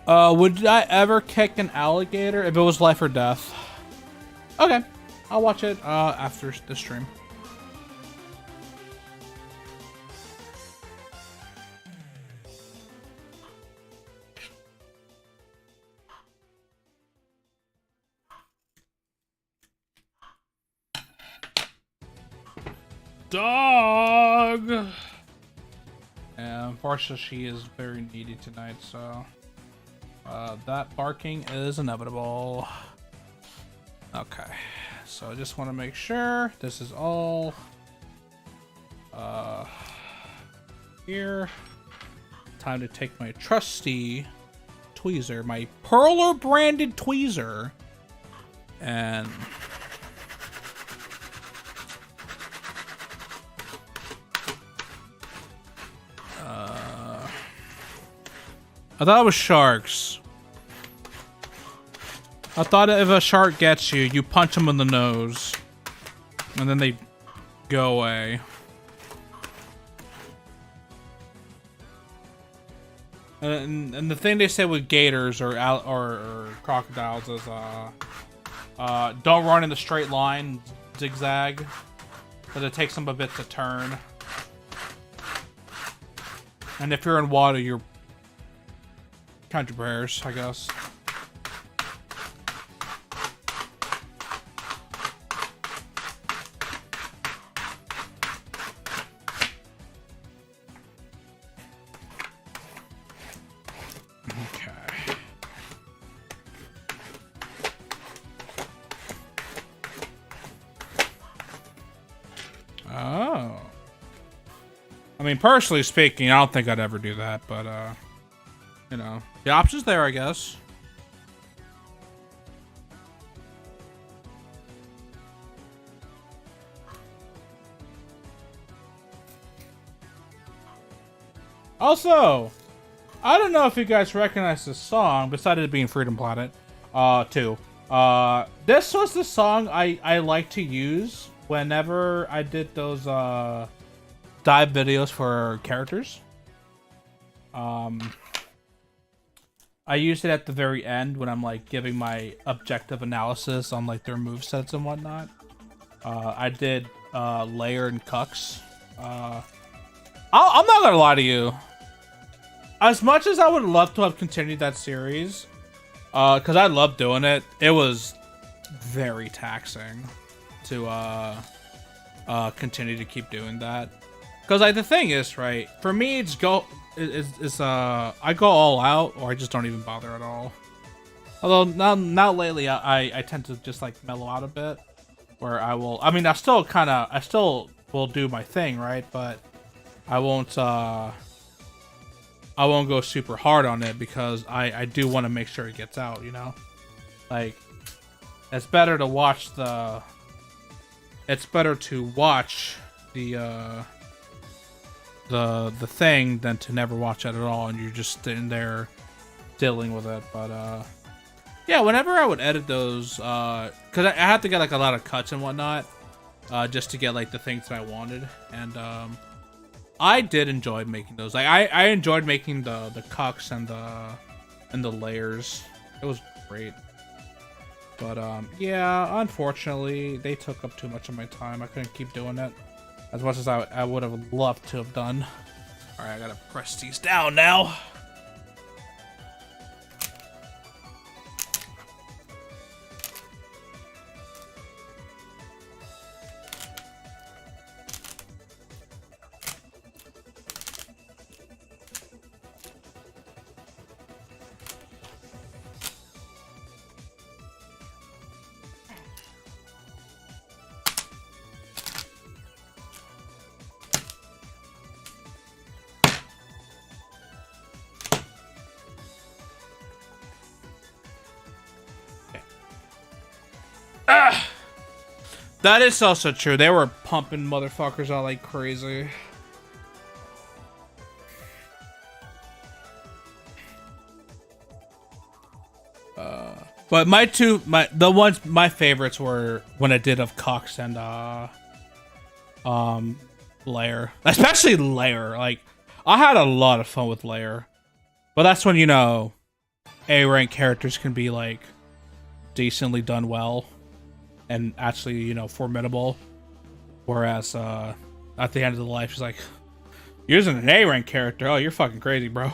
Would I ever kick an alligator if it was life or death? Okay, I'll watch it after the stream. Dog. And unfortunately, she is very needy tonight, so that barking is inevitable. Okay, so I just want to make sure this is all here. Time to take my trusty tweezer, my Perler branded tweezer, and I thought it was sharks. I thought if a shark gets you, you punch them in the nose. And then they go away. And the thing they say with gators or crocodiles is don't run in a straight line, zigzag. Because it takes them a bit to turn. And if you're in water, you're count your prayers, I guess. Okay. Oh. I mean, personally speaking, I don't think I'd ever do that, but you know, the option's there, I guess. Also, I don't know if you guys recognize this song, besides it being Freedom Planet 2. This was the song I like to use whenever I did those dive videos for characters. I use it at the very end when I'm like giving my objective analysis on like their movesets and whatnot. I did Layer and Cux. I'm not gonna lie to you. As much as I would love to have continued that series, because I love doing it, it was very taxing to continue to keep doing that. Because like the thing is, right, for me it's I go all out or I just don't even bother at all. Although now lately I tend to just like mellow out a bit, where I mean I still will do my thing, right, but I won't go super hard on it because I do want to make sure it gets out, you know? Like it's better to watch the thing than to never watch it at all and you're just sitting there dealing with it. But yeah, whenever I would edit those, because I had to get like a lot of cuts and whatnot, just to get like the things that I wanted, and I did enjoy making those. Like I enjoyed making the cucks and the layers. It was great. But yeah, unfortunately they took up too much of my time. I couldn't keep doing it as much as I would have loved to have done. All right, I gotta press these down now. That is also true. They were pumping motherfuckers out like crazy. But my favorites were when I did of Cox and Lair, especially Lair. Like, I had a lot of fun with Lair, but that's when, you know, A rank characters can be like decently done well and actually, you know, formidable. Whereas at the end of the life, she's like, you're using an A rank character. Oh, you're fucking crazy, bro.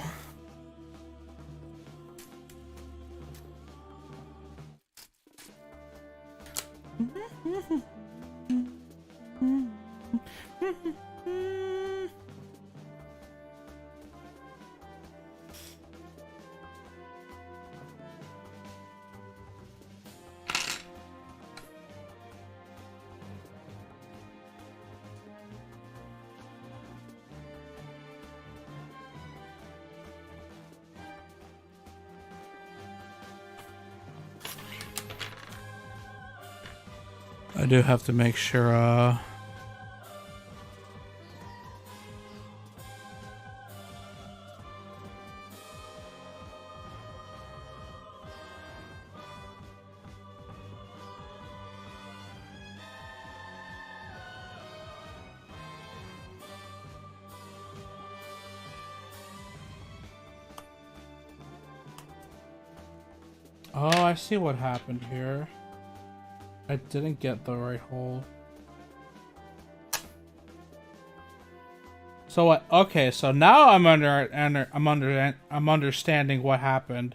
I do have to make sure, oh, I see what happened here. I didn't get the right hole. So what? Okay, so now I'm understanding what happened.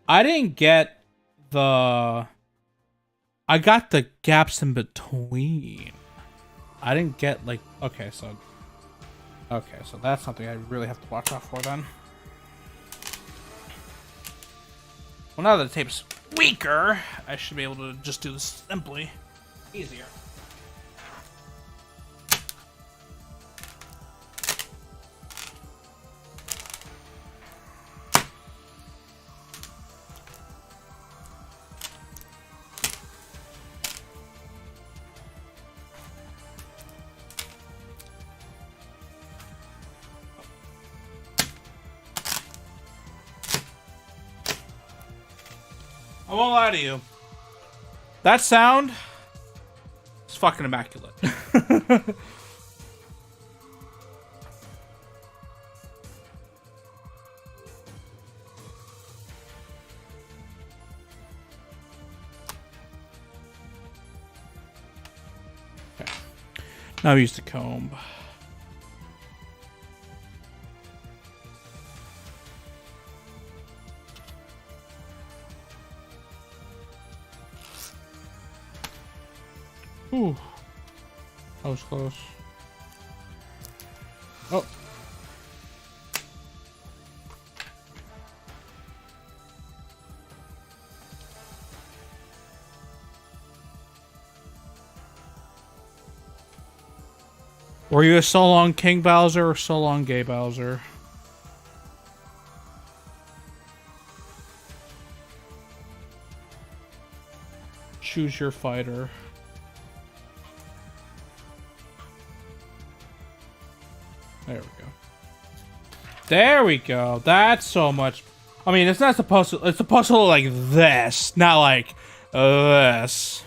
I didn't get the. I got the gaps in between. I didn't get like. Okay, so that's something I really have to watch out for then. Well, now that the tape's weaker, I should be able to just do this simply easier. I won't lie to you. That sound is fucking immaculate. Okay. Now I've used the comb. Ooh. That was close. Oh. Were you a so long King Bowser or so long Gay Bowser? Choose your fighter. There we go. There we go. That's so much. I mean, it's not supposed to. It's supposed to look like this, not like this.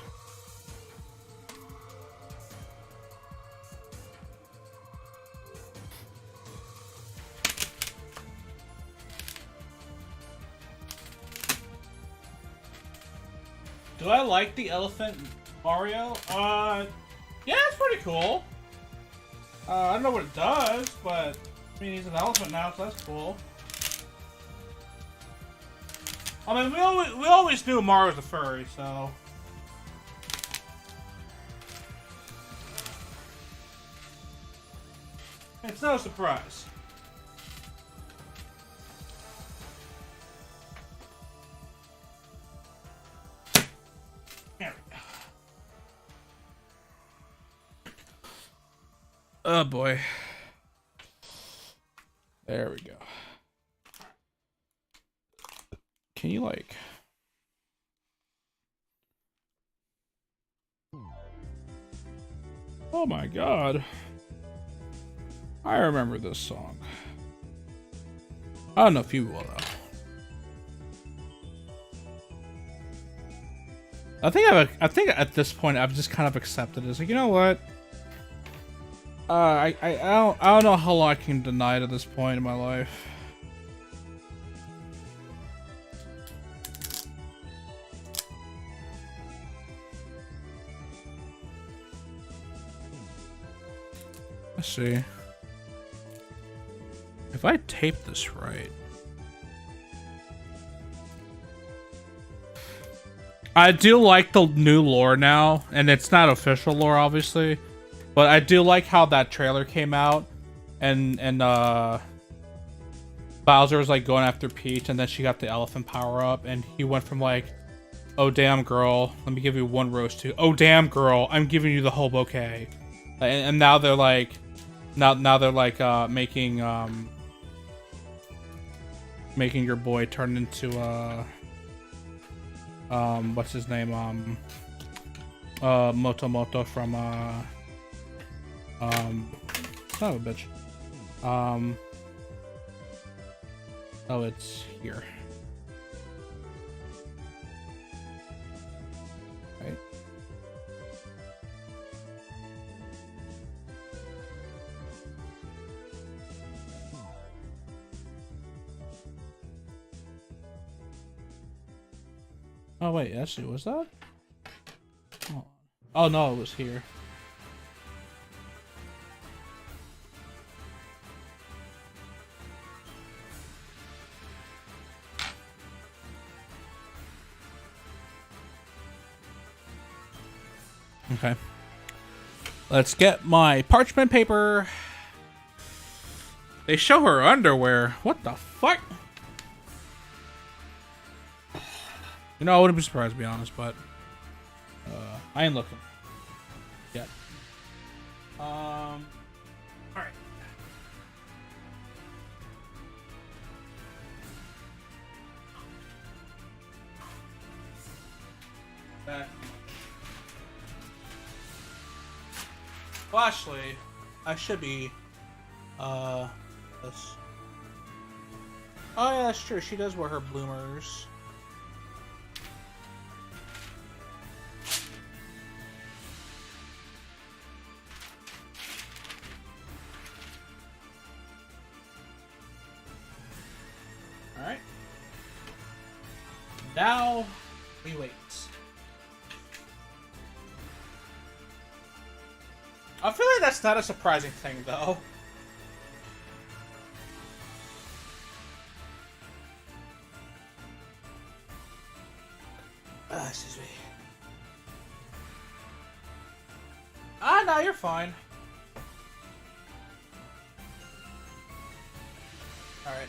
Do I like the elephant Mario? Yeah, it's pretty cool. I don't know what it does, but I mean, he's an elephant now, so that's cool. I mean, we always knew Mario's a furry, so. It's no surprise. There we go. Oh boy. There we go. Can you like... Oh my god. I remember this song. I don't know if you will though. I think at this point I've just kind of accepted it. It's like, you know what? I don't know how long I can deny it at this point in my life. Let's see. If I tape this right. I do like the new lore now, and it's not official lore, obviously, but I do like how that trailer came out, and Bowser was like going after Peach, and then she got the elephant power up, and he went from like, "Oh damn girl, let me give you one rose," to "Oh damn girl, I'm giving you the whole bouquet," and now they're like, now they're like making your boy turn into what's his name? Moto from son of a bitch. Oh, it's here. Right. Oh wait, actually, was that? Oh no, it was here. Okay. Let's get my parchment paper. They show her underwear. What the fuck? You know, I wouldn't be surprised, to be honest, but I ain't looking yet. All right. Well, actually, I should be this. Oh yeah, that's true. She does wear her bloomers. Alright. Now we wait. I feel like that's not a surprising thing, though. Excuse me. Ah, no, you're fine. Alright.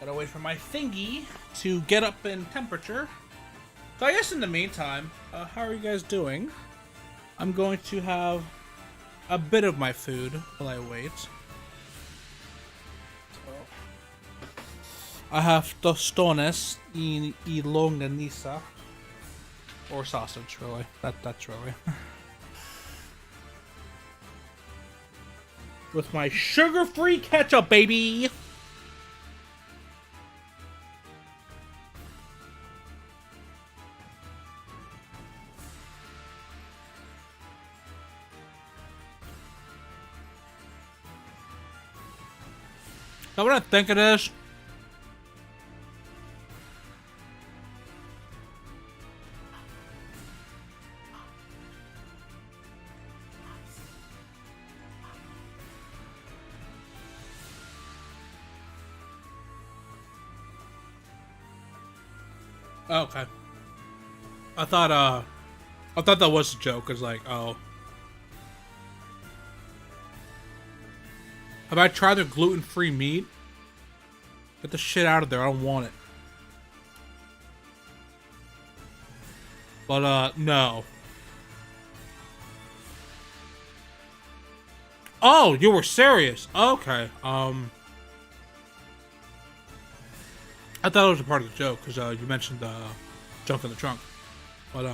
Gotta wait for my thingy to get up in temperature. So I guess in the meantime, how are you guys doing? I'm going to have a bit of my food while I wait. So, I have tostones y longaniza. Or sausage, really. That's really. With my sugar-free ketchup, baby! Know what I think it is? Oh, okay. I thought that was a joke. Cause like, oh. Have I tried their gluten-free meat? Get the shit out of there. I don't want it. But, no. Oh, you were serious. Okay. I thought it was a part of the joke, because, you mentioned, junk in the trunk. But,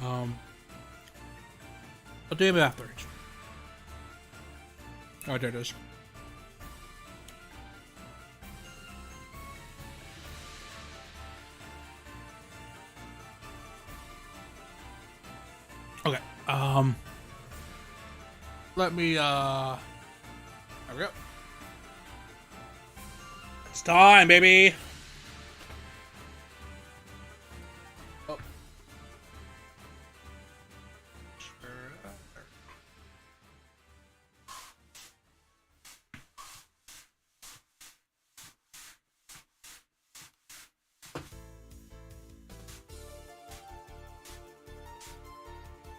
I'll do it after each. Oh, there it is. Okay. Let me there we go. It's time, baby. Oh.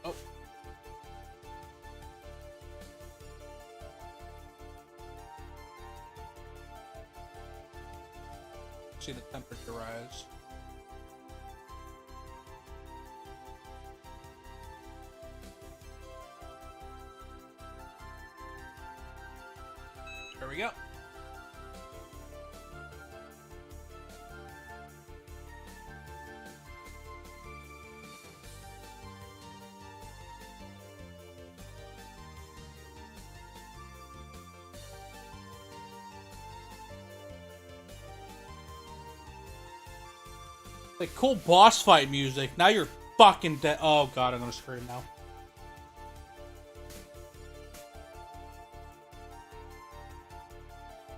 Oh. See the temperature rise. There we go. Like cool boss fight music. Now you're fucking dead. Oh god, I'm gonna scream now.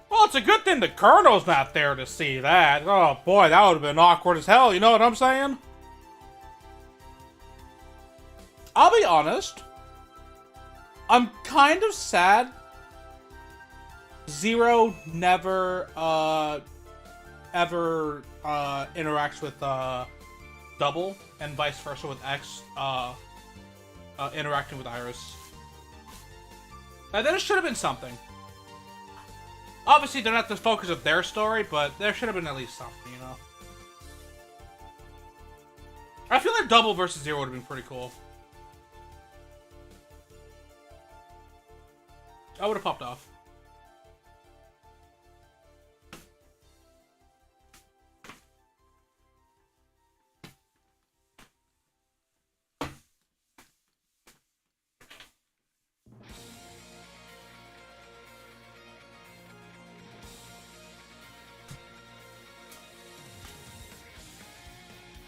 Well, it's a good thing the Colonel's not there to see that. Oh boy, that would have been awkward as hell. You know what I'm saying? I'll be honest. I'm kind of sad. Zero never, ever interacts with Double, and vice versa with X interacting with Iris. There should have been something. Obviously, they're not the focus of their story, but there should have been at least something, you know? I feel like Double versus Zero would have been pretty cool. I would have popped off.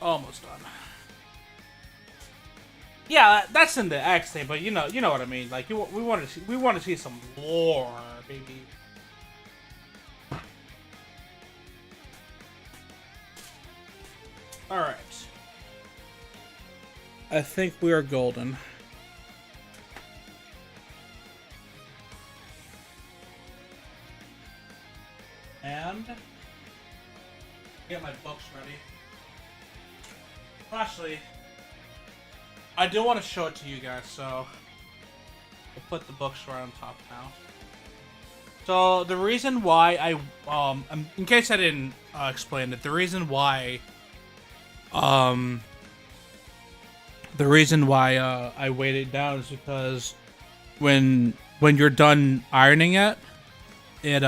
Almost done. Yeah, that's in the X thing, but you know what I mean. Like, we want to see some lore, baby. All right. I think we are golden. And get my books ready. Actually, I do want to show it to you guys, so we'll put the books right on top now. So the reason why in case I didn't explain it, the reason why I weighed it down is because when you're done ironing it, it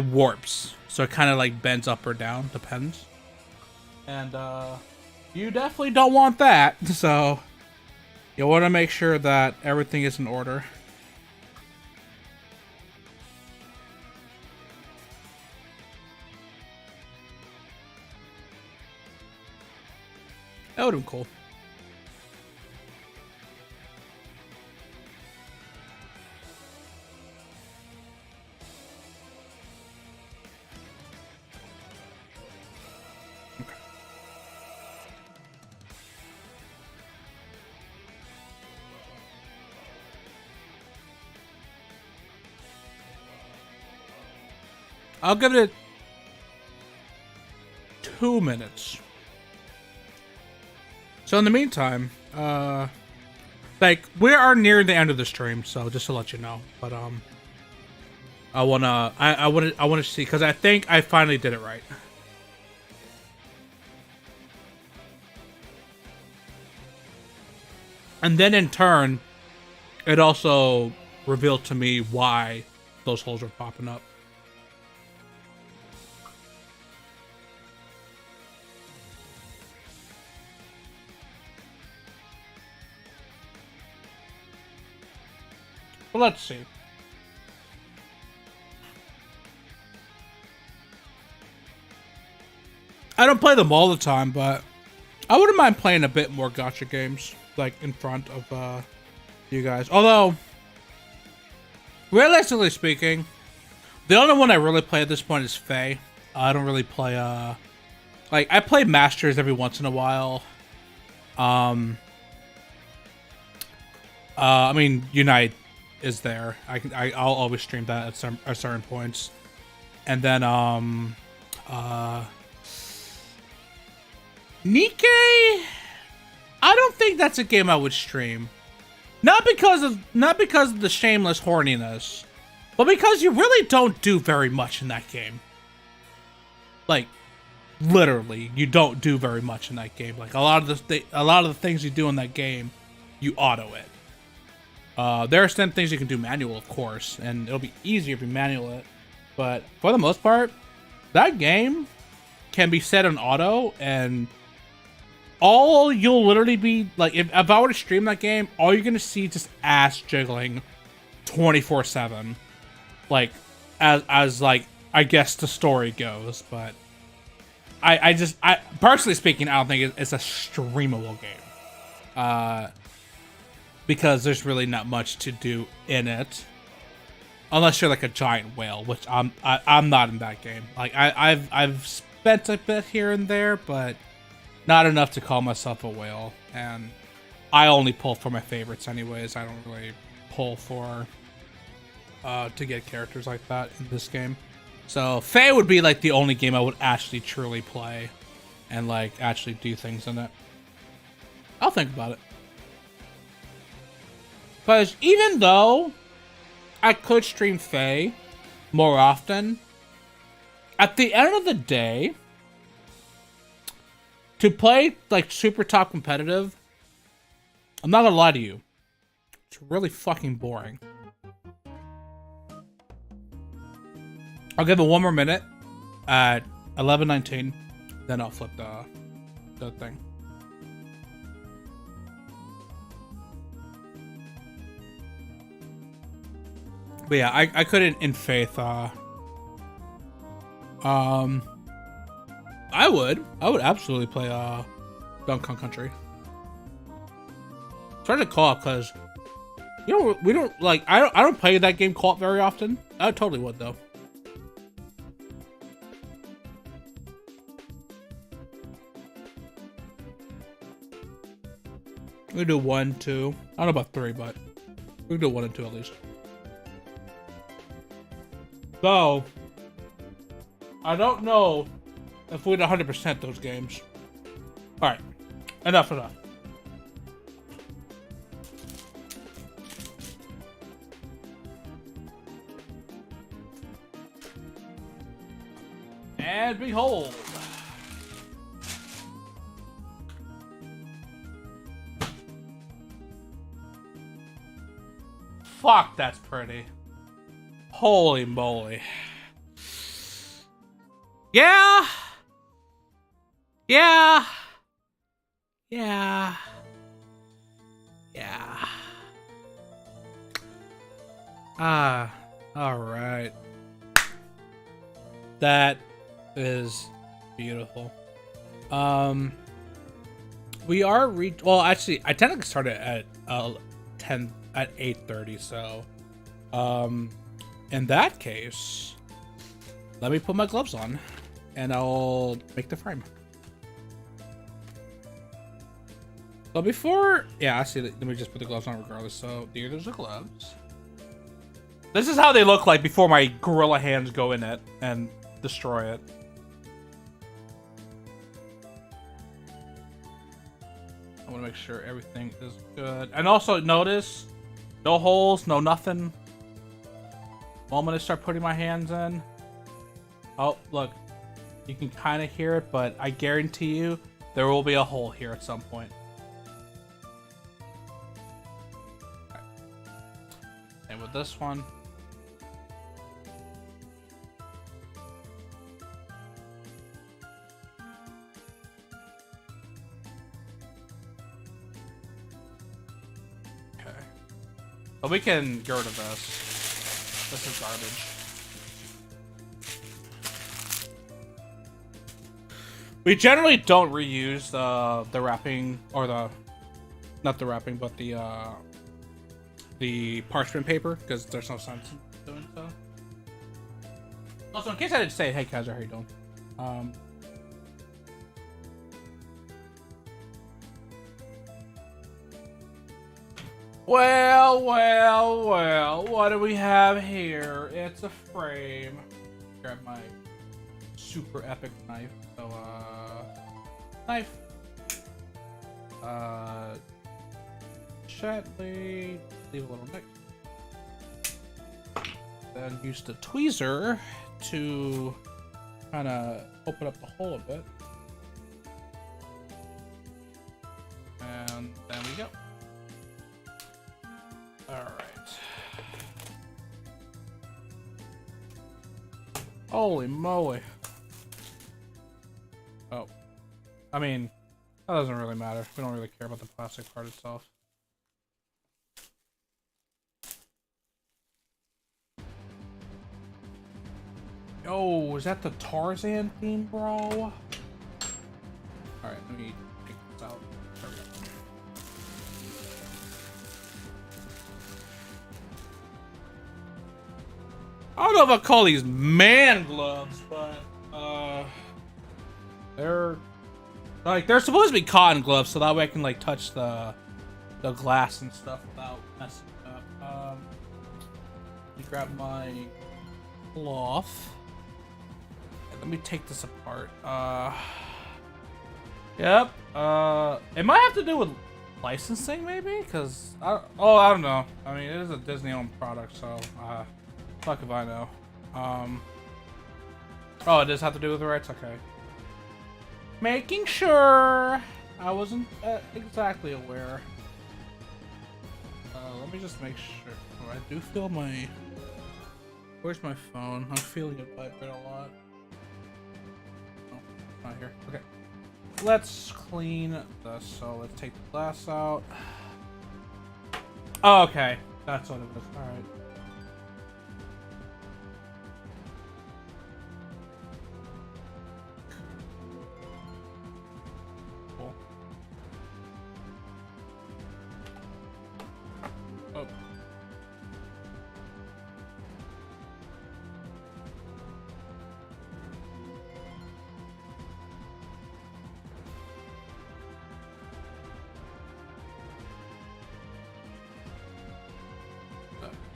warps, so it kind of like bends up or down, depends. And you definitely don't want that, so you want to make sure that everything is in order. That would have been cool. I'll give it 2 minutes. So in the meantime, like we are near the end of the stream, so just to let you know. But I wanna see, because I think I finally did it right. And then in turn, it also revealed to me why those holes were popping up. But let's see. I don't play them all the time, but I wouldn't mind playing a bit more gacha games, like, in front of you guys. Although, realistically speaking, the only one I really play at this point is Faye. I don't really play, like, I play Masters every once in a while. I mean, Unite is there. I'll always stream that at certain points. And then, Nikke, I don't think that's a game I would stream. Not because of the shameless horniness, but because you really don't do very much in that game. Like, literally, you don't do very much in that game. Like, a lot of the things you do in that game, you auto it. There are some things you can do manual, of course, and it'll be easier if you manual it. But for the most part, that game can be set on auto, and all you'll literally be like, if I were to stream that game, all you're gonna see is just ass jiggling 24/7, like as like I guess the story goes. But I personally speaking, I don't think it's a streamable game, because there's really not much to do in it, unless you're like a giant whale, which I'm not in that game. Like I've spent a bit here and there, but not enough to call myself a whale, and I only pull for my favorites anyways. I don't really pull for to get characters like that in this game. So Faye would be like the only game I would actually truly play and like actually do things in it. I'll think about it. Because even though I could stream Faye more often, at the end of the day, to play, like, super top competitive, I'm not gonna lie to you, it's really fucking boring. I'll give it one more minute at 11:19, then I'll flip the thing. But yeah, I couldn't in faith, I would absolutely play Donkey Kong Country. It's hard to co-op because we don't like I don't play that game co-op very often. I totally would though. We do 1, 2. I don't know about 3, but we can do 1 and 2 at least. So I don't know if we'd 100% those games. Alright. Enough. And behold. Fuck, that's pretty. Holy moly. Yeah. Alright. That is beautiful. We are well, actually, I technically started at 8:30, so in that case, let me put my gloves on and I'll make the frame. But before, yeah, I see. Let me just put the gloves on regardless. So there's the gloves. This is how they look like before my gorilla hands go in it and destroy it. I want to make sure everything is good. And also notice, no holes, no nothing. Moment I start putting my hands in. Oh, look. You can kind of hear it, but I guarantee you there will be a hole here at some point. Okay. And with this one. Okay. But we can get rid of this. This is garbage. We generally don't reuse the wrapping, or not the wrapping, but the parchment paper, because there's no sense in doing so. Also, in case I didn't say, hey Kaiser, how you doing? Well, what do we have here? It's a frame. Grab my super epic knife. So, knife. Gently leave a little nick. Then use the tweezer to kind of open up the hole a bit. And there we go. Alright. Holy moly. Oh. I mean, that doesn't really matter. We don't really care about the plastic part itself. Yo, is that the Tarzan theme, bro? Alright, let me take this out. There we go. I don't know if I call these man gloves, but they're supposed to be cotton gloves, so that way I can like touch the glass and stuff without messing it up. Let me grab my cloth. And let me take this apart. Yep. It might have to do with licensing, maybe, because I don't know. I mean, it is a Disney-owned product, so fuck if I know. Oh, it does have to do with the rights? Okay. Making sure. I wasn't exactly aware. Let me just make sure. Oh, I do feel my... Where's my phone? I'm feeling it vibrate a lot. Oh, it's not here. Okay. Let's clean this. So let's take the glass out. Oh, okay. That's what it was. Alright.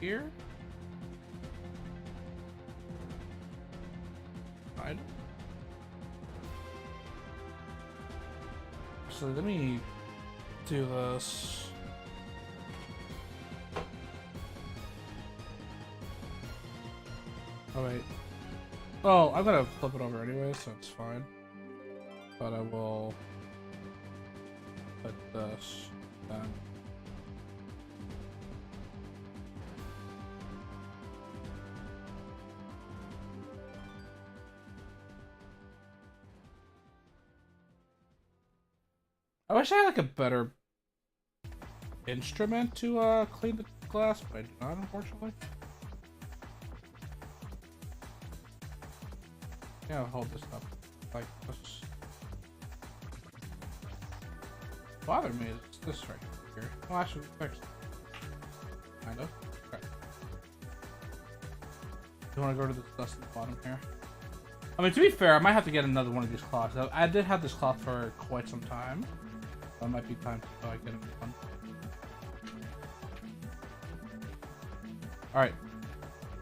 Here. Right. So let me do this. Oh wait. Oh, I'm gonna flip it over anyway, so it's fine. But I will put this down. I wish I had like a better instrument to clean the glass, but I do not, unfortunately. Yeah, I'll hold this up like this. Bother me is this right here. Well, actually, fix it. Kind of. Okay. You want to go to the dust at the bottom here? I mean, to be fair, I might have to get another one of these cloths. I did have this cloth for quite some time. That might be time to get a new one. Alright.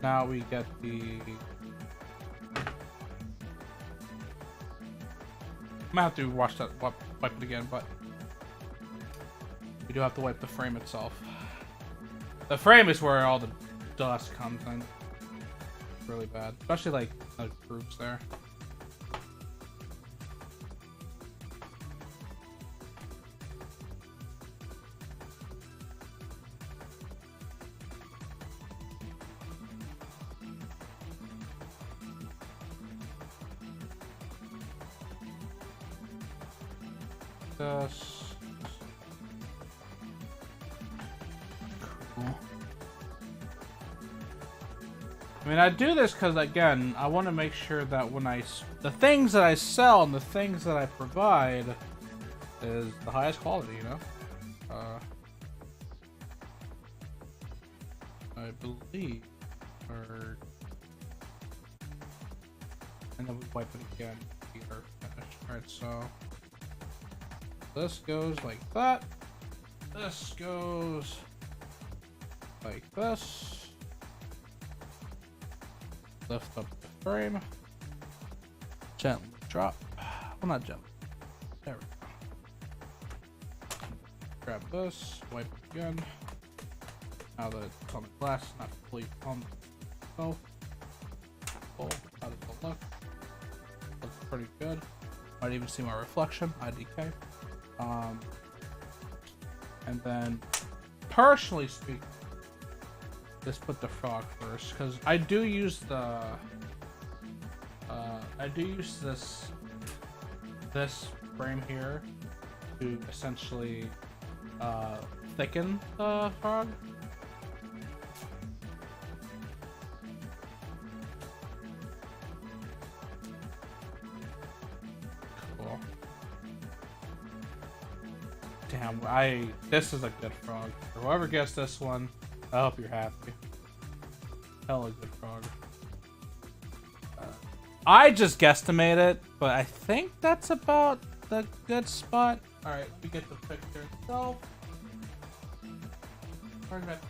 Now we get the... I might have to wash that, wipe it again, but... we do have to wipe the frame itself. The frame is where all the dust comes in. It's really bad. Especially like the grooves there. Cool. mean, I do this because, again, I want to make sure that when the things that I sell and the things that I provide is the highest quality, you know? I believe, and then we wipe it again. Alright, so this goes like that. This goes like this. Lift up the frame. Gently drop. Well, not gently. There we go. Grab this. Wipe it again. Now that it's on the glass, not fully on the shelf. How does it look? Looks pretty good. Might even see my reflection. IDK. And then, personally speaking, just put the frog first, because I do use the this frame here to essentially thicken the frog. Cool. Damn, this is a good frog. Whoever gets this one, I hope you're happy. Hella good frog. I just guesstimate it, but I think that's about the good spot. Alright, we get the picture itself. Where's that?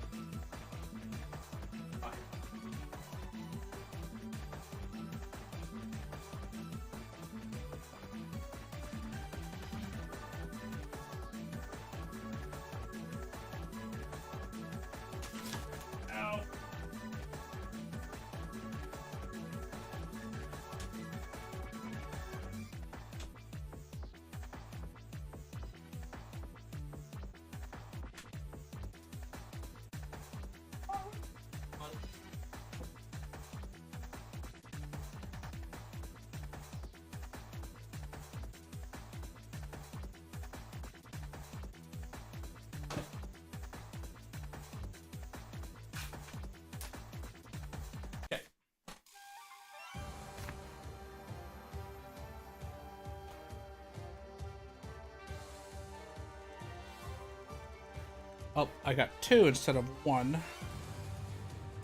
Oh, I got two instead of one.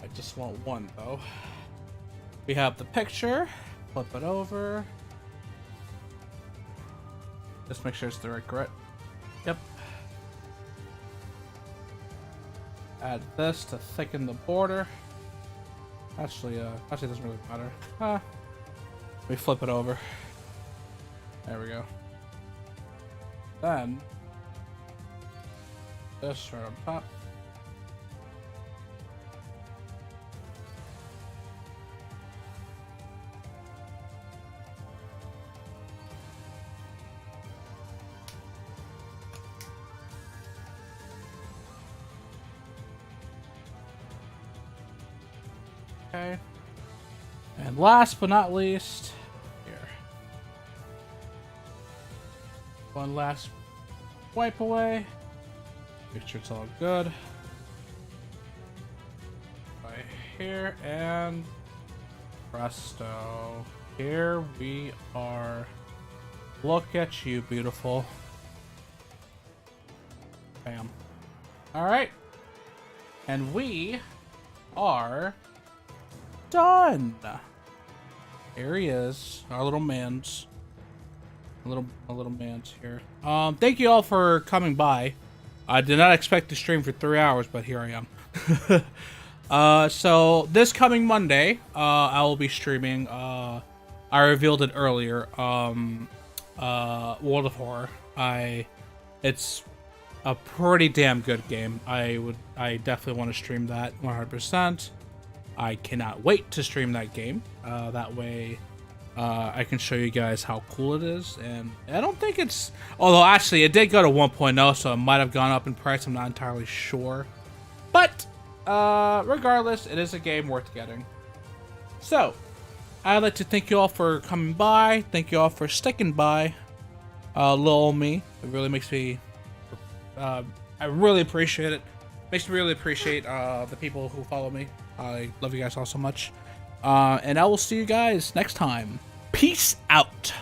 I just want one though. We have the picture. Flip it over. Just make sure it's the right. Yep. Add this to thicken the border. Actually, it doesn't really matter. We flip it over. There we go. Then this right on top. Okay. And last but not least, here. One last wipe away. Make sure it's all good. Right here, and presto. Here we are. Look at you, beautiful. Bam. Alright. And we are done. Here he is. Our little man's. A little man's here. Thank you all for coming by. I did not expect to stream for 3 hours, but here I am. So this coming Monday, I will be streaming. I revealed it earlier. World of Horror. It's a pretty damn good game. I definitely want to stream that 100%. I cannot wait to stream that game. That way, I can show you guys how cool it is. And I don't think it's... Although, actually, it did go to 1.0, so it might have gone up in price. I'm not entirely sure. But, regardless, it is a game worth getting. So, I'd like to thank you all for coming by. Thank you all for sticking by. Little old me. It really makes me... I really appreciate it. Makes me really appreciate the people who follow me. I love you guys all so much. And I will see you guys next time. Peace out.